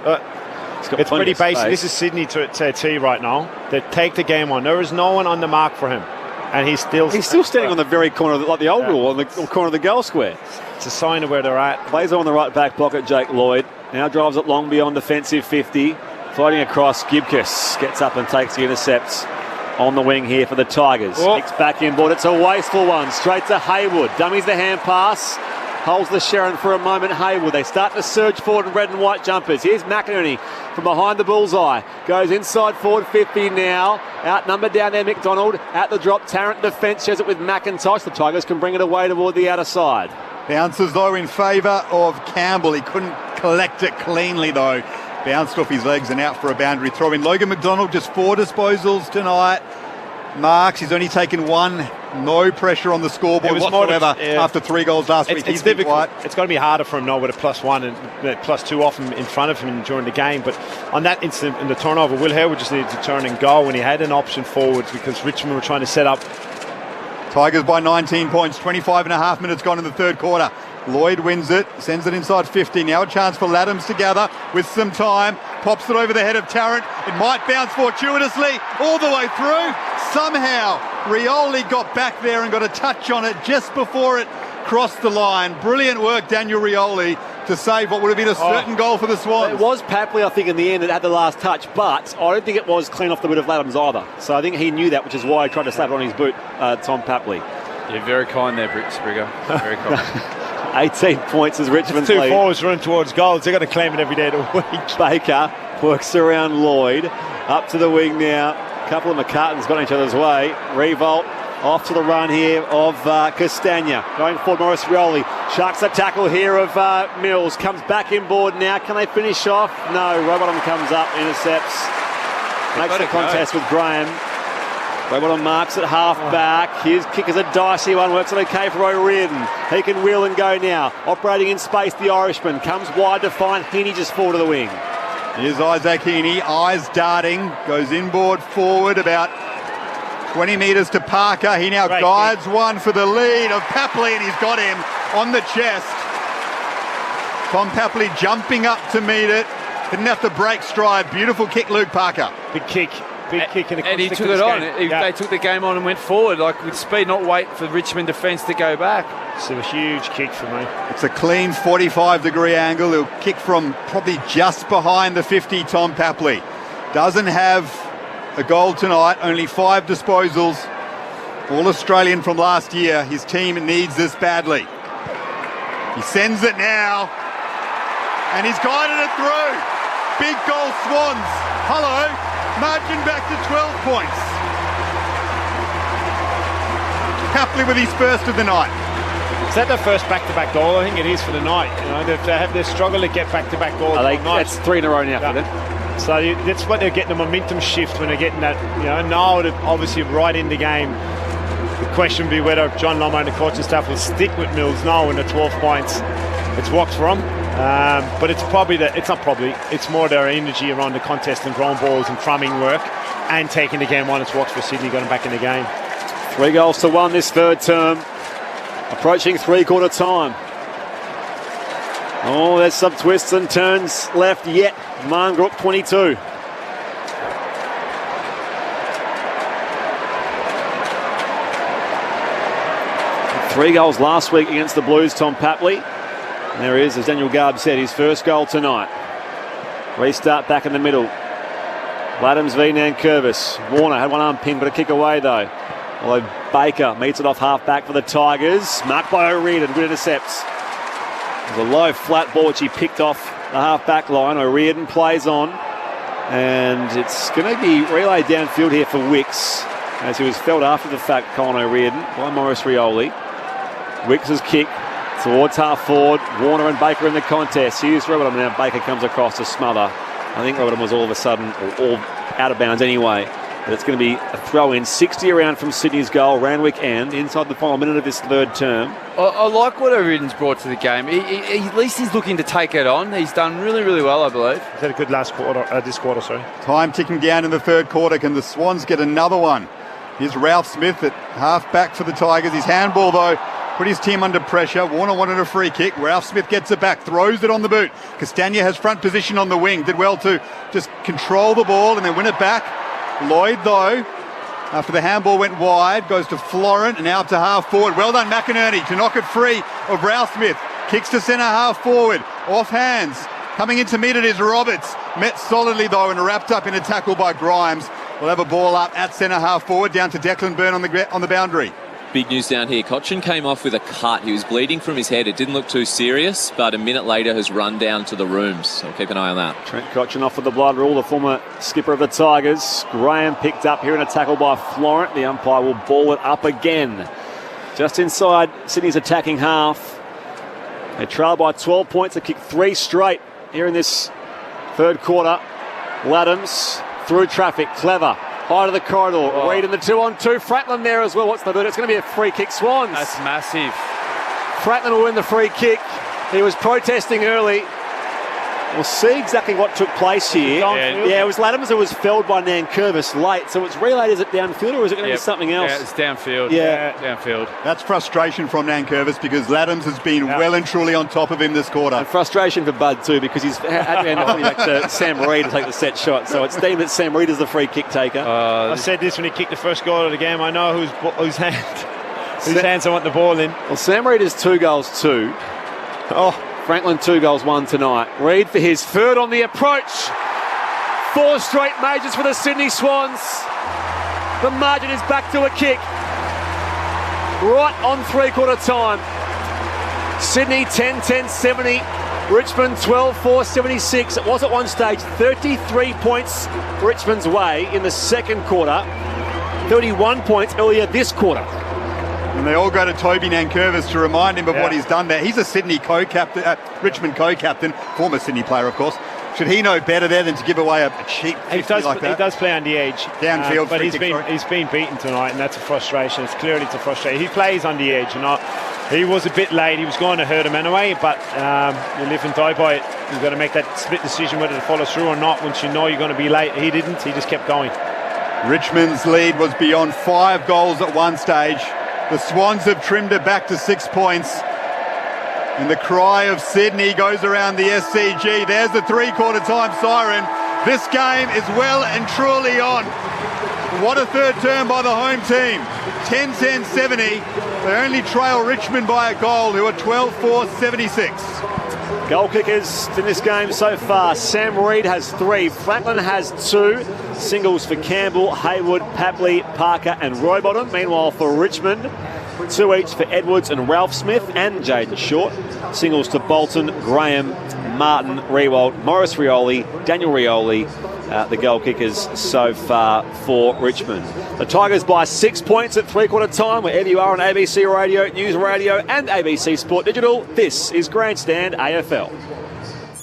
It's pretty basic. This is Sydney to a T right now. They take the game on. There is no one on the mark for him. And he's still standing on the very corner, like the old rule, on the corner of the goal square. It's a sign of where they're at. Plays on the right back pocket, Jake Lloyd. Now drives it long beyond defensive 50. Floating across, Gibcus gets up and takes the intercepts on the wing here for the Tigers. Kicks back inboard. It's a wasteful one. Straight to Haywood. Dummies the hand pass. Holds the Sharon for a moment. Haywood. They start to surge forward in red and white jumpers. Here's McInerney from behind the bullseye. Goes inside forward 50 now. Outnumbered down there, McDonald. At the drop, Tarrant defence shares it with McIntosh. The Tigers can bring it away toward the outer side. Bounces, though, in favour of Campbell. He couldn't collect it cleanly, though. Bounced off his legs and out for a boundary throw in. Logan McDonald, just 4 disposals tonight. Marks, he's only taken 1. No pressure on the scoreboard whatsoever after 3 goals last week. It's difficult. It's going to be harder for him now with a +1 and +2 off him in front of him during the game. But on that incident in the turnover, Will Hayward just needed to turn and go when he had an option forwards because Richmond were trying to set up. Tigers by 19 points, 25.5 minutes gone in the third quarter. Lloyd wins it, sends it inside 50. Now a chance for Laddams to gather with some time. Pops it over the head of Tarrant. It might bounce fortuitously all the way through. Somehow, Rioli got back there and got a touch on it just before it crossed the line. Brilliant work, Daniel Rioli. to save what would have been a certain goal for the Swans. It was Papley, I think, in the end that had the last touch, but I don't think it was clean off the boot of Ladhams either. So I think he knew that, which is why he tried to slap it on his boot, Tom Papley. Yeah, very kind there, Sprigger. Very kind. 18 points as Richmond's Two lead. forwards running towards goals. They've got to claim it every day of the week. Baker works around Lloyd. Up to the wing now. A couple of McCartans got in each other's way. Revolt off to the run here of Castagna. Going forward, Morris Rioli. Sharks a tackle here of Mills. Comes back inboard now. Can they finish off? No. Rowbottom comes up, intercepts. Makes the contest with Graham. Rowbottom marks at half back. His kick is a dicey one. Works it okay for O'Riordan. He can wheel and go now. Operating in space, the Irishman. Comes wide to find Heaney just forward to the wing. Here's Isaac Heaney. Eyes darting. Goes inboard forward about 20 metres to Parker. He now guides one for the lead of Papley, and he's got him on the chest. Tom Papley jumping up to meet it. Didn't have to break stride. Beautiful kick, Luke Parker. Big kick. And he took it on. They took the game on and went forward, like with speed, not wait for Richmond defence to go back. It's a huge kick for me. It's a clean 45-degree angle. He'll kick from probably just behind the 50, Tom Papley. Doesn't have a goal tonight, only 5 disposals. All Australian from last year. His team needs this badly. He sends it now, and he's guided it through. Big goal, Swans. Hello. Margin back to 12 points. Papley with his first of the night. Is that the first back-to-back goal? I think it is for the night. You know, they've struggled to get back-to-back goals. That's 3 in a row now for them. So that's what they're getting, the momentum shift when they're getting that. You know, now obviously right in the game. The question will be whether John Lomo and the coaching staff will stick with Mills now when the 12 points. It's worked for them. But it's more their energy around the contest and ground balls and tramming work and taking the game on. It's worked for Sydney, got them back in the game. 3-1 this third term. Approaching three-quarter time. Oh, there's some twists and turns left yet. Marngrook 22. Three goals last week against the Blues, Tom Papley. And there he is, as Daniel Garb said, his first goal tonight. Restart back in the middle. Ladhams v Nankervis. Warner had one arm pinned, but a kick away though. Although Baker meets it off half back for the Tigers. Marked by O'Riordan, good intercepts. There's a low flat ball which he picked off the half back line. O'Riordan plays on. And it's going to be relayed downfield here for Wicks, as he was felled after the fact, Colin O'Riordan, by Morris Rioli. Wicks' kick towards half forward. Warner and Baker in the contest. Here's Rowbottom now. Baker comes across to smother. I think Rowbottom was all of a sudden all out of bounds anyway. But it's going to be a throw-in. 60 around from Sydney's goal. Randwick end inside the final minute of this third term. I like what O'Riordan's brought to the game. At least he's looking to take it on. He's done really, really well, I believe. He's had a good last quarter, this quarter, sorry. Time ticking down in the third quarter. Can the Swans get another one? Here's Ralph Smith at half back for the Tigers. His handball, though, put his team under pressure. Warner wanted a free kick. Ralph Smith gets it back, throws it on the boot. Castagna has front position on the wing. Did well to just control the ball and then win it back. Lloyd, though, after the handball went wide, goes to Florent and now up to half forward. Well done, McInerney, to knock it free of Ralph Smith. Kicks to centre half forward. Off hands. Coming in to meet it is Roberts. Met solidly, though, and wrapped up in a tackle by Grimes. We'll have a ball up at centre half forward, down to Declan Byrne on the boundary. Big news down here. Cochin came off with a cut. He was bleeding from his head. It didn't look too serious, but a minute later has run down to the rooms. So we'll keep an eye on that. Trent Cochin off with the blood rule, the former skipper of the Tigers. Graham picked up here in a tackle by Florent. The umpire will ball it up again. Just inside Sydney's attacking half. They trail by 12 points. They kicked 3 straight here in this third quarter. Ladhams through traffic. Clever. High to the corridor. Reid in the 2-on-2. Franklin there as well. What's the boot? It's going to be a free kick. Swans. That's massive. Franklin will win the free kick. He was protesting early. We'll see exactly what took place here. Yeah, it was Ladhams who was felled by Nankervis late. So it's relayed. Is it downfield or is it going to be something else? Yeah, it's downfield. Yeah. Downfield. That's frustration from Nankervis because Ladhams has been well and truly on top of him this quarter. And frustration for Bud too because he's had to end up back to Sam Reid to take the set shot. So it's deemed that Sam Reid is the free kick taker. I said this when he kicked the first goal of the game. I know whose hands I want the ball in. Well, Sam Reid is 2 goals too. Oh, Franklin 2 goals, 1 tonight. Reid for his third on the approach. 4 straight majors for the Sydney Swans. The margin is back to a kick. Right on three-quarter time. Sydney 10-10-70. Richmond 12-4-76. It was at one stage 33 points Richmond's way in the second quarter. 31 points earlier this quarter. And they all go to Toby Nankervis to remind him of what he's done there. He's a Sydney co-captain, Richmond co-captain, former Sydney player, of course. Should he know better there than to give away a cheap 50 like that? He does play on the edge. Downfield. But he's been beaten tonight, and that's a frustration. It's clearly a frustration. He plays on the edge. He was a bit late. He was going to hurt him anyway, but you live and die by it. You've got to make that split decision whether to follow through or not once you know you're going to be late. He didn't. He just kept going. Richmond's lead was beyond 5 goals at one stage. The Swans have trimmed it back to 6 points. And the cry of Sydney goes around the SCG. There's the three-quarter time siren. This game is well and truly on. What a third term by the home team. 10-10-70. They only trail Richmond by a goal, who are 12-4-76. Goal kickers in this game so far. Sam Reid has 3. Franklin has 2. Singles for Campbell, Haywood, Papley, Parker and Rowbottom. Meanwhile for Richmond, 2 each for Edwards and Ralph Smith and Jaden Short. Singles to Bolton, Graham, Martin, Riewoldt, Morris Rioli, Daniel Rioli. The goal kickers so far for Richmond. The Tigers by 6 points at three-quarter time, wherever you are on ABC Radio, News Radio and ABC Sport Digital. This is Grandstand AFL.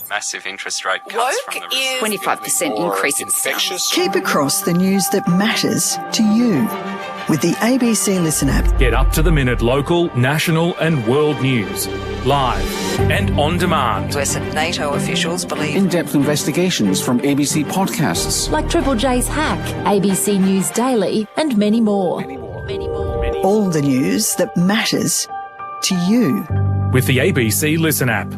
Massive interest rate cuts from the 25% increase in infectious. Keep across the news that matters to you with the ABC Listen app. Get up-to-the-minute local, national and world news. Live and on demand. US and NATO officials believe in-depth investigations from ABC podcasts. Like Triple J's Hack, ABC News Daily and many more. All the news that matters to you. With the ABC Listen app.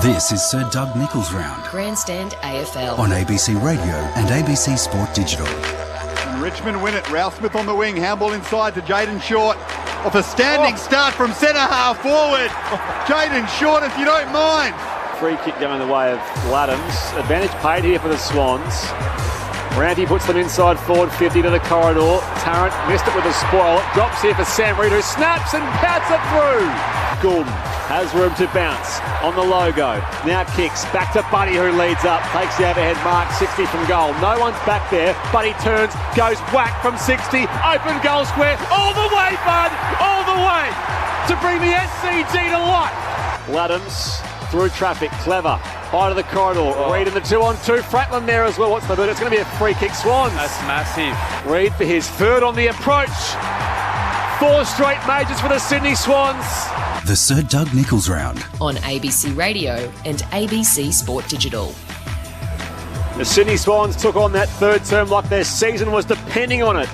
This is Sir Doug Nichols Round. Grandstand AFL. On ABC Radio and ABC Sport Digital. And Richmond win it. Ralph Smith on the wing. Handball inside to Jaden Short. Off a standing start from centre half forward. Jaden Short, if you don't mind. Free kick going the way of Laddams. Advantage paid here for the Swans. Randy puts them inside forward 50 to the corridor. Tarrant missed it with a spoil. Drops here for Sam Reid, who snaps and pouts it through. Goulden has room to bounce on the logo. Now kicks back to Buddy, who leads up. Takes the overhead mark, 60 from goal. No one's back there. Buddy turns, goes whack from 60. Open goal square. All the way, Bud. All the way to bring the SCG to life. Laddams through traffic. Clever. High to the corridor. Reid in the 2-on-2. Franklin there as well. What's the boot? It's going to be a free kick. Swans. That's massive. Reid for his third on the approach. 4 straight majors for the Sydney Swans. The Sir Doug Nichols Round. On ABC Radio and ABC Sport Digital. The Sydney Swans took on that third term like their season was depending on it.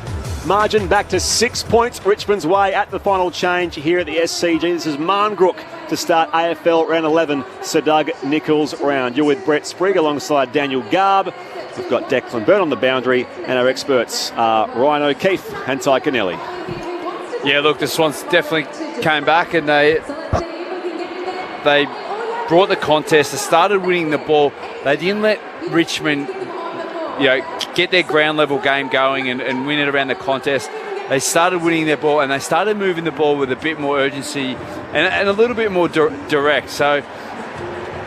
Margin back to 6 points Richmond's way at the final change here at the SCG. This is Marngrook to start AFL round 11, Sir Doug Nichols Round. You're with Brett Sprigg alongside Daniel Garb. We've got Declan Byrne on the boundary, and our experts are Ryan O'Keefe and Ty Kennelly. Yeah, look, the Swans definitely came back and they brought the contest. They started winning the ball. They didn't let Richmond, get their ground level game going and win it around the contest. They started winning their ball and they started moving the ball with a bit more urgency and a little bit more direct. So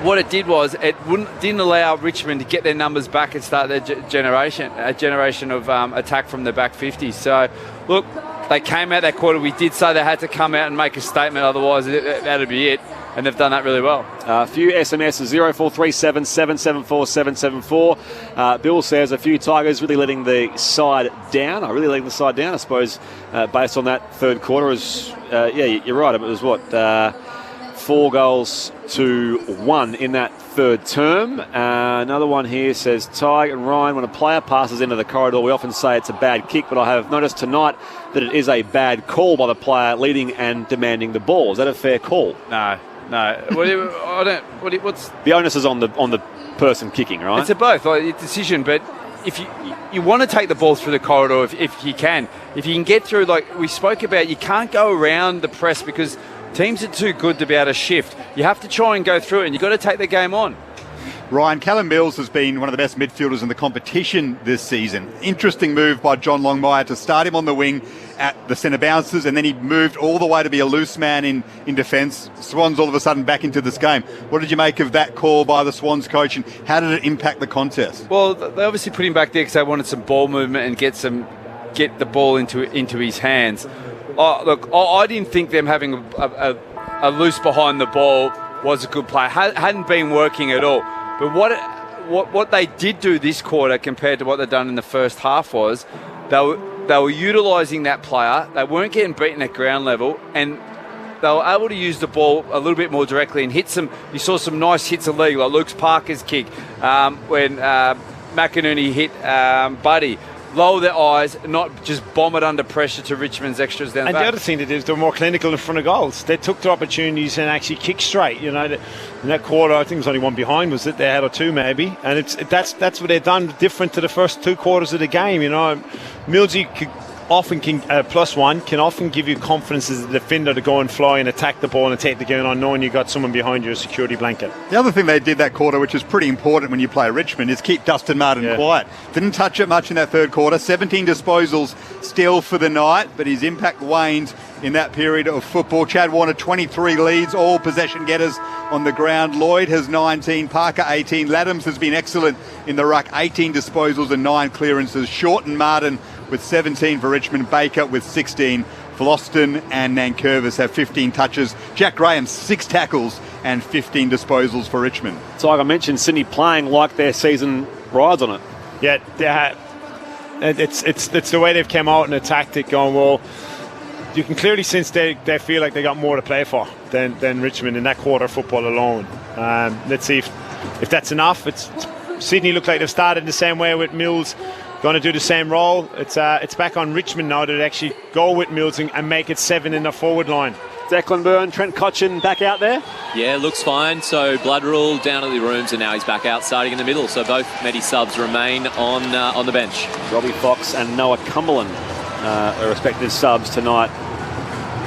what it did was it didn't allow Richmond to get their numbers back and start their generation of attack from the back 50. So look, they came out that quarter. We did say they had to come out and make a statement, otherwise that'd be it. And they've done that really well. A few SMSs, 0437 774 774. Bill says a few Tigers really letting the side down. I suppose, based on that third quarter. You're right. It was 4-1 in that third term. Another one here says, Ty and Ryan, when a player passes into the corridor, we often say it's a bad kick, but I have noticed tonight that it is a bad call by the player leading and demanding the ball. Is that a fair call? No. What's the onus is on the person kicking, right? It's a both decision, but if you want to take the ball through the corridor, if you can get through, like we spoke about, you can't go around the press because Teams are too good to be able to shift. You have to try and go through it, and you've got to take the game on. Ryan, Callum Mills has been one of the best midfielders in the competition this season. Interesting move by John Longmire to start him on the wing at the centre bounces, and then he moved all the way to be a loose man in defence. Swans all of a sudden back into this game. What did you make of that call by the Swans coach, and how did it impact the contest? Well, they obviously put him back there because they wanted some ball movement and get the ball into his hands. Look, I didn't think them having a loose behind the ball was a good play. Hadn't been working at all. But what they did do this quarter compared to what they'd done in the first half was they were utilising that player. They weren't getting beaten at ground level, and they were able to use the ball a little bit more directly and hit some. You saw some nice hits of league, like Luke Parker's kick when McInerney hit Buddy. Lower their eyes, not just bomb it under pressure to Richmond's extras down the back. And the other thing they did is they were more clinical in front of goals. They took their opportunities and actually kicked straight. In that quarter, I think it was only one behind, was it? They had or two maybe. And that's what they've done different to the first 2 quarters of the game. Millsy can often give you confidence as a defender to go and fly and attack the ball and take the game on, knowing you got someone behind you, a security blanket. The other thing they did that quarter, which is pretty important when you play Richmond, is keep Dustin Martin quiet. Didn't touch it much in that third quarter. 17 disposals still for the night, but his impact waned in that period of football. Chad Warner, 23 leads, all possession getters on the ground. Lloyd has 19, Parker 18. Laddams has been excellent in the ruck, 18 disposals and 9 clearances. Short and Martin with 17 for Richmond, Baker with 16. Floston and Nankervis have 15 touches. Jack Graham, 6 tackles and 15 disposals for Richmond. So like I mentioned, Sydney playing like their season rides on it. Yeah, it's the way they've come out and attacked it, going, well, you can clearly sense they feel like they got more to play for than Richmond in that quarter of football alone. Let's see if that's enough. Sydney look like they've started the same way with Mills, going to do the same role. It's back on Richmond now to actually go with Mills and make it 7 in the forward line. Declan Byrne, Trent Cotchin back out there? Yeah, looks fine. So Bloodrule down at the rooms, and now he's back out starting in the middle. So both Medi subs remain on the bench. Robbie Fox and Noah Cumberland are respective subs tonight.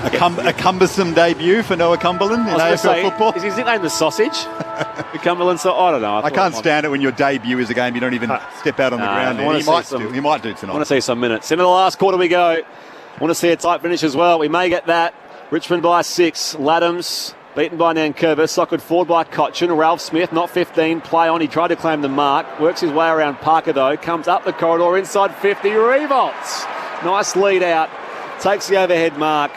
A cumbersome debut for Noah Cumberland in AFL football. Is his nickname the Sausage? Cumberland, so I don't know. I can't stand it when your debut is a game you don't even step out on the ground. He might do tonight. I want to see some minutes. Into the last quarter we go. I want to see a tight finish as well. We may get that. Richmond by 6. Laddams beaten by Nankervis. Socked forward by Cotchin. Ralph Smith, not 15. Play on. He tried to claim the mark. Works his way around Parker though. Comes up the corridor inside 50. Revolts. Nice lead out. Takes the overhead mark.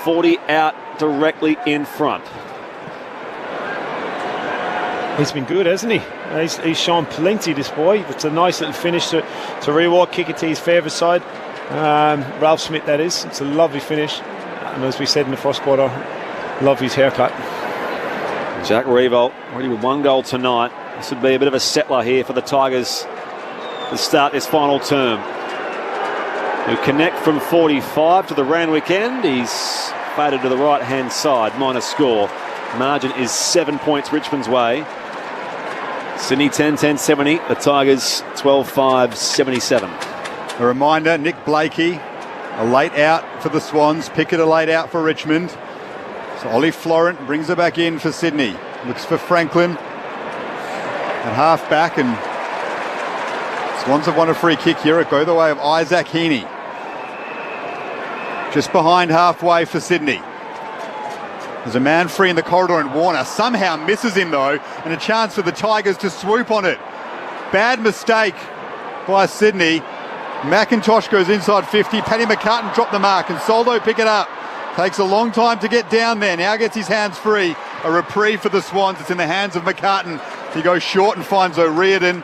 40 out directly in front. He's been good, hasn't he? He's shown plenty, this boy. It's a nice little finish to reward, kick it to his favourite side. Ralph Smith, that is. It's a lovely finish. And as we said in the first quarter, love his haircut. Jack Revolt, already with 1 goal tonight. This would be a bit of a settler here for the Tigers to start this final term. Who connect from 45 to the Randwick end. He's faded to the right-hand side, minus score. Margin is 7 points Richmond's way. Sydney 10-10-70. The Tigers 12-5-77. A reminder, Nick Blakey, a late out for the Swans. Pickett, a late out for Richmond. So Ollie Florent brings her back in for Sydney. Looks for Franklin at half back, and Swans have won a free kick here. It go the way of Isaac Heaney. Just behind halfway for Sydney. There's a man free in the corridor, and Warner somehow misses him though, and a chance for the Tigers to swoop on it. Bad mistake by Sydney. McIntosh goes inside 50. Paddy McCartan dropped the mark, and Soldo pick it up. Takes a long time to get down there. Now gets his hands free. A reprieve for the Swans. It's in the hands of McCartan. He goes short and finds O'Riordan.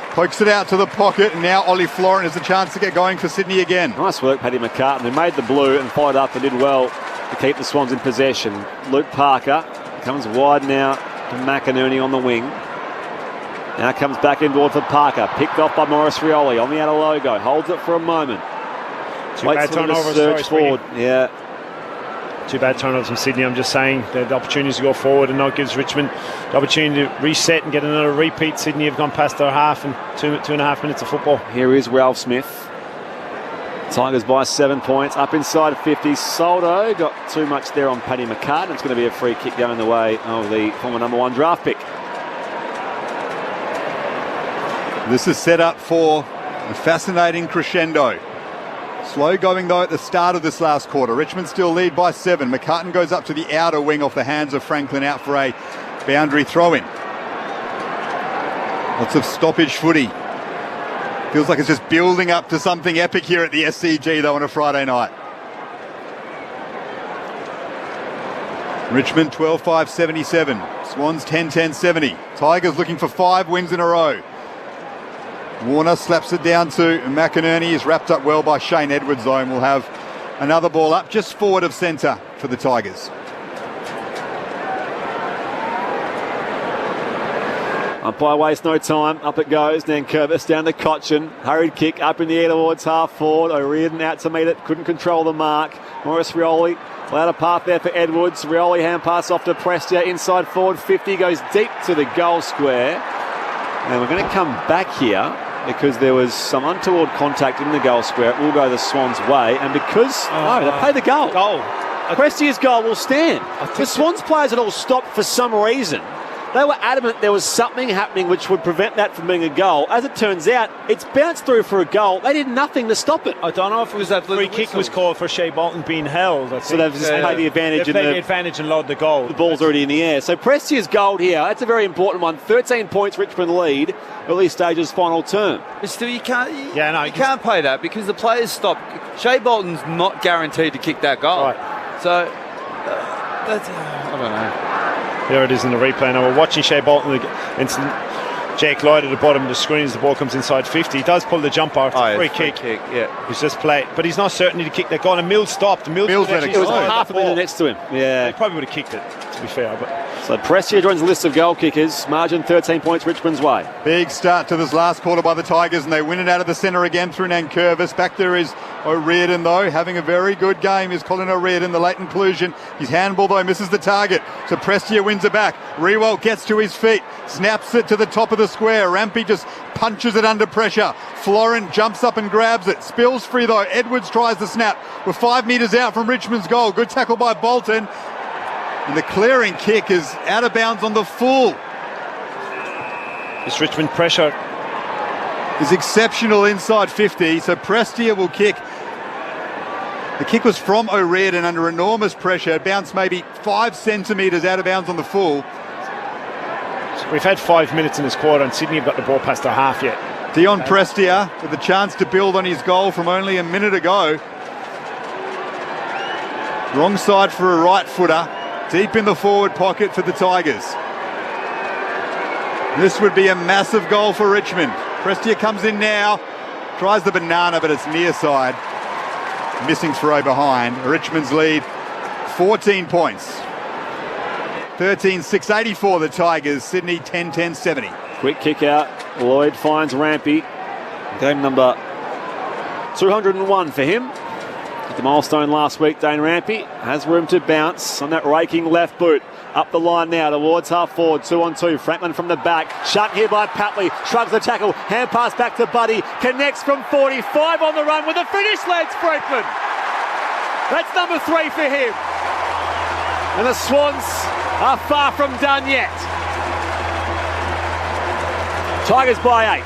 Pokes it out to the pocket, and now Ollie Florent has a chance to get going for Sydney again. Nice work, Paddy McCartan. They made the blue and followed up and did well to keep the Swans in possession. Luke Parker comes wide now to McInerney on the wing. Now comes back inboard for Parker. Picked off by Maurice Rioli on the outer logo. Holds it for a moment. Waits for the search forward. Yeah. Too bad turnovers from Sydney. I'm just saying the opportunities to go forward, and now it gives Richmond the opportunity to reset and get another repeat. Sydney have gone past their half in 2.5 minutes of football. Here is Ralph Smith. Tigers by 7 points, up inside 50. Soldo got too much there on Paddy McCartan. It's going to be a free kick going the way of the former number 1 draft pick. This is set up for a fascinating crescendo. Slow going though at the start of this last quarter. Richmond still lead by 7. McCartan goes up to the outer wing off the hands of Franklin out for a boundary throw-in. Lots of stoppage footy. Feels like it's just building up to something epic here at the SCG though on a Friday night. Richmond 12-5-77. Swans 10-10-70. Tigers looking for 5 wins in a row. Warner slaps it down to McInerney. Is wrapped up well by Shane Edwards though, and we'll have another ball up just forward of centre for the Tigers. Umpire wastes no time. Up it goes. Nankervis down to Cochin. Hurried kick up in the air towards half forward. O'Riordan out to meet it. Couldn't control the mark. Maurice Rioli allowed a path there for Edwards. Rioli hand pass off to Prestia. Inside forward 50. Goes deep to the goal square. And we're going to come back here because there was some untoward contact in the goal square. It will go the Swans' way. And because... they play the goal. Prestia's goal will stand. The Swans players had all stopped for some reason. They were adamant there was something happening which would prevent that from being a goal. As it turns out, it's bounced through for a goal. They did nothing to stop it. I don't know if it was that free kick was called for Shea Bolton being held. So they've just played the advantage. They've played the advantage and logged the goal. The ball's already in the air. So Prestia's goal here, that's a very important one. 13 points Richmond lead, early stages final term. But still, you can't can't play that because the players stop. Shea Bolton's not guaranteed to kick that goal. Right. So, that's, I don't know. There it is in the replay. Now we're watching Shea Bolton and Jake Lloyd at the bottom of the screen as the ball comes inside 50. He does pull the jumper. It's a free kick. Yeah. He's just played, but he's not certain to kick that goal. And Mills stopped. Mills let it go. It was half a minute next to him. Yeah, he probably would have kicked it, to be fair. But so Prestia joins the list of goal kickers. Margin 13 points Richmond's way. Big start to this last quarter by the Tigers, and they win it out of the centre again through Nankervis. Back there is O'Riordan though, having a very good game is Colin O'Riordan, the late inclusion. His handball though misses the target, so Prestia wins it back. Riewoldt gets to his feet, snaps it to the top of the square. Rampy just punches it under pressure. Florent jumps up and grabs it, spills free though. Edwards tries the snap. We're 5 metres out from Richmond's goal. Good tackle by Bolton. And the clearing kick is out of bounds on the full. This Richmond pressure is exceptional inside 50, so Prestia will kick. The kick was from O'Riordan under enormous pressure. It bounced maybe 5 centimetres out of bounds on the full. So we've had 5 minutes in this quarter and Sydney have got the ball past their half yet. Dion Prestia with the chance to build on his goal from only a minute ago. Wrong side for a right footer. Deep in the forward pocket for the Tigers. This would be a massive goal for Richmond. Prestia comes in now, tries the banana, but it's near side. Missing throw behind. Richmond's lead, 14 points. 13-6-84 the Tigers. Sydney 10-10-70. Quick kick out. Lloyd finds Rampy. Game number 201 for him. Hit the milestone last week, Dane Rampy has room to bounce on that raking left boot. Up the line now towards half forward, 2-on-2. Franklin from the back, shut here by Patley, shrugs the tackle, hand pass back to Buddy, connects from 45 on the run with a finish, lads, Franklin. That's number 3 for him. And the Swans are far from done yet. Tigers by 8.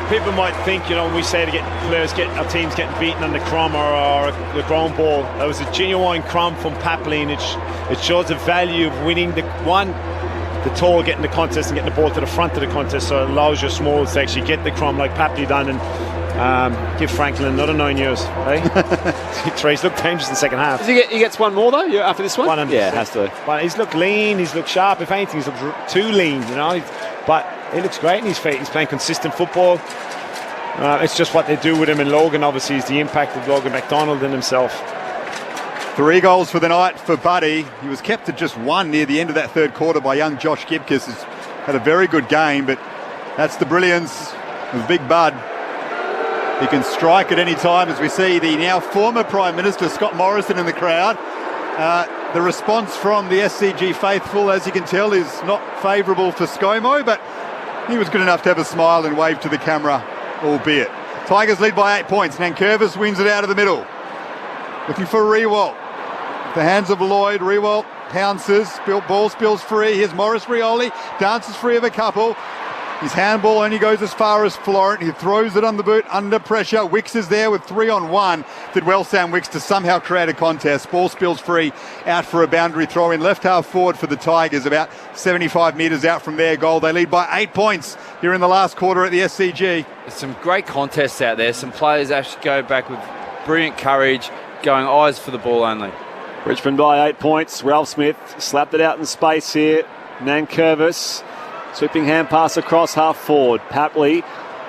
People might think, when we say our teams getting beaten on the crumb or the ground ball, that was a genuine crumb from Papley, and it shows the value of winning the tall, getting the contest and getting the ball to the front of the contest, so it allows your smalls to actually get the crumb like Papley done and give Franklin another 9 years. He's looked dangerous in the second half. He gets one more though after this one? 100%. Yeah, it has to. But he's looked lean, he's looked sharp. If anything, he's looked too lean, but he looks great in his feet. He's playing consistent football. It's just what they do with him, and Logan obviously is the impact of Logan McDonald in himself. 3 goals for the night for Buddy. He was kept to just 1 near the end of that third quarter by young Josh Gibcus. He's had a very good game, but that's the brilliance of Big Bud. He can strike at any time, as we see the now former Prime Minister Scott Morrison in the crowd. The response from the SCG faithful, as you can tell, is not favourable for ScoMo, but he was good enough to have a smile and wave to the camera, albeit. Tigers lead by 8 points. Nankervis wins it out of the middle. Looking for Rewalt. The hands of Lloyd. Rewalt pounces. Ball spills free. Here's Morris Rioli. Dances free of a couple. His handball only goes as far as Florent. He throws it on the boot under pressure. Wicks is there with 3-on-1. Did well, Sam Wicks, to somehow create a contest. Ball spills free out for a boundary throw in. Left half forward for the Tigers, about 75 metres out from their goal. They lead by 8 points here in the last quarter at the SCG. There's some great contests out there. Some players actually go back with brilliant courage, going eyes for the ball only. Richmond by 8 points. Ralph Smith slapped it out in space here. Nankervis. Sweeping hand pass across half forward. Papley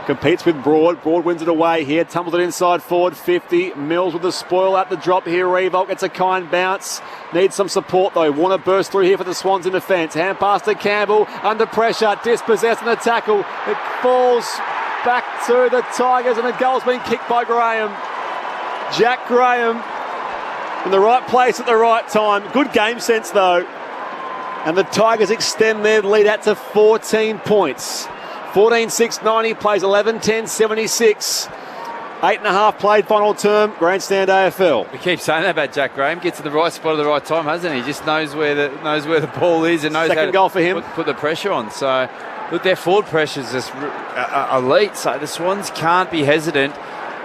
competes with Broad. Broad wins it away here. Tumbles it inside forward 50. Mills with the spoil at the drop here. Revolt gets a kind bounce. Needs some support though. Warner bursts through here for the Swans in defence. Hand pass to Campbell. Under pressure. Dispossessed in the tackle. It falls back to the Tigers and the goal's been kicked by Graham. Jack Graham in the right place at the right time. Good game sense though. And the Tigers extend their lead out to 14 points. 14-6-90, plays 11-10-76. 8.5 played final term, grandstand AFL. We keep saying that about Jack Graham. Gets to the right spot at the right time, hasn't he? Just knows where the ball is and knows Second how to goal for him. Put the pressure on. So, look, their forward pressure is just elite. So the Swans can't be hesitant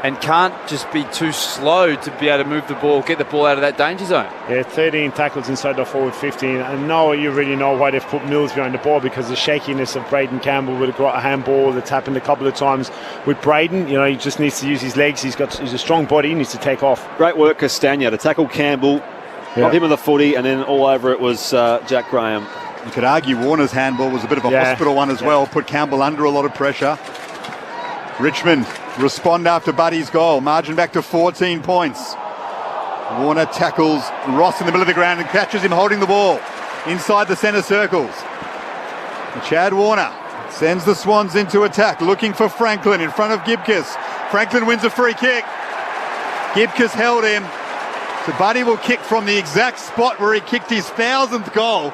and can't just be too slow to be able to move the ball, get the ball out of that danger zone. Yeah, 13 tackles inside the forward 15. And now you really know why they've put Mills behind the ball, because the shakiness of Braden Campbell with a handball that's happened a couple of times with Braden. You know, he just needs to use his legs. He's a strong body. He needs to take off. Great work, Castagna, to tackle Campbell. Got him on the footy, and then all over it was Jack Graham. You could argue Warner's handball was a bit of a hospital one as well. Put Campbell under a lot of pressure. Richmond respond after Buddy's goal. Margin back to 14 points. Warner tackles Ross in the middle of the ground and catches him holding the ball inside the centre circles. And Chad Warner sends the Swans into attack, looking for Franklin in front of Gibcus. Franklin wins a free kick. Gibcus held him. So Buddy will kick from the exact spot where he kicked his 1,000th goal.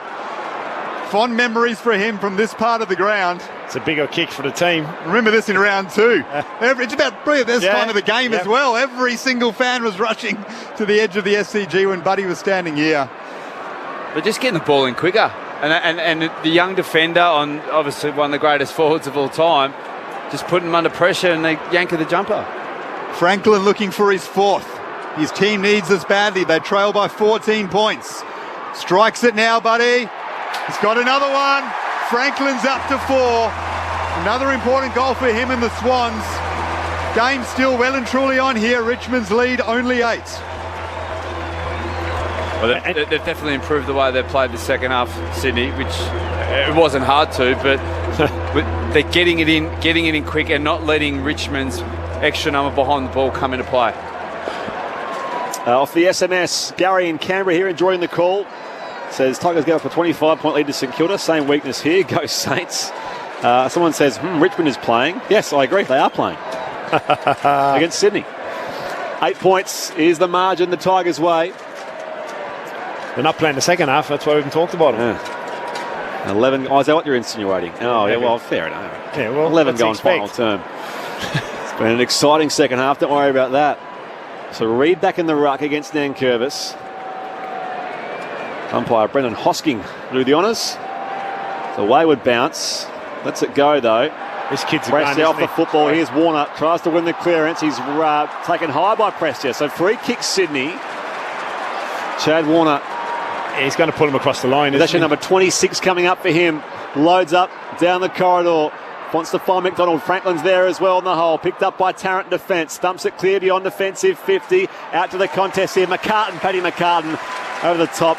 Fond memories for him from this part of the ground. It's a bigger kick for the team. Remember this in round 2. It's about this time of the game as well. Every single fan was rushing to the edge of the SCG when Buddy was standing here. But just getting the ball in quicker. And the young defender, on obviously one of the greatest forwards of all time, just putting him under pressure and they yank of the jumper. Franklin looking for his 4th. His team needs this badly. They trail by 14 points. Strikes it now, Buddy. He's got another one. Franklin's up to 4. Another important goal for him and the Swans. Game still well and truly on here. Richmond's lead only 8. Well, they've definitely improved the way they've played the second half, Sydney, which it wasn't hard to, but they're getting it in quick and not letting Richmond's extra number behind the ball come into play. Off the SMS, Gary in Canberra here enjoying the call. Says Tigers get up a 25-point lead to St Kilda. Same weakness here. Go Saints. Someone says, Richmond is playing. Yes, I agree. They are playing against Sydney. 8 points is the margin the Tigers' way. They're not playing the second half. That's why we haven't talked about it. Yeah. 11. Oh, is that what you're insinuating? Oh, yeah. Well, fair enough. Yeah, well, 11 going final term. It's been an exciting second half. Don't worry about that. So Reid back in the ruck against Nankervis. Umpire Brendan Hosking do the honours. It's a wayward bounce. Lets it go though. This kid's Prestia off the football. Here's Warner. Tries to win the clearance. He's taken high by Prestia. So free kick Sydney. Chad Warner. He's going to put him across the line. Possession number 26 coming up for him. Loads up down the corridor. Wants to find McDonald. Franklin's there as well in the hole. Picked up by Tarrant defence. Thumps it clear beyond defensive 50. Out to the contest here. Paddy McCartan over the top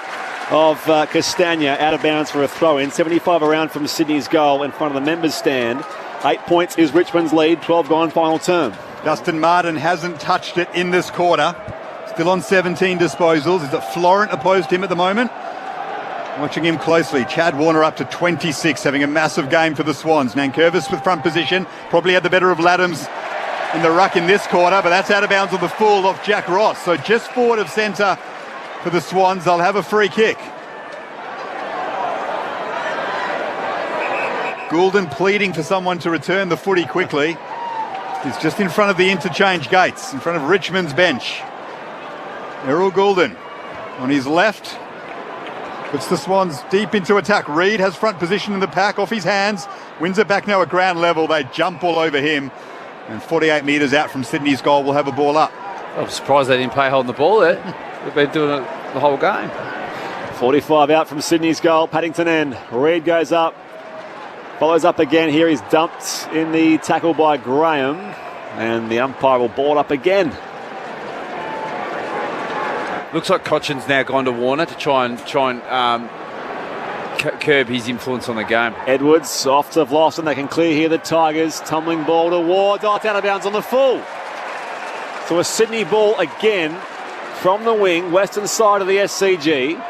of Castagna, out of bounds for a throw-in. 75 around from Sydney's goal in front of the members' stand. 8 points is Richmond's lead, 12 gone final term. Dustin Martin hasn't touched it in this quarter. Still on 17 disposals. Is it Florent opposed him at the moment? Watching him closely. Chad Warner up to 26, having a massive game for the Swans. Nankervis with front position. Probably had the better of Laddams in the ruck in this quarter, but that's out of bounds on the full off Jack Ross. So just forward of centre for the Swans. They'll have a free kick. Goulden pleading for someone to return the footy quickly. He's just in front of the interchange gates, in front of Richmond's bench. Errol Goulden on his left. Puts the Swans deep into attack. Reid has front position in the pack off his hands. Wins it back now at ground level. They jump all over him. And 48 metres out from Sydney's goal will have a ball up. I'm surprised they didn't play holding the ball there. They've been doing it the whole game. 45 out from Sydney's goal. Paddington end. Reid goes up. Follows up again. Here he's dumped in the tackle by Graham. And the umpire will ball up again. Looks like Cochin's now gone to Warner to try and curb his influence on the game. Edwards off to Vlossen. They can clear here the Tigers. Tumbling ball to Ward. Oh, it's out of bounds on the full. So a Sydney ball again from the wing, western side of the SCG.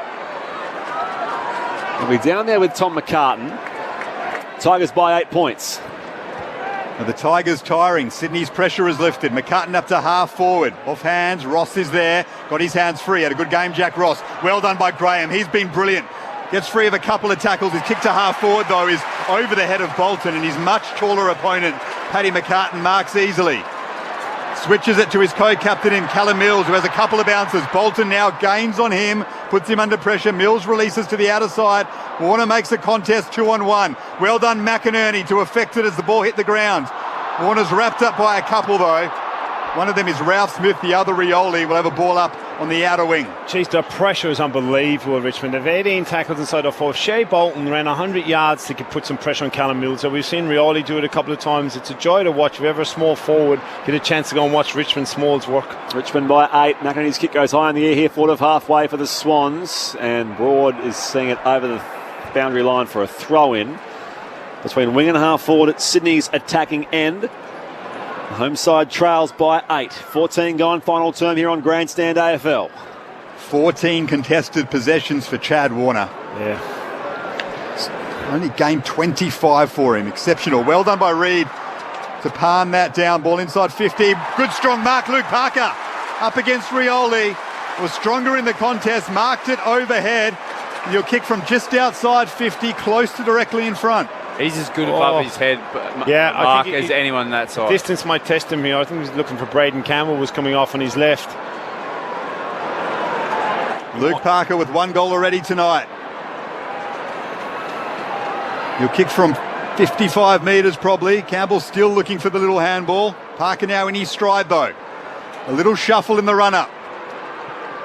We'll be down there with Tom McCartan. Tigers by 8 points. Now the Tigers tiring. Sydney's pressure is lifted. McCartan up to half forward. Off hands. Ross is there. Got his hands free. Had a good game, Jack Ross. Well done by Graham. He's been brilliant. Gets free of a couple of tackles. His kick to half forward, though, is over the head of Bolton, and his much taller opponent, Paddy McCartan, marks easily. Switches it to his co-captain in Callum Mills, who has a couple of bounces. Bolton now gains on him, puts him under pressure. Mills releases to the outer side. Warner makes a contest 2-on-1. Well done, McInerney, to effect it as the ball hit the ground. Warner's wrapped up by a couple, though. One of them is Ralph Smith, the other Rioli will have a ball up on the outer wing. Jeez, the pressure is unbelievable, Richmond. They've 18 tackles inside the 4. Shea Bolton ran 100 yards to put some pressure on Callum Mills. So we've seen Rioli do it a couple of times. It's a joy to watch. If you're ever a small forward, get a chance to go and watch Richmond Smalls work. Richmond by 8. McInerney's kick goes high in the air here, forward of halfway for the Swans. And Broad is seeing it over the boundary line for a throw-in. Between wing and half forward at Sydney's attacking end. The home side trails by 8. 14 gone, final term here on Grandstand AFL. 14 contested possessions for Chad Warner. Yeah. Only gained 25 for him. Exceptional. Well done by Reid to palm that down. Ball inside 50. Good strong mark, Luke Parker. Up against Rioli. Was stronger in the contest. Marked it overhead. You'll kick from just outside 50, close to directly in front. He's as good above his head, Mark, as anyone that side. Distance might test him here. I think he's looking for Braden Campbell, was coming off on his left. Luke Parker with 1 goal already tonight. He'll kick from 55 metres probably. Campbell still looking for the little handball. Parker now in his stride though. A little shuffle in the run-up.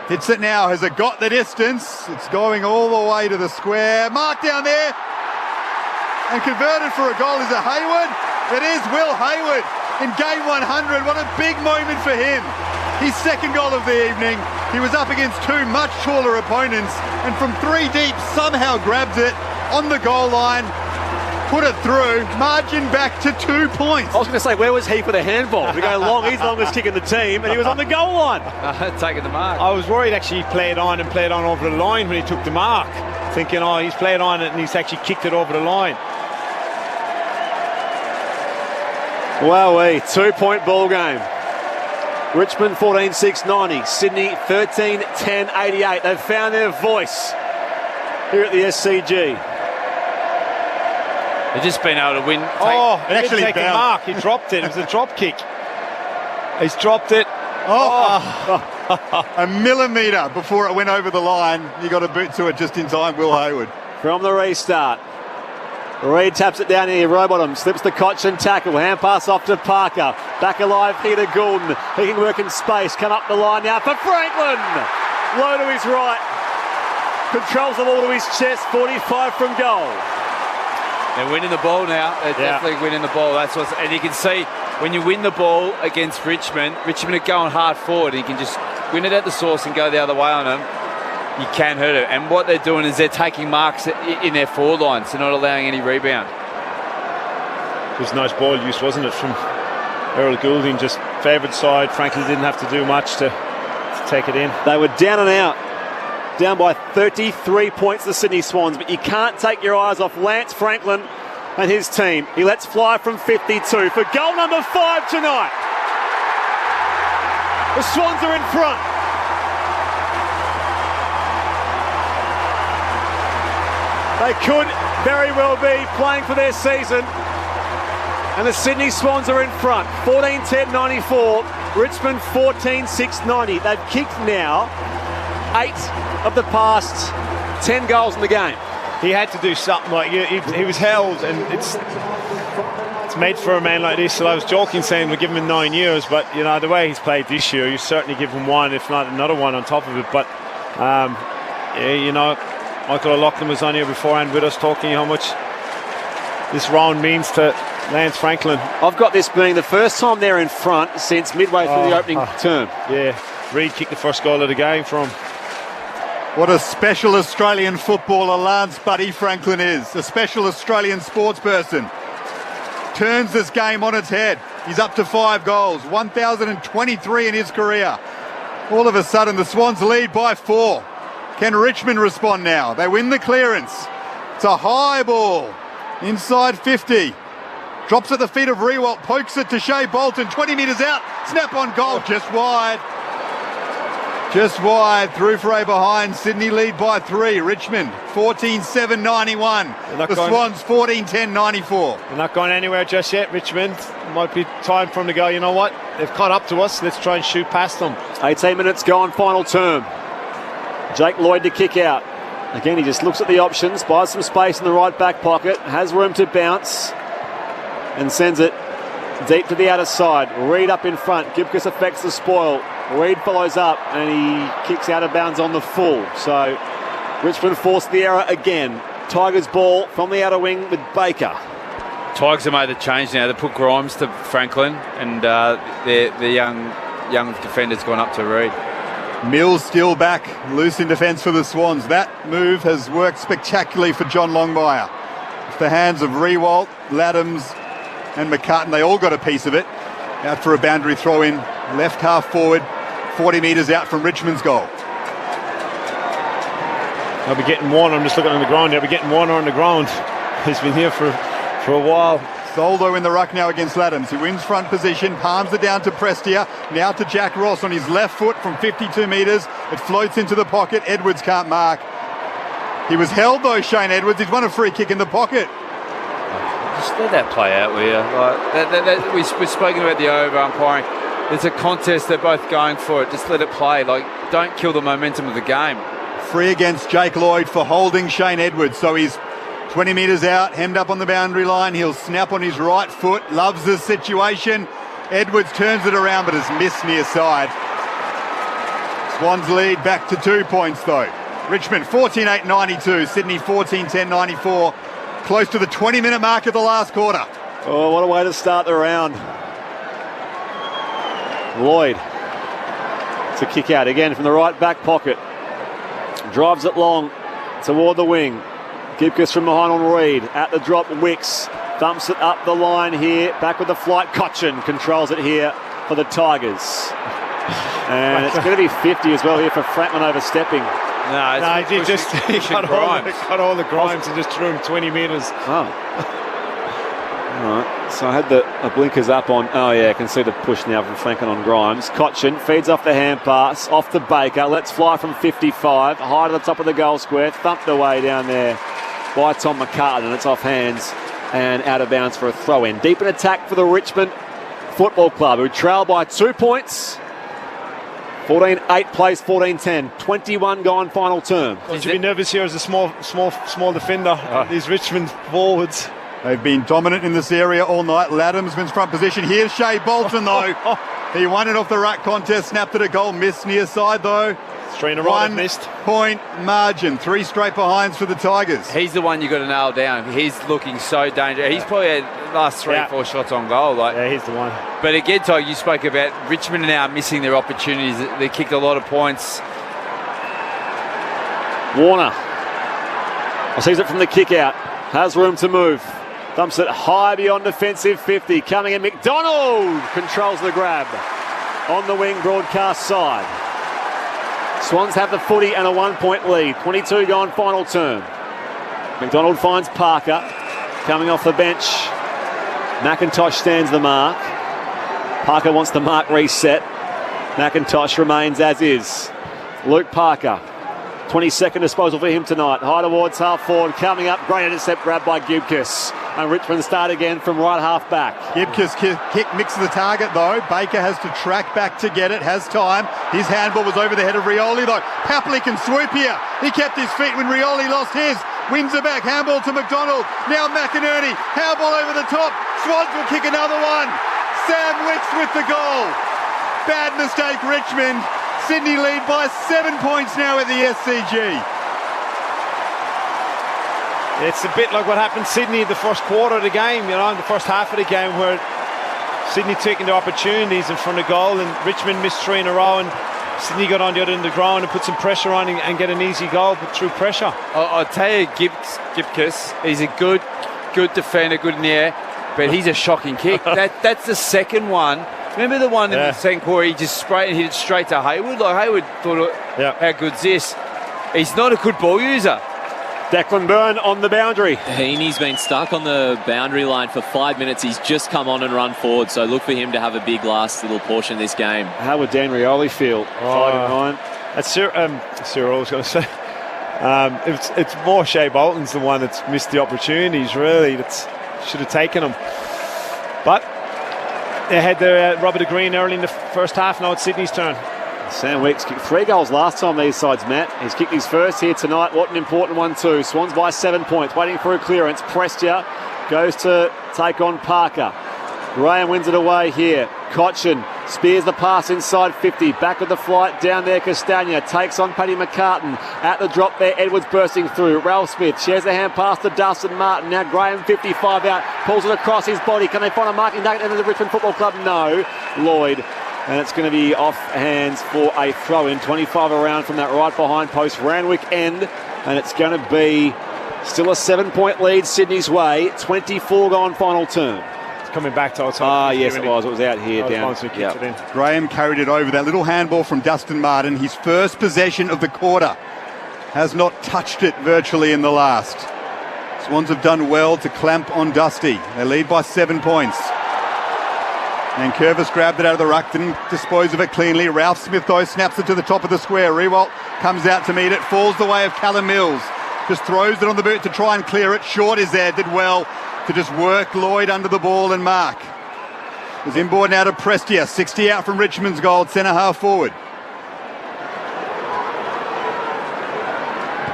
Hits it now. Has it got the distance? It's going all the way to the square. Mark down there. And converted for a goal. Is it Hayward? It is Will Hayward in game 100. What a big moment for him. His second goal of the evening. He was up against 2 much taller opponents and from 3 deep somehow grabbed it on the goal line, put it through, margin back to 2 points. I was going to say, where was he for the handball? We go long, he's longest kick in the team, and he was on the goal line. Taking the mark. I was worried actually he played on over the line when he took the mark. Thinking, he's played on it and he's actually kicked it over the line. Wowee, 2-point ball game. Richmond 14-6-90, Sydney 13-10-88. They've found their voice here at the SCG. They've just been able to win. He didn't take the mark. He dropped it. It was a drop kick. He's dropped it. A millimetre before it went over the line. You got a boot to it just in time, Will Hayward. From the restart. Reid taps it down here, Rowbottom slips the Cochin tackle, hand pass off to Parker, back alive here to Goulden, he can work in space, come up the line now for Franklin, low to his right, controls the ball to his chest, 45 from goal. They're winning the ball now, they're definitely winning the ball, and you can see when you win the ball against Richmond are going hard forward, and you can just win it at the source and go the other way on them. You can hurt it. And what they're doing is they're taking marks in their forward lines. They're not allowing any rebound. It was nice ball use, wasn't it, from Errol Goulding, just favoured side. Franklin didn't have to do much to take it in. They were down and out. Down by 33 points, the Sydney Swans. But you can't take your eyes off Lance Franklin and his team. He lets fly from 52 for goal number 5 tonight. The Swans are in front. They could very well be playing for their season. And the Sydney Swans are in front. 14-10-94. Richmond 14-6-90. They've kicked now 8 of the past 10 goals in the game. He had to do something. Like he was held, and it's made for a man like this. So I was joking saying we'll give him 9 years, but you know the way he's played this year, you certainly give him one, if not another one on top of it. But you know, Michael O'Loughlin was on here beforehand with us talking how much this round means to Lance Franklin. I've got this being the first time they're in front since midway through the opening term. Yeah, Reid kicked the first goal of the game from. What a special Australian footballer Lance Buddy Franklin is. A special Australian sports person. Turns this game on its head. He's up to 5 goals, 1,023 in his career. All of a sudden, the Swans lead by 4. Can Richmond respond now? They win the clearance. It's a high ball. Inside 50. Drops at the feet of Riewoldt, pokes it to Shea Bolton, 20 metres out. Snap on goal, just wide. Just wide, through for a behind. Sydney lead by 3. Richmond 14-7-91. The Swans 14-10-94. They're not going anywhere just yet, Richmond. Might be time for them to go, you know what? They've caught up to us. Let's try and shoot past them. 18 minutes gone, final term. Jake Lloyd to kick out. Again, he just looks at the options, buys some space in the right back pocket, has room to bounce, and sends it deep to the outer side. Reid up in front. Gibcus affects the spoil. Reid follows up and he kicks out of bounds on the full. So Richmond forced the error again. Tigers ball from the outer wing with Baker. Tigers have made the change now. They put Grimes to Franklin, and the young defender's gone up to Reid. Mills still back, loose in defence for the Swans. That move has worked spectacularly for John Longmire. It's the hands of Riewoldt, Laddams and McCartan. They all got a piece of it. Out for a boundary throw in, left half forward, 40 metres out from Richmond's goal. They'll be getting Warner. I'm just looking on the ground. They'll be getting Warner on the ground. He's been here for a while. Soldo in the ruck now against Laddams. He wins front position, palms it down to Prestia, now to Jack Ross on his left foot from 52 metres. It floats into the pocket. Edwards can't mark. He was held though, Shane Edwards. He's won a free kick in the pocket. Just let that play out, will you? Like, we've spoken about the over umpiring. It's a contest. They're both going for it. Just let it play. Like, don't kill the momentum of the game. Free against Jake Lloyd for holding Shane Edwards. So he's 20 metres out, hemmed up on the boundary line. He'll snap on his right foot. Loves the situation. Edwards turns it around but has missed near side. Swans lead back to 2 points though. Richmond 14-8-92. Sydney 14-10-94. Close to the 20-minute mark of the last quarter. Oh, what a way to start the round. Lloyd. It's a kick out again from the right back pocket. Drives it long toward the wing. Gibcus from behind on Reid. At the drop, Wicks thumps it up the line here. Back with the flight. Cochin controls it here for the Tigers. And it's going to be 50 as well here for Franklin overstepping. No, he cut all the Grimes and just threw him 20 metres. Oh. All right, so I had the blinkers up on. Oh, yeah, I can see the push now from Franklin on Grimes. Cochin feeds off the hand pass, off to Baker. Let's fly from 55. High to the top of the goal square. Thumped away down there by Tom McCartan, and it's off hands and out of bounds for a throw in. Deep in attack for the Richmond Football Club, who trail by 2 points. 14-8 plays 14-10. 21 gone final term. Don't you be nervous here as a small defender. These Richmond forwards. They've been dominant in this area all night. Laddams wins front position. Here's Shea Bolton though. He won it off the ruck contest, snapped at a goal, missed near side though. 3 in a row, 1 missed. point margin. 3 straight behinds for the Tigers. He's the one you got to nail down. He's looking so dangerous. He's probably had the last 3 or 4 shots on goal. Yeah, he's the one. But again, Todd, you spoke about Richmond now missing their opportunities. They kicked a lot of points. Warner sees it from the kick out. Has room to move. Thumps it high beyond defensive 50. Coming in, McDonald controls the grab on the wing broadcast side. Swans have the footy and a 1 point lead. 22 gone final term. McDonald finds Parker coming off the bench. McIntosh stands the mark. Parker wants the mark reset. McIntosh remains as is. Luke Parker. 22nd disposal for him tonight. High towards half forward. Coming up. Great intercept grab by Gibcus. And Richmond start again from right half back. Gibcus kick mixes the target though. Baker has to track back to get it, has time. His handball was over the head of Rioli though. Papley can swoop here. He kept his feet when Rioli lost his. Wins it back, handball to McDonald. Now McInerney, handball over the top. Swans will kick another one. Sam Wicks with the goal. Bad mistake, Richmond. Sydney lead by 7 points now at the SCG. It's a bit like what happened to Sydney in the first quarter of the game, in the first half of the game, where Sydney taking the opportunities in front of goal and Richmond missed 3 in a row, and Sydney got on the other end of the ground and put some pressure on and get an easy goal, but through pressure. I'll tell you, Gibcus, he's a good defender, good in the air, but he's a shocking kick. That's the second one. Remember the one in the second quarter, he just hit it straight to Hayward? Like Hayward thought, how good's this? He's not a good ball user. Declan Byrne on the boundary. Heaney's been stuck on the boundary line for 5 minutes. He's just come on and run forward, so look for him to have a big last little portion of this game. How would Dan Rioli feel? 5-9. That's Cyril, I was going to say. It's more Shea Bolton's the one that's missed the opportunities, really. That should have taken them. But they had the Robert de Green early in the first half. Now it's Sydney's turn. Sam Weeks kicked 3 goals last time these sides, Matt. He's kicked his first here tonight. What an important one too. Swans by 7 points, waiting for a clearance. Prestia goes to take on Parker. Graham wins it away here. Cochin spears the pass inside 50. Back of the flight, down there Castagna. Takes on Paddy McCartan. At the drop there, Edwards bursting through. Ralph Smith shares the hand pass to Dustin Martin. Now Graham 55 out. Pulls it across his body. Can they find a marking nugget into the Richmond Football Club? No. Lloyd. And it's going to be off hands for a throw-in. 25 around from that right behind post. Randwick end. And it's going to be still a 7-point lead Sydney's way. 24 gone final term. Coming back to yes, it was. It was out here down. Graham carried it over. That little handball from Dustin Martin, his first possession of the quarter. Has not touched it virtually in the last. Swans have done well to clamp on Dusty. They lead by 7 points. And Curvis grabbed it out of the ruck, didn't dispose of it cleanly. Ralph Smith, though, snaps it to the top of the square. Rewalt comes out to meet it, falls the way of Callum Mills. Just throws it on the boot to try and clear it. Short is there, did well to just work Lloyd under the ball and mark. It was inboard now to Prestia. 60 out from Richmond's goal, centre half forward.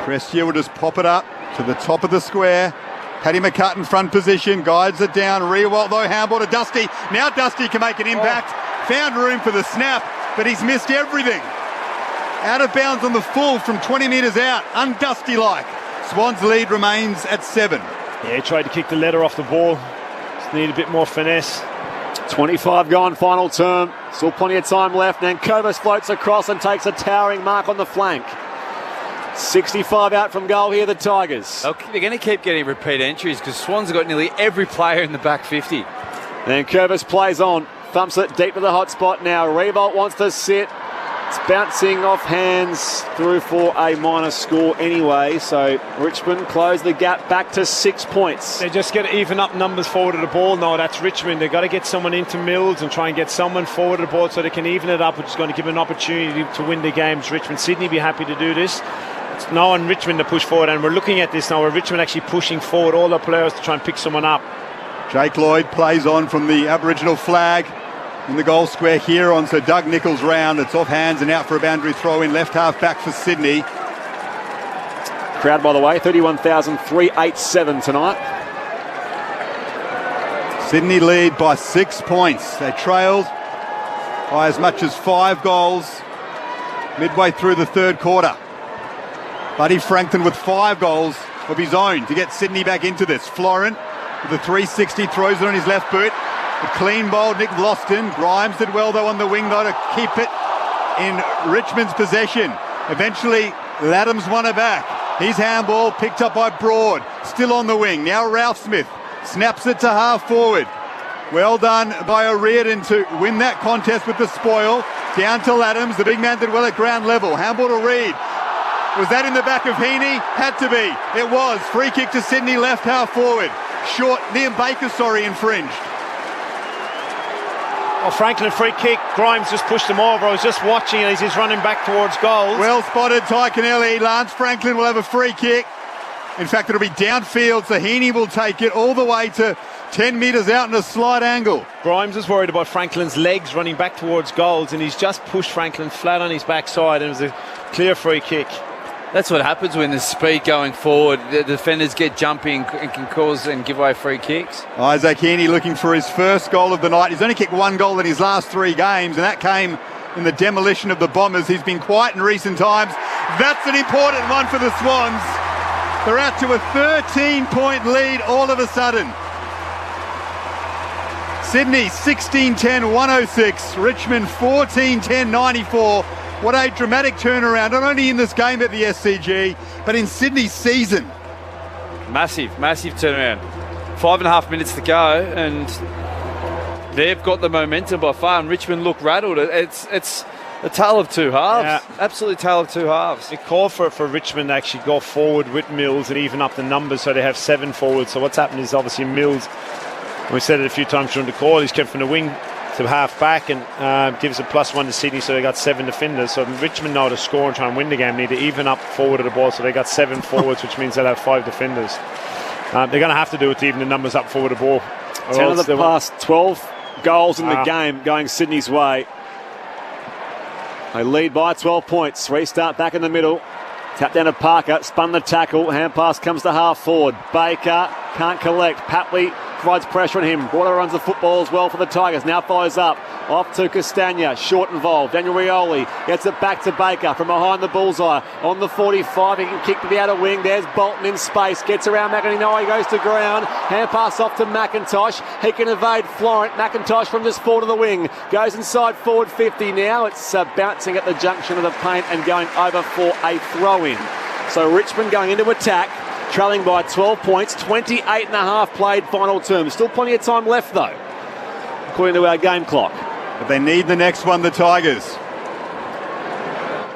Prestia will just pop it up to the top of the square. Paddy McCutton front position, guides it down. Rewalt though, handball to Dusty. Now Dusty can make an impact. Found room for the snap, but he's missed everything. Out of bounds on the full from 20 metres out, undusty-like. Swans' lead remains at 7. Yeah, he tried to kick the letter off the ball. Just need a bit more finesse. 25 gone, final term. Still plenty of time left. Nankovas floats across and takes a towering mark on the flank. 65 out from goal here, the Tigers. They're going to keep getting repeat entries because Swans have got nearly every player in the back 50. Nankovas plays on, thumps it deep to the hot spot now. Revolt wants to sit. It's bouncing off hands through for a minor score anyway. So Richmond close the gap back to 6 points. They just got to even up numbers forward of the ball. No, that's Richmond. They've got to get someone into Mills and try and get someone forward of the ball so they can even it up, which is going to give an opportunity to win the games. Richmond, Sydney be happy to do this. It's now on Richmond to push forward, and we're looking at this now where Richmond actually pushing forward all their players to try and pick someone up. Jake Lloyd plays on from the Aboriginal flag in the goal square here on Sir Doug Nichols' round. It's off hands and out for a boundary throw in, left half back for Sydney. Crowd, by the way, 31,387 tonight. Sydney lead by 6 points. They trailed by as much as 5 goals midway through the third quarter. Buddy Frankton with 5 goals of his own to get Sydney back into this. Florent with the 360 throws it on his left boot. A clean bowl, Nick Loston. Grimes did well though on the wing though to keep it in Richmond's possession. Eventually Laddams won it back. His handball picked up by Broad. Still on the wing. Now Ralph Smith snaps it to half forward. Well done by O'Riordan to win that contest with the spoil. Down to Laddams. The big man did well at ground level. Handball to Reid. Was that in the back of Heaney? Had to be. It was. Free kick to Sydney, left half forward. Short. Liam Baker, infringed. Oh, Franklin free kick. Grimes just pushed him over. I was just watching as he's running back towards goals. Well spotted, Ty Kennelly. Lance Franklin will have a free kick. In fact, it'll be downfield, so Heaney will take it all the way to 10 metres out in a slight angle. Grimes is worried about Franklin's legs running back towards goals, and he's just pushed Franklin flat on his backside, and it was a clear free kick. That's what happens when there's speed going forward. The defenders get jumpy and can cause and give away free kicks. Isaac Heaney looking for his first goal of the night. He's only kicked one goal in his last 3 games, and that came in the demolition of the Bombers. He's been quiet in recent times. That's an important one for the Swans. They're out to a 13-point lead all of a sudden. Sydney 16-10, 106. Richmond 14-10, 94. What a dramatic turnaround, not only in this game at the SCG, but in Sydney's season. Massive turnaround. 5.5 minutes to go, and they've got the momentum by far, and Richmond look rattled. It's a tale of two halves. Yeah. Absolutely tale of two halves. It called for Richmond to actually go forward with Mills and even up the numbers, so they have 7 forwards. So what's happened is obviously Mills, we said it a few times during the call, he's kept from the wing to half back and gives a +1 to Sydney, so they got 7 defenders. So Richmond know to score and try and win the game, need to even up forward of the ball, so they got 7 forwards, which means they'll have 5 defenders. They're going to have to do it to even the numbers up forward of the ball. 10 of the past 12 goals in the game going Sydney's way. They lead by 12 points. Restart back in the middle. Tap down to Parker, spun the tackle, hand pass comes to half forward. Baker can't collect. Papley provides pressure on him. Water runs the football as well for the Tigers. Now follows up. Off to Castagna. Short involved. Daniel Rioli gets it back to Baker from behind the bullseye. On the 45, he can kick to the outer wing. There's Bolton in space. Gets around McIntyre. He goes to ground. Hand pass off to McIntosh. He can evade Florent. McIntosh from this forward of the wing. Goes inside forward 50 now. It's bouncing at the junction of the paint and going over for a throw-in. So Richmond going into attack, trailing by 12 points, 28.5 played final term. Still plenty of time left though, according to our game clock. But they need the next one, the Tigers.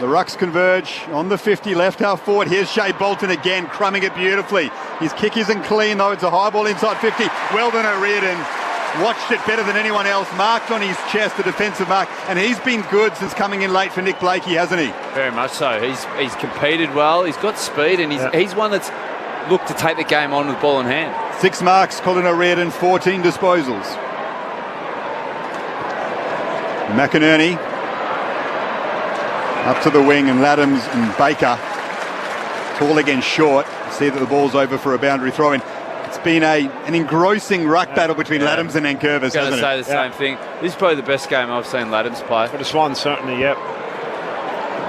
The rucks converge on the 50, left half forward. Here's Shea Bolton again, crumbing it beautifully. His kick isn't clean though, it's a high ball inside 50. Well done O'Riordan. Watched it better than anyone else, marked on his chest, the defensive mark, and he's been good since coming in late for Nick Blakey, hasn't he? Very much so. He's competed well, he's got speed, and he's one that's looked to take the game on with ball in hand. 6 marks, Colin O'Riordan, 14 disposals. McInerney up to the wing, and Laddams and Baker tall against short. See that the ball's over for a boundary throw-in. It's been an engrossing ruck battle between Laddams and Nankervis, hasn't it? I'm going to say the same thing. This is probably the best game I've seen Laddams play. For the Swans, certainly, yep.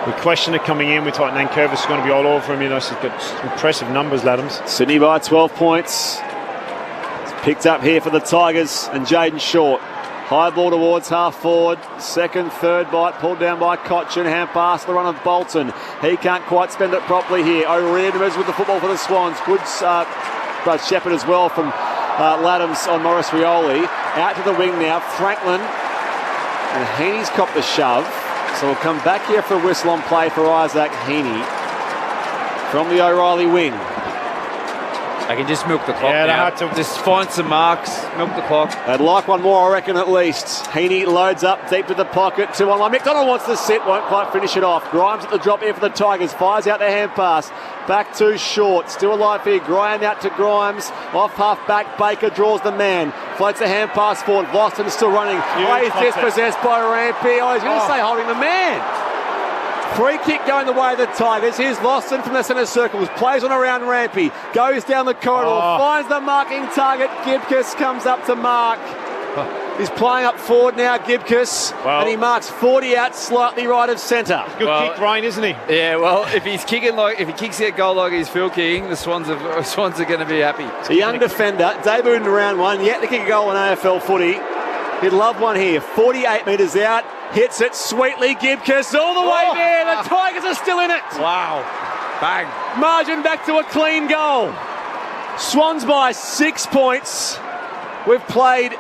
We questioned it coming in. We thought Nankervis was going to be all over him. You know, so he's got impressive numbers, Laddams. Sydney by 12 points. It's picked up here for the Tigers and Jaden Short. High ball towards half forward. Second, third bite pulled down by Cochin. Hand pass the run of Bolton. He can't quite spend it properly here. O'Riordan is with the football for the Swans. Good Shepherd as well from Laddams on Morris Rioli. Out to the wing now. Franklin. And Heaney's copped the shove. So we'll come back here for a whistle on play for Isaac Heaney from the O'Reilly wing. They can just milk the clock now. They had to just find some marks, milk the clock. They'd like one more, I reckon, at least. Heaney loads up deep to the pocket. 2-on-1. McDonald wants to sit, won't quite finish it off. Grimes at the drop here for the Tigers. Fires out the hand pass. Back to Short. Still alive here. Graham out to Grimes. Off half back. Baker draws the man. Floats a hand pass forward. Boston still running. He's dispossessed by Rampy. I was going to say holding the man. Free kick going the way of the Tigers. Here's Lawson from the centre circles. Plays on around Rampy. Goes down the corridor. Finds the marking target. Gibcus comes up to mark. He's playing up forward now, Gibcus. And he marks 40 out slightly right of centre. Good kick, Ryan, isn't he? Yeah, well, if he kicks that goal like he's field kicking, the Swans are going to be happy. A young defender, debuted in round 1, yet to kick a goal in AFL footy. He'd love one here. 48 metres out. Hits it sweetly. Gibcus all the way there. The Tigers are still in it. Wow. Bang. Margin back to a clean goal. Swans by 6 points. We've played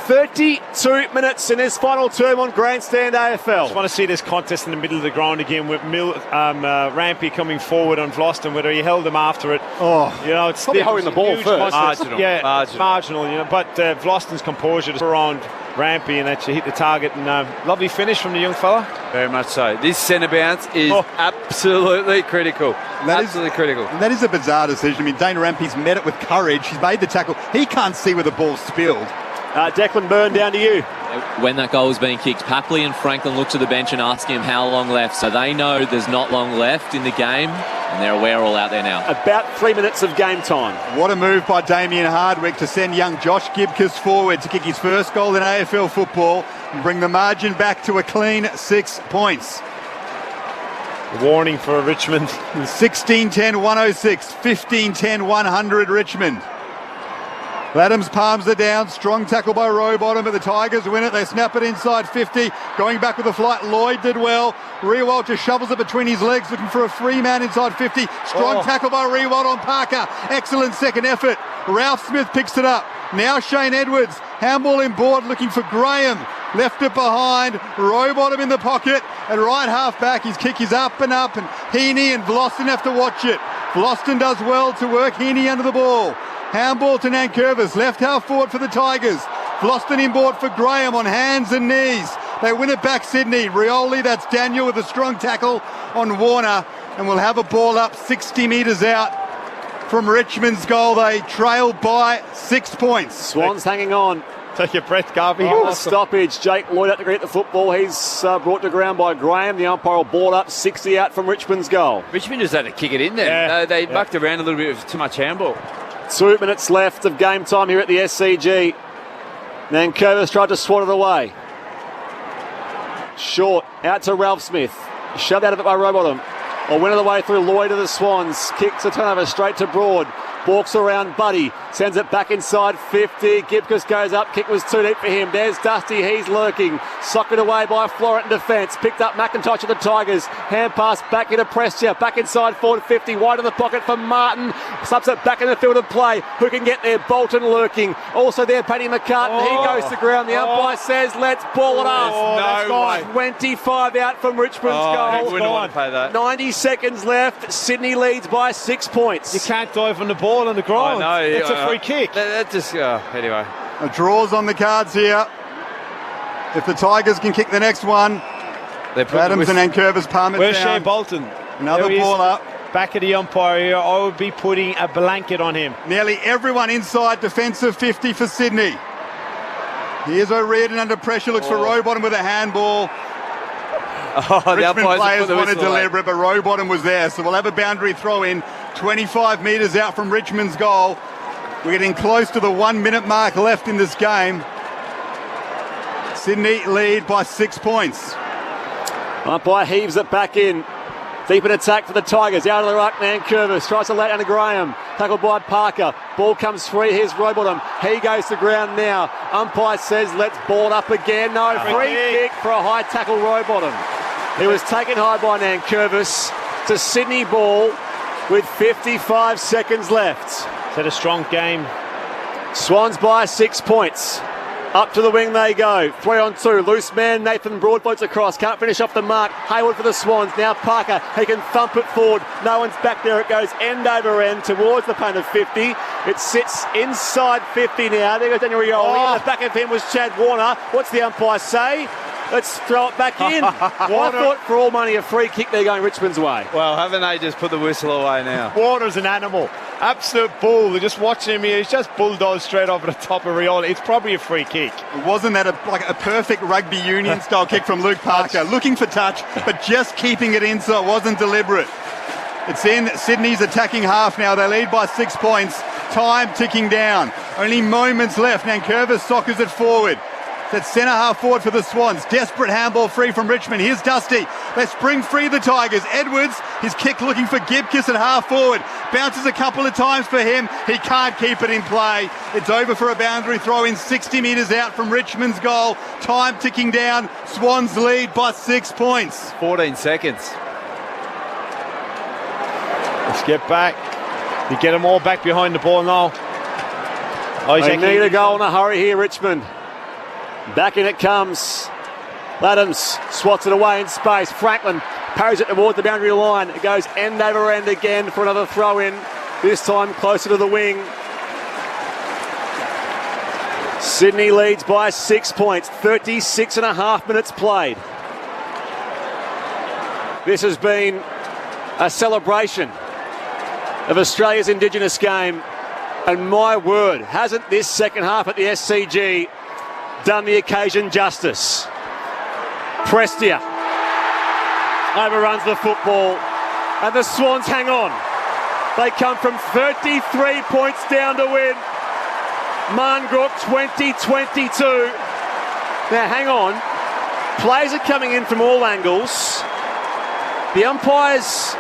32 minutes in this final term on Grandstand AFL. I just want to see this contest in the middle of the ground again with Rampy coming forward on Vlosten, whether he held him after it. You know, it's probably holding the ball first. Marginal. Marginal, you know, but Vlosten's composure around Rampy, and actually hit the target. And lovely finish from the young fella. Very much so. This centre bounce is absolutely critical. Absolutely critical. And that is a bizarre decision. I mean, Dana Rampy's met it with courage. He's made the tackle. He can't see where the ball's spilled. Declan Byrne, down to you. When that goal was being kicked, Papley and Franklin looked to the bench and asked him how long left. So they know there's not long left in the game, and they're aware all out there now. About 3 minutes of game time. What a move by Damien Hardwick to send young Josh Gibcus forward to kick his first goal in AFL football and bring the margin back to a clean 6 points. Warning for Richmond. 16-10, 106, 15-10, 100 Richmond. Adams palms it down. Strong tackle by Rowbottom, but the Tigers win it. They snap it inside 50. Going back with the flight, Lloyd did well. Riewoldt just shovels it between his legs, looking for a free man inside 50. Strong tackle by Riewoldt on Parker. Excellent second effort. Ralph Smith picks it up. Now Shane Edwards. Handball in board, looking for Graham. Left it behind. Rowbottom in the pocket. And right half back, his kick is up. And Heaney and Vlosten have to watch it. Vlosten does well to work Heaney under the ball. Handball to Nankervis, left half forward for the Tigers. Vlosten inboard for Graham on hands and knees. They win it back, Sydney. Rioli, that's Daniel with a strong tackle on Warner. And we'll have a ball up 60 metres out from Richmond's goal. They trail by 6 points. Swans hanging on. Take your breath, Garvey. Stoppage. Jake Lloyd out to get the football. He's brought to ground by Graham. The umpire will ball up 60 out from Richmond's goal. Richmond just had to kick it in there. Yeah. They mucked around a little bit with too much handball. 2 minutes left of game time here at the SCG. Nankervis tried to swat it away. Short, out to Ralph Smith. Shoved out of it by Rowbottom. Or went all the way through Lloyd to the Swans. Kicks a turnover straight to Broad. Walks around Buddy. Sends it back inside 50. Gibcus goes up. Kick was too deep for him. There's Dusty. He's lurking. Socked away by Florent in defence. Picked up McIntosh of the Tigers. Hand pass back into Prestia. Back inside forward 50. Wide in the pocket for Martin. Subs it back in the field of play. Who can get there? Bolton lurking. Also there, Paddy McCartan. He goes to ground. The umpire says, let's ball it up. No way. 25 out from Richmond's goal. He wouldn't want to pay that. 90 seconds left. Sydney leads by 6 points. You can't dive on the ball on the ground. I know. It's a free kick. That just, anyway. A draw's on the cards here. If the Tigers can kick the next one, Adams and Nankervis palm it Where's down. Shane Bolton? Another ball up. Back of the umpire here. I would be putting a blanket on him. Nearly everyone inside defensive 50 for Sydney. Here's O'Riordan under pressure, looks for Rowbottom with a handball. Richmond players wanted to deliver it, but Rowbottom was there. So we'll have a boundary throw in 25 metres out from Richmond's goal. We're getting close to the 1 minute mark left in this game. Sydney lead by 6 points. Umpire heaves it back in. Deep in attack for the Tigers. Out of the ruck, Nankervis tries to lay down to Graham. Tackled by Parker. Ball comes free. Here's Rowbottom. He goes to ground now. Umpire says, let's ball it up again. No, free kick for a high tackle, Rowbottom. He was taken high by Nankervis. To Sydney ball with 55 seconds left. It's had a strong game. Swans by 6 points. Up to the wing they go. 3 on 2. Loose man. Nathan Broad floats across. Can't finish off the mark. Hayward for the Swans. Now Parker. He can thump it forward. No one's back there. It goes end over end towards the paint of 50. It sits inside 50 now. There goes Daniel Rioli. The back of him was Chad Warner. What's the umpire say? Let's throw it back in. I thought for all money a free kick there going Richmond's way. Well, haven't they just put the whistle away now? Warner's an animal. Absolute bull. They're just watching him here. He's just bulldozed straight over the top of Rioli. It's probably a free kick. Wasn't that a perfect rugby union style kick from Luke Parker? Looking for touch, but just keeping it in so it wasn't deliberate. It's in Sydney's attacking half now. They lead by 6 points. Time ticking down. Only moments left. Nankervis soccers it forward. That's centre half forward for the Swans. Desperate handball free from Richmond. Here's Dusty. They spring free the Tigers. Edwards, his kick looking for Gibcus at half forward. Bounces a couple of times for him. He can't keep it in play. It's over for a boundary throw in 60 metres out from Richmond's goal. Time ticking down. Swans lead by 6 points. 14 seconds. Let's get back. You get them all back behind the ball now. They need a goal in a hurry here, Richmond. Back in it comes. Adams swats it away in space. Franklin parries it towards the boundary line. It goes end over end again for another throw in. This time closer to the wing. Sydney leads by 6 points, 36 and a half minutes played. This has been a celebration of Australia's Indigenous game, and my word, hasn't this second half at the SCG done the occasion justice. Prestia overruns the football, and the Swans hang on. They come from 33 points down to win. Marngrook 2022. Now hang on. Players are coming in from all angles. The umpire's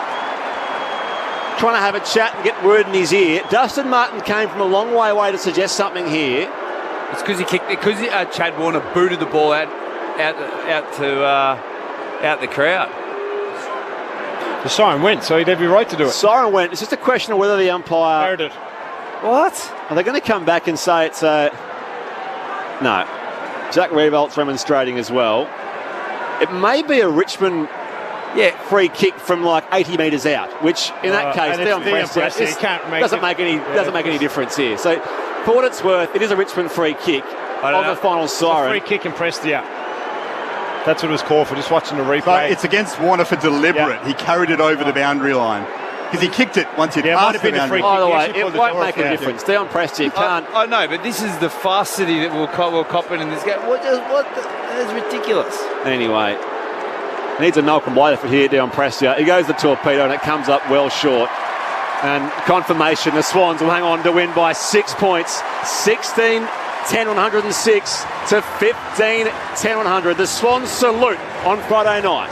trying to have a chat and get word in his ear. Dustin Martin came from a long way away to suggest something here. It's because he kicked it, because Chad Warner booted the ball out the crowd. The siren went, so he'd have every right to do it. Siren went. It's just a question of whether the umpire heard it. What? Are they going to come back and say it's a... No. Jack Revolt's remonstrating as well. It may be a Richmond free kick from like 80 metres out, which in that case, Theon Prestia doesn't make any difference here. So for what it's worth, it is a Richmond free kick on the final siren. Free kick and Prestia. That's what it was called for, just watching the replay. But it's against Warner for deliberate. He carried it over the boundary line. Because he kicked it once he'd passed the boundary. By the way, it won't make a difference. Theon Prestia can't... I know, but this is the fastity that we'll cop in this game. That's ridiculous. Anyway, needs a Malcolm White effort here, Theon Prestia. He goes the torpedo and it comes up well short. And confirmation, the Swans will hang on to win by 6 points. 16-10 106 to 15-10 100. The Swans salute on Friday night.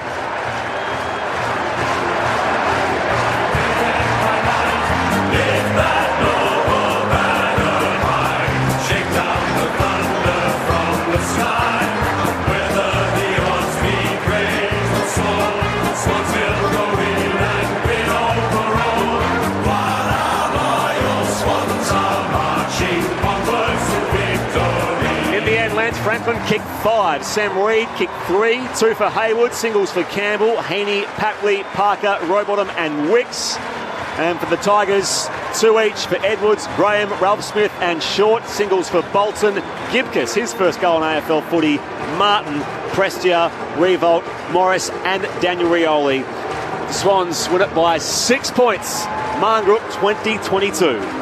Franklin kicked 5, Sam Reid kicked 3, 2 for Hayward, singles for Campbell, Heaney, Papley, Parker, Rowbottom and Wicks. And for the Tigers, 2 each for Edwards, Graham, Ralph Smith and Short, singles for Bolton, Gibcus, his first goal on AFL footy, Martin, Prestia, Revolt, Morris and Daniel Rioli. The Swans win it by 6 points, Marngrook 2022.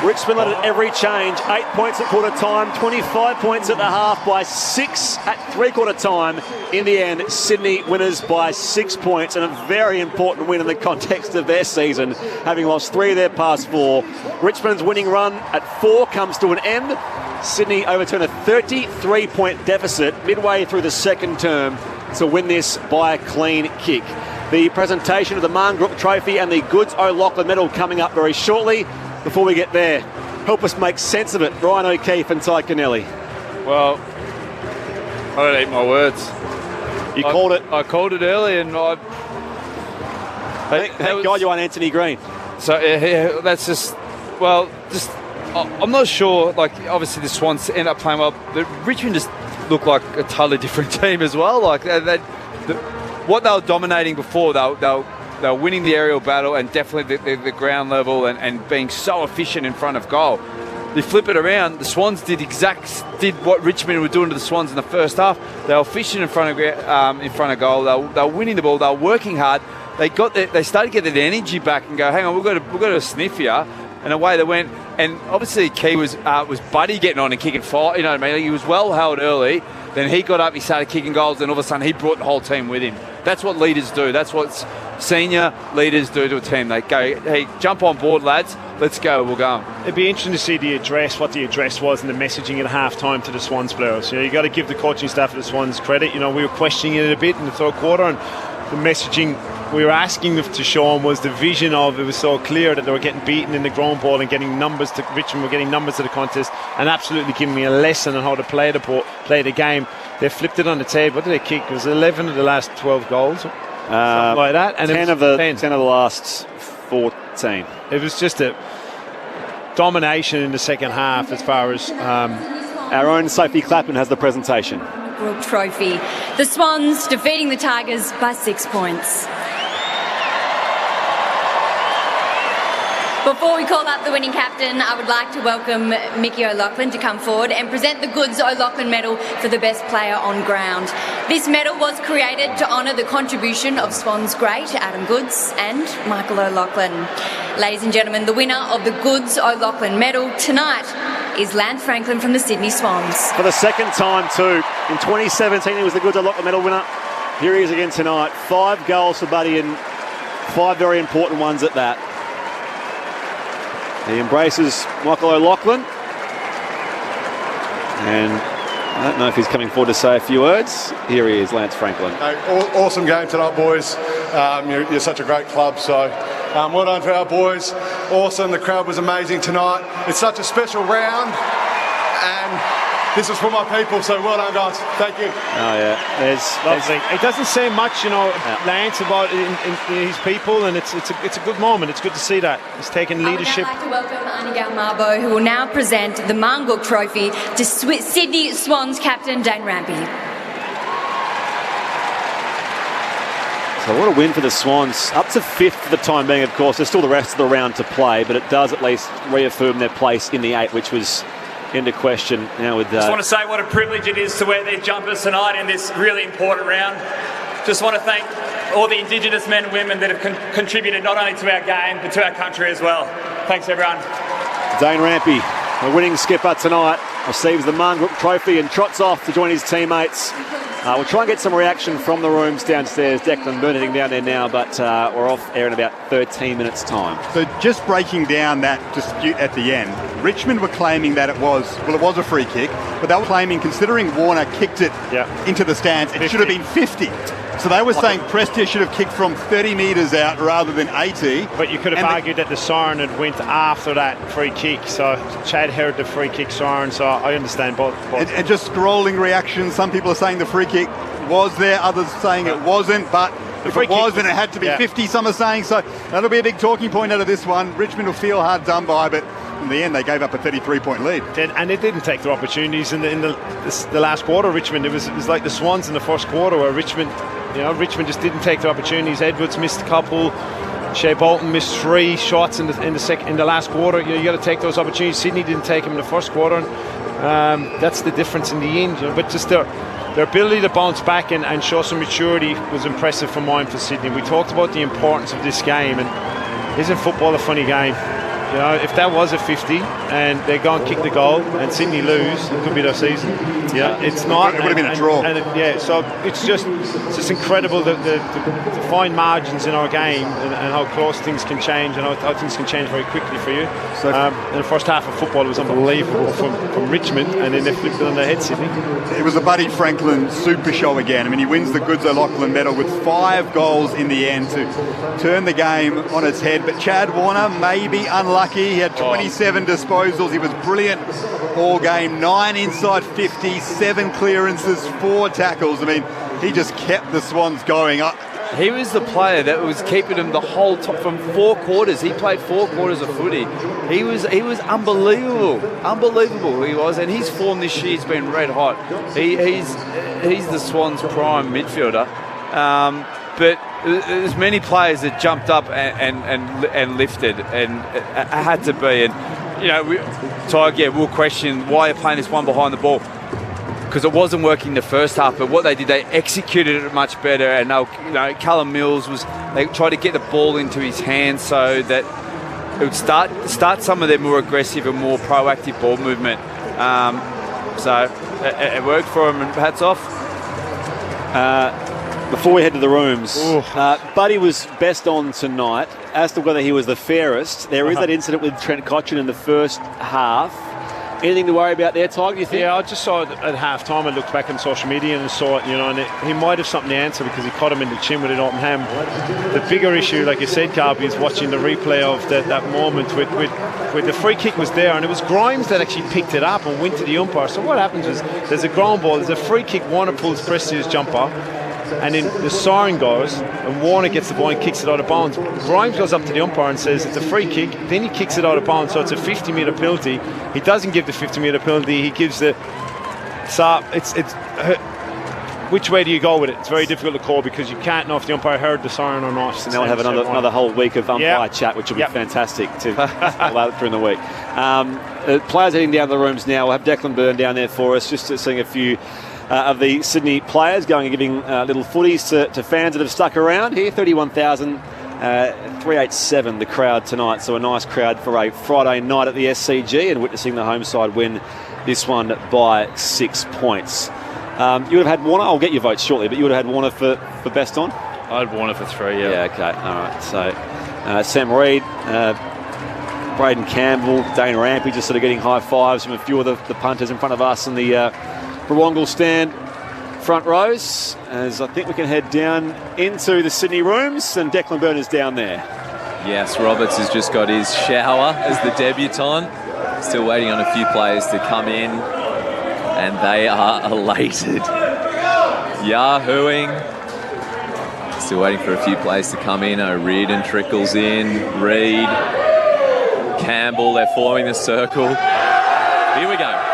Richmond led at every change, 8 points at quarter time, 25 points at the half, by 6 at three-quarter time. In the end, Sydney winners by 6 points, and a very important win in the context of their season, having lost 3 of their past 4. Richmond's winning run at 4 comes to an end. Sydney overturn a 33-point deficit midway through the second term to win this by a clean kick. The presentation of the Marngrook Trophy and the Goods O'Loughlin Medal coming up very shortly. Before we get there, help us make sense of it, Ryan O'Keefe and Ty Kennelly. Well, I don't eat my words. You called it. I called it early, and thank God you aren't Anthony Green. So that's just I'm not sure. Like, obviously the Swans end up playing well, but Richmond just looked like a totally different team as well. Like what they were dominating before, they were winning the aerial battle and definitely the ground level and being so efficient in front of goal. They flip it around. The Swans did what Richmond were doing to the Swans in the first half. They were efficient in front of goal. They were winning the ball. They were working hard. They started to get their energy back and go, hang on, we've got to sniff here. And away they went. And obviously Key was Buddy getting on and kicking fire. You know what I mean? He was well held early. Then he got up, he started kicking goals, and all of a sudden he brought the whole team with him. That's what leaders do. That's what senior leaders do to a team. They go, hey, jump on board, lads. Let's go. We'll go. It'd be interesting to see what the address was and the messaging at half-time to the Swans players. You got to give the coaching staff of the Swans credit. We were questioning it a bit in the third quarter, and the messaging we were asking them to show them was the vision of it was so clear that they were getting beaten in the ground ball and getting numbers to Richmond were getting numbers to the contest and absolutely giving me a lesson on how to play the game. They flipped it on the table. What did they kick? It was 11 of the last 12 goals, something like that. And 10 of the last 14. It was just a domination in the second half as far as our own Sophie Clapham has the presentation. World Trophy. The Swans defeating the Tigers by 6 points. Before we call up the winning captain, I would like to welcome Mickey O'Loughlin to come forward and present the Goods O'Loughlin Medal for the best player on ground. This medal was created to honour the contribution of Swans great Adam Goods and Michael O'Loughlin. Ladies and gentlemen, the winner of the Goods O'Loughlin Medal tonight is Lance Franklin from the Sydney Swans. For the second time too. In 2017 he was the Goods O'Loughlin Medal winner. Here he is again tonight. 5 goals for Buddy and 5 very important ones at that. He embraces Michael O'Loughlin. And I don't know if he's coming forward to say a few words. Here he is, Lance Franklin. Awesome game tonight, boys. You're such a great club, so well done for our boys. Awesome, the crowd was amazing tonight. It's such a special round, and this is for my people, so well done, guys. Thank you. Oh, yeah. It doesn't say much, Lance, about in his people, and it's a good moment. It's good to see that. He's taking leadership. I would now like to welcome Anigal Marbo, who will now present the Marngrook Trophy to Sydney Swans captain Dane Rampy. So what a win for the Swans. Up to 5th for the time being, of course. There's still the rest of the round to play, but it does at least reaffirm their place in the 8, which was into question now with... Just want to say what a privilege it is to wear these jumpers tonight in this really important round. Just want to thank all the Indigenous men and women that have contributed not only to our game, but to our country as well. Thanks, everyone. Dane Rampy, the winning skipper tonight, receives the Marngrook Trophy and trots off to join his teammates. We'll try and get some reaction from the rooms downstairs. Declan Bernarding down there now, but we're off air in about 13 minutes' time. So just breaking down that dispute at the end, Richmond were claiming that it was a free kick, but they were claiming, considering Warner kicked it into the stands, it should have been 50. So they were saying Prestia should have kicked from 30 metres out rather than 80. But you could have argued that the siren had went after that free kick. So Chad heard the free kick siren, so I understand both. And just scrolling reactions, some people are saying the free kick was there, others saying it wasn't, but if it was, then it had to be 50, some are saying. So that'll be a big talking point out of this one. Richmond will feel hard done by, but in the end they gave up a 33-point lead. And they didn't take their opportunities in the last quarter. Richmond, it was like the Swans in the first quarter, where Richmond just didn't take their opportunities. Edwards missed a couple. Shea Bolton missed 3 shots in the last quarter. You got to take those opportunities. Sydney didn't take them in the first quarter. And that's the difference in the end. But just their ability to bounce back and show some maturity was impressive for mine for Sydney. We talked about the importance of this game, and isn't football a funny game? If that was a 50 and they go and kick the goal and Sydney lose, it could be their season. It's not. It would have been a draw. So it's just incredible the fine margins in our game and how close things can change and how things can change very quickly for you. So in the first half of football, it was unbelievable from Richmond, and then they flipped it on their head, Sydney. It was a Buddy Franklin super show again. I mean, he wins the Goods O'Loughlin medal with 5 goals in the end to turn the game on its head. But Chad Warner may be unlucky. He had 27 disposals. He was brilliant all game. 9 inside 50, 7 clearances, 4 tackles. I mean, he just kept the Swans going up. He was the player that was keeping him the whole top from 4 quarters. He played 4 quarters of footy. He was unbelievable he was, and his form this year has been red hot. He's the Swans' prime midfielder. But there's many players that jumped up and lifted, and it had to be. And we'll question why you're playing this one behind the ball, because it wasn't working the first half. But what they did, they executed it much better. And Callum Mills they tried to get the ball into his hands so that it would start some of their more aggressive and more proactive ball movement. So it worked for him, and hats off. Before we head to the rooms, Buddy was best on tonight. As to whether he was the fairest, there is that incident with Trent Cotchin in the first half. Anything to worry about there, Tiger, you think? Yeah, I just saw it at half-time. I looked back on social media and saw it, and he might have something to answer because he caught him in the chin with an open hand. The bigger issue, like you said, Carby, is watching the replay of that moment with the free kick was there, and it was Grimes that actually picked it up and went to the umpire. So what happens is there's a ground ball, there's a free kick, Warner pulls Presti's jumper, and then the siren goes, and Warner gets the ball and kicks it out of bounds. Grimes goes up to the umpire and says it's a free kick, then he kicks it out of bounds, so it's a 50-metre penalty. He doesn't give the 50-metre penalty, he gives the... So which way do you go with it? It's very difficult to call because you can't know if the umpire heard the siren or not. So now we'll have another whole week of umpire chat, which will be fantastic to allow it during the week. Players heading down the rooms now. We'll have Declan Byrne down there for us, just seeing a few of the Sydney players going and giving little footies to fans that have stuck around here. 31,387 the crowd tonight, so a nice crowd for a Friday night at the SCG and witnessing the home side win this one by 6 points. You would have had Warner, I'll get your votes shortly, but you would have had Warner for best on? I had Warner for 3, yeah. Yeah, okay, all right. So Sam Reid, Braden Campbell, Dane Rampy just sort of getting high fives from a few of the punters in front of us in the Barwongal stand front rows, as I think we can head down into the Sydney rooms, and Declan Byrne is down there. Yes, Roberts has just got his shower as the debutant. Still waiting on a few players to come in, and they are elated. Yahooing. Still waiting for a few players to come in. O'Riordan trickles in. Reid, Campbell, they're forming the circle. Here we go.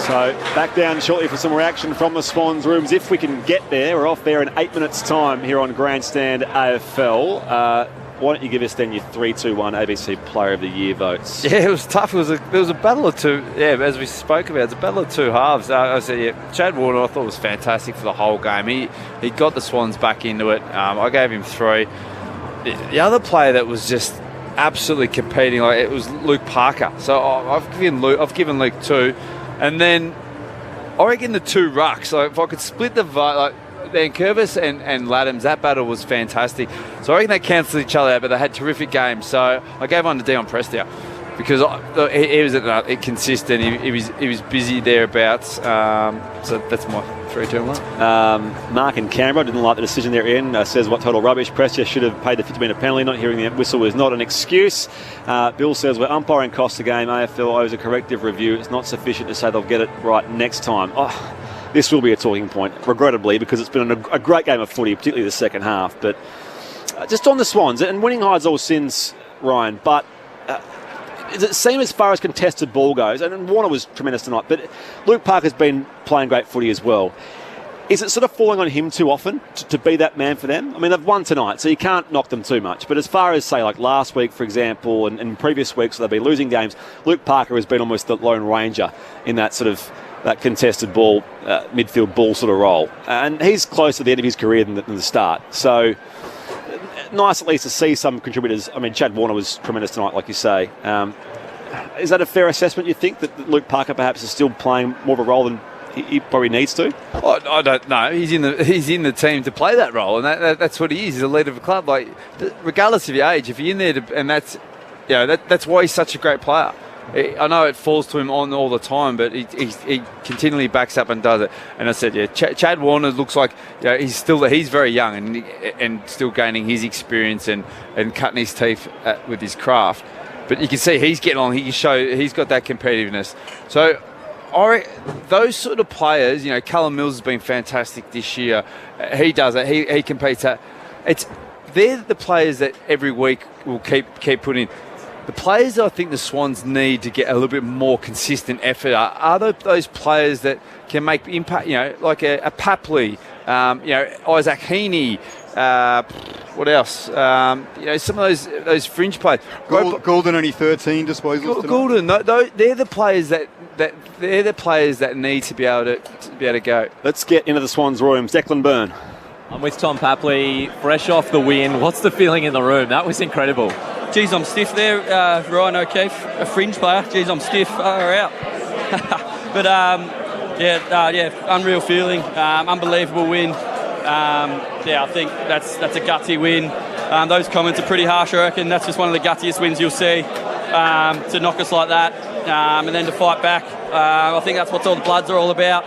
So back down shortly for some reaction from the Swans rooms if we can get there. We're off there in 8 minutes' time here on Grandstand AFL. Why don't you give us then your 3-2-1 ABC Player of the Year votes? Yeah, it was tough. It was a battle of two. Yeah, as we spoke about, it's a battle of two halves. I said, yeah, Chad Warner I thought was fantastic for the whole game. He got the Swans back into it. I gave him 3. The other player that was just absolutely competing, like it was Luke Parker. So I've given Luke 2. And then I reckon the 2 rucks, like if I could split the vote, like then Curvis and Laddams, that battle was fantastic. So I reckon they cancelled each other out, but they had terrific games. So I gave one to Dion Prestia because he was consistent. He was busy thereabouts. So that's my 3-2-1. Mark in Canberra didn't like the decision they're in. Says what total rubbish. Prestia should have paid the 50-metre penalty. Not hearing the whistle is not an excuse. Bill says we're umpiring cost the game. AFL owes a corrective review. It's not sufficient to say they'll get it right next time. This will be a talking point, regrettably, because it's been a great game of footy, particularly the second half. But just on the Swans, and winning hides all sins, Ryan, but does it seem as far as contested ball goes, and Warner was tremendous tonight, but Luke Parker's been playing great footy as well. Is it sort of falling on him too often to be that man for them? I mean, they've won tonight, so you can't knock them too much. But as far as, say, like last week, for example, and previous weeks where they've been losing games, Luke Parker has been almost the lone ranger in that sort of that contested ball, midfield ball sort of role. And he's close to the end of his career than the start. So nice at least to see some contributors. I mean, Chad Warner was tremendous tonight, like you say. Is that a fair assessment, you think, that Luke Parker perhaps is still playing more of a role than he probably needs to? I don't know. He's in the team to play that role, and that's what he is. He's a leader of a club. Like, regardless of your age, if you're in there, and that's why he's such a great player. I know it falls to him on all the time, but he continually backs up and does it. And I said, yeah, Chad Warner looks like he's very young and still gaining his experience and cutting his teeth with his craft. But you can see he's getting on. He can show he's got that competitiveness. So those sort of players, Callum Mills has been fantastic this year. He does it. He competes. They're the players that every week will keep putting in. The players that I think the Swans need to get a little bit more consistent effort are those players that can make impact, like a Papley, Isaac Heaney, What else? Some of those fringe players. Goulden only 13 disposals. Goulden, they're the players that need to be able to go. Let's get into the Swans' rooms. Declan Byrne. I'm with Tom Papley, fresh off the win. What's the feeling in the room? That was incredible. Geez, I'm stiff there. Ryan O'Keefe, a fringe player. Geez, I'm stiff. We're out. But unreal feeling. Unbelievable win. I think that's a gutsy win. Those comments are pretty harsh, I reckon. That's just one of the gutsiest wins you'll see, to knock us like that, and then to fight back. I think that's what all the Bloods are all about.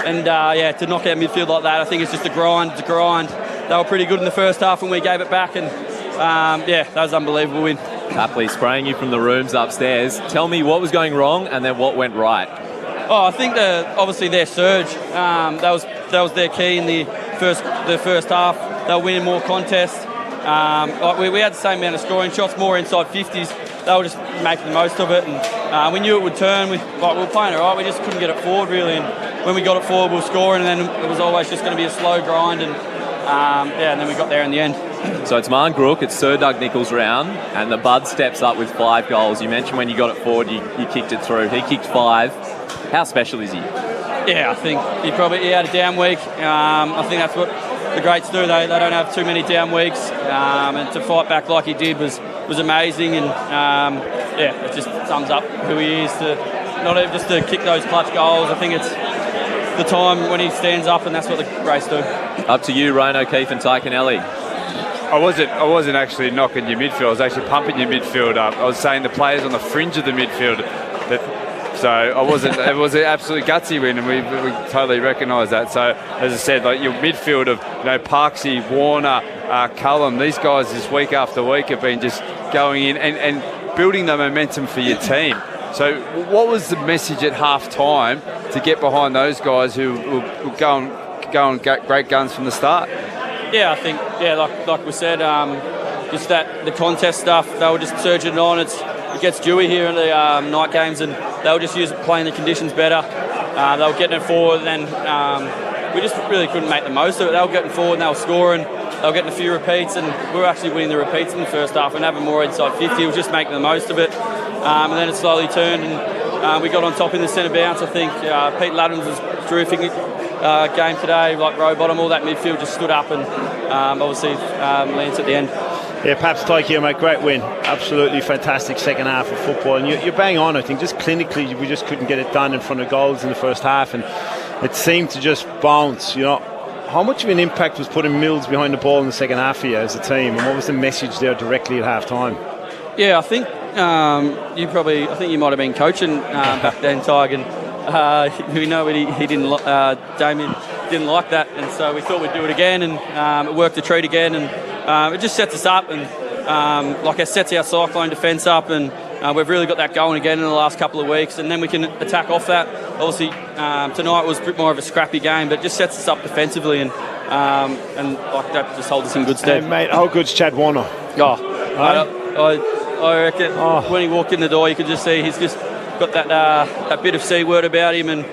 And, to knock out midfield like that, I think it's just a grind. They were pretty good in the first half when we gave it back, and, that was an unbelievable win. Tapley spraying you from the rooms upstairs. Tell me what was going wrong and then what went right. Oh, I think obviously their surge, that was their key in the first half. They were winning more contests. We had the same amount of scoring shots, more inside 50s. They were just making the most of it, and we knew it would turn. We were playing it right. We just couldn't get it forward really, and when we got it forward, we were scoring, and then it was always just going to be a slow grind, and then we got there in the end. So it's Marngrook, it's Sir Doug Nichols' round, and the Bud steps up with 5 goals. You mentioned when you got it forward, you kicked it through. He kicked 5. How special is he? Yeah, I think he had a down week. I think that's what the greats do. They don't have too many down weeks, and to fight back like he did was amazing. And it just sums up who he is. Not even just to kick those clutch goals. I think it's the time when he stands up, and that's what the greats do. Up to you, Ryan O'Keefe and Ty Kennelly. I wasn't actually knocking your midfield. I was actually pumping your midfield up. I was saying the players on the fringe of the midfield. So I wasn't. It was an absolutely gutsy win, and we totally recognise that. So as I said, like your midfield of Parksy, Warner, Cullum, these guys just week after week have been just going in and building the momentum for your team. So what was the message at half time to get behind those guys who were going great guns from the start? Yeah, I think like we said, just that the contest stuff, they were just surging on. It gets dewy here in the night games, and they were just playing the conditions better. They were getting it forward, and we just really couldn't make the most of it. They were getting forward and they were scoring. They were getting a few repeats, and we were actually winning the repeats in the first half and having more inside 50. We were just making the most of it. And then it slowly turned, and we got on top in the centre bounce. I think Pete Laddams was terrific game today, like row bottom. All that midfield just stood up, and obviously Lance at the end. Yeah, perhaps Tyke here, mate. Great win. Absolutely fantastic second half of football. And you're bang on, I think. Just clinically, we just couldn't get it done in front of goals in the first half. And it seemed to just bounce, How much of an impact was putting Mills behind the ball in the second half for you as a team? And what was the message there directly at half time? Yeah, I think you might have been coaching back then, Tig, and we know he didn't. Damien didn't like that, and so we thought we'd do it again, and it worked a treat again, and it just sets us up, and it sets our Cyclone defence up, and we've really got that going again in the last couple of weeks, and then we can attack off that. Obviously, tonight was a bit more of a scrappy game, but it just sets us up defensively, and that just holds us in good stead. Hey, mate, how good's Chad Warner? I reckon when he walked in the door, you could just see he's just got that bit of C word about him, and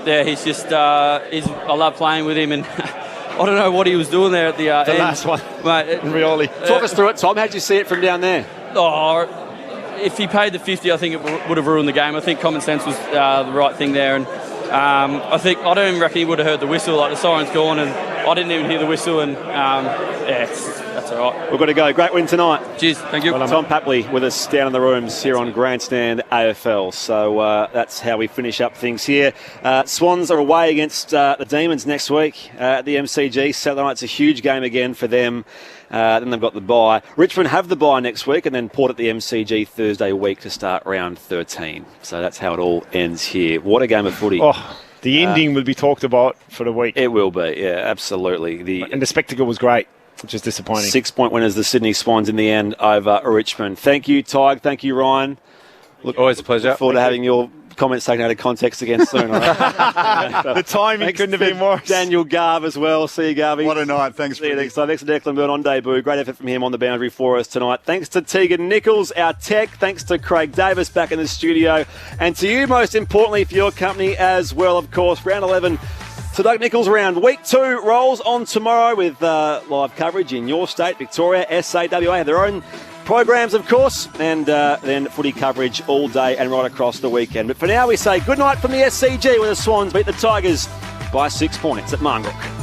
he's just I love playing with him, and I don't know what he was doing there at the end. Last one, mate. Rioli. Talk us through it, Tom. How'd you see it from down there? If he paid the 50, I think it would have ruined the game. I think common sense was the right thing there, and I don't even reckon he would have heard the whistle. Like the siren's gone, and I didn't even hear the whistle, and that's all right. We've got to go. Great win tonight. Cheers. Thank you. Tom Papley with us down in the rooms here on Grandstand AFL. So that's how we finish up things here. Swans are away against the Demons next week at the MCG. Saturday night's a huge game again for them. Then they've got the bye. Richmond have the bye next week, and then Port at the MCG Thursday week to start round 13. So that's how it all ends here. What a game of footy. The ending will be talked about for the week. It will be, yeah, absolutely. And the spectacle was great, which is disappointing. 6-point winners, the Sydney Swans, in the end over Richmond. Thank you, Tig. Thank you, Ryan. Always a pleasure. Look forward to having your comments taken out of context again soon. The timing couldn't have been worse. Daniel Garve as well. See you, Garvey. What a night. Thanks. See you next time. Thanks to Declan Byrne on debut. Great effort from him on the boundary for us tonight. Thanks to Tegan Nichols, our tech. Thanks to Craig Davis back in the studio. And to you, most importantly, for your company as well, of course. Round 11 So Doug Nichols round. Week 2 rolls on tomorrow with live coverage in your state, Victoria. SAWA have their own programs, of course, and then footy coverage all day and right across the weekend. But for now, we say good night from the SCG where the Swans beat the Tigers by 6 points at Marngrook.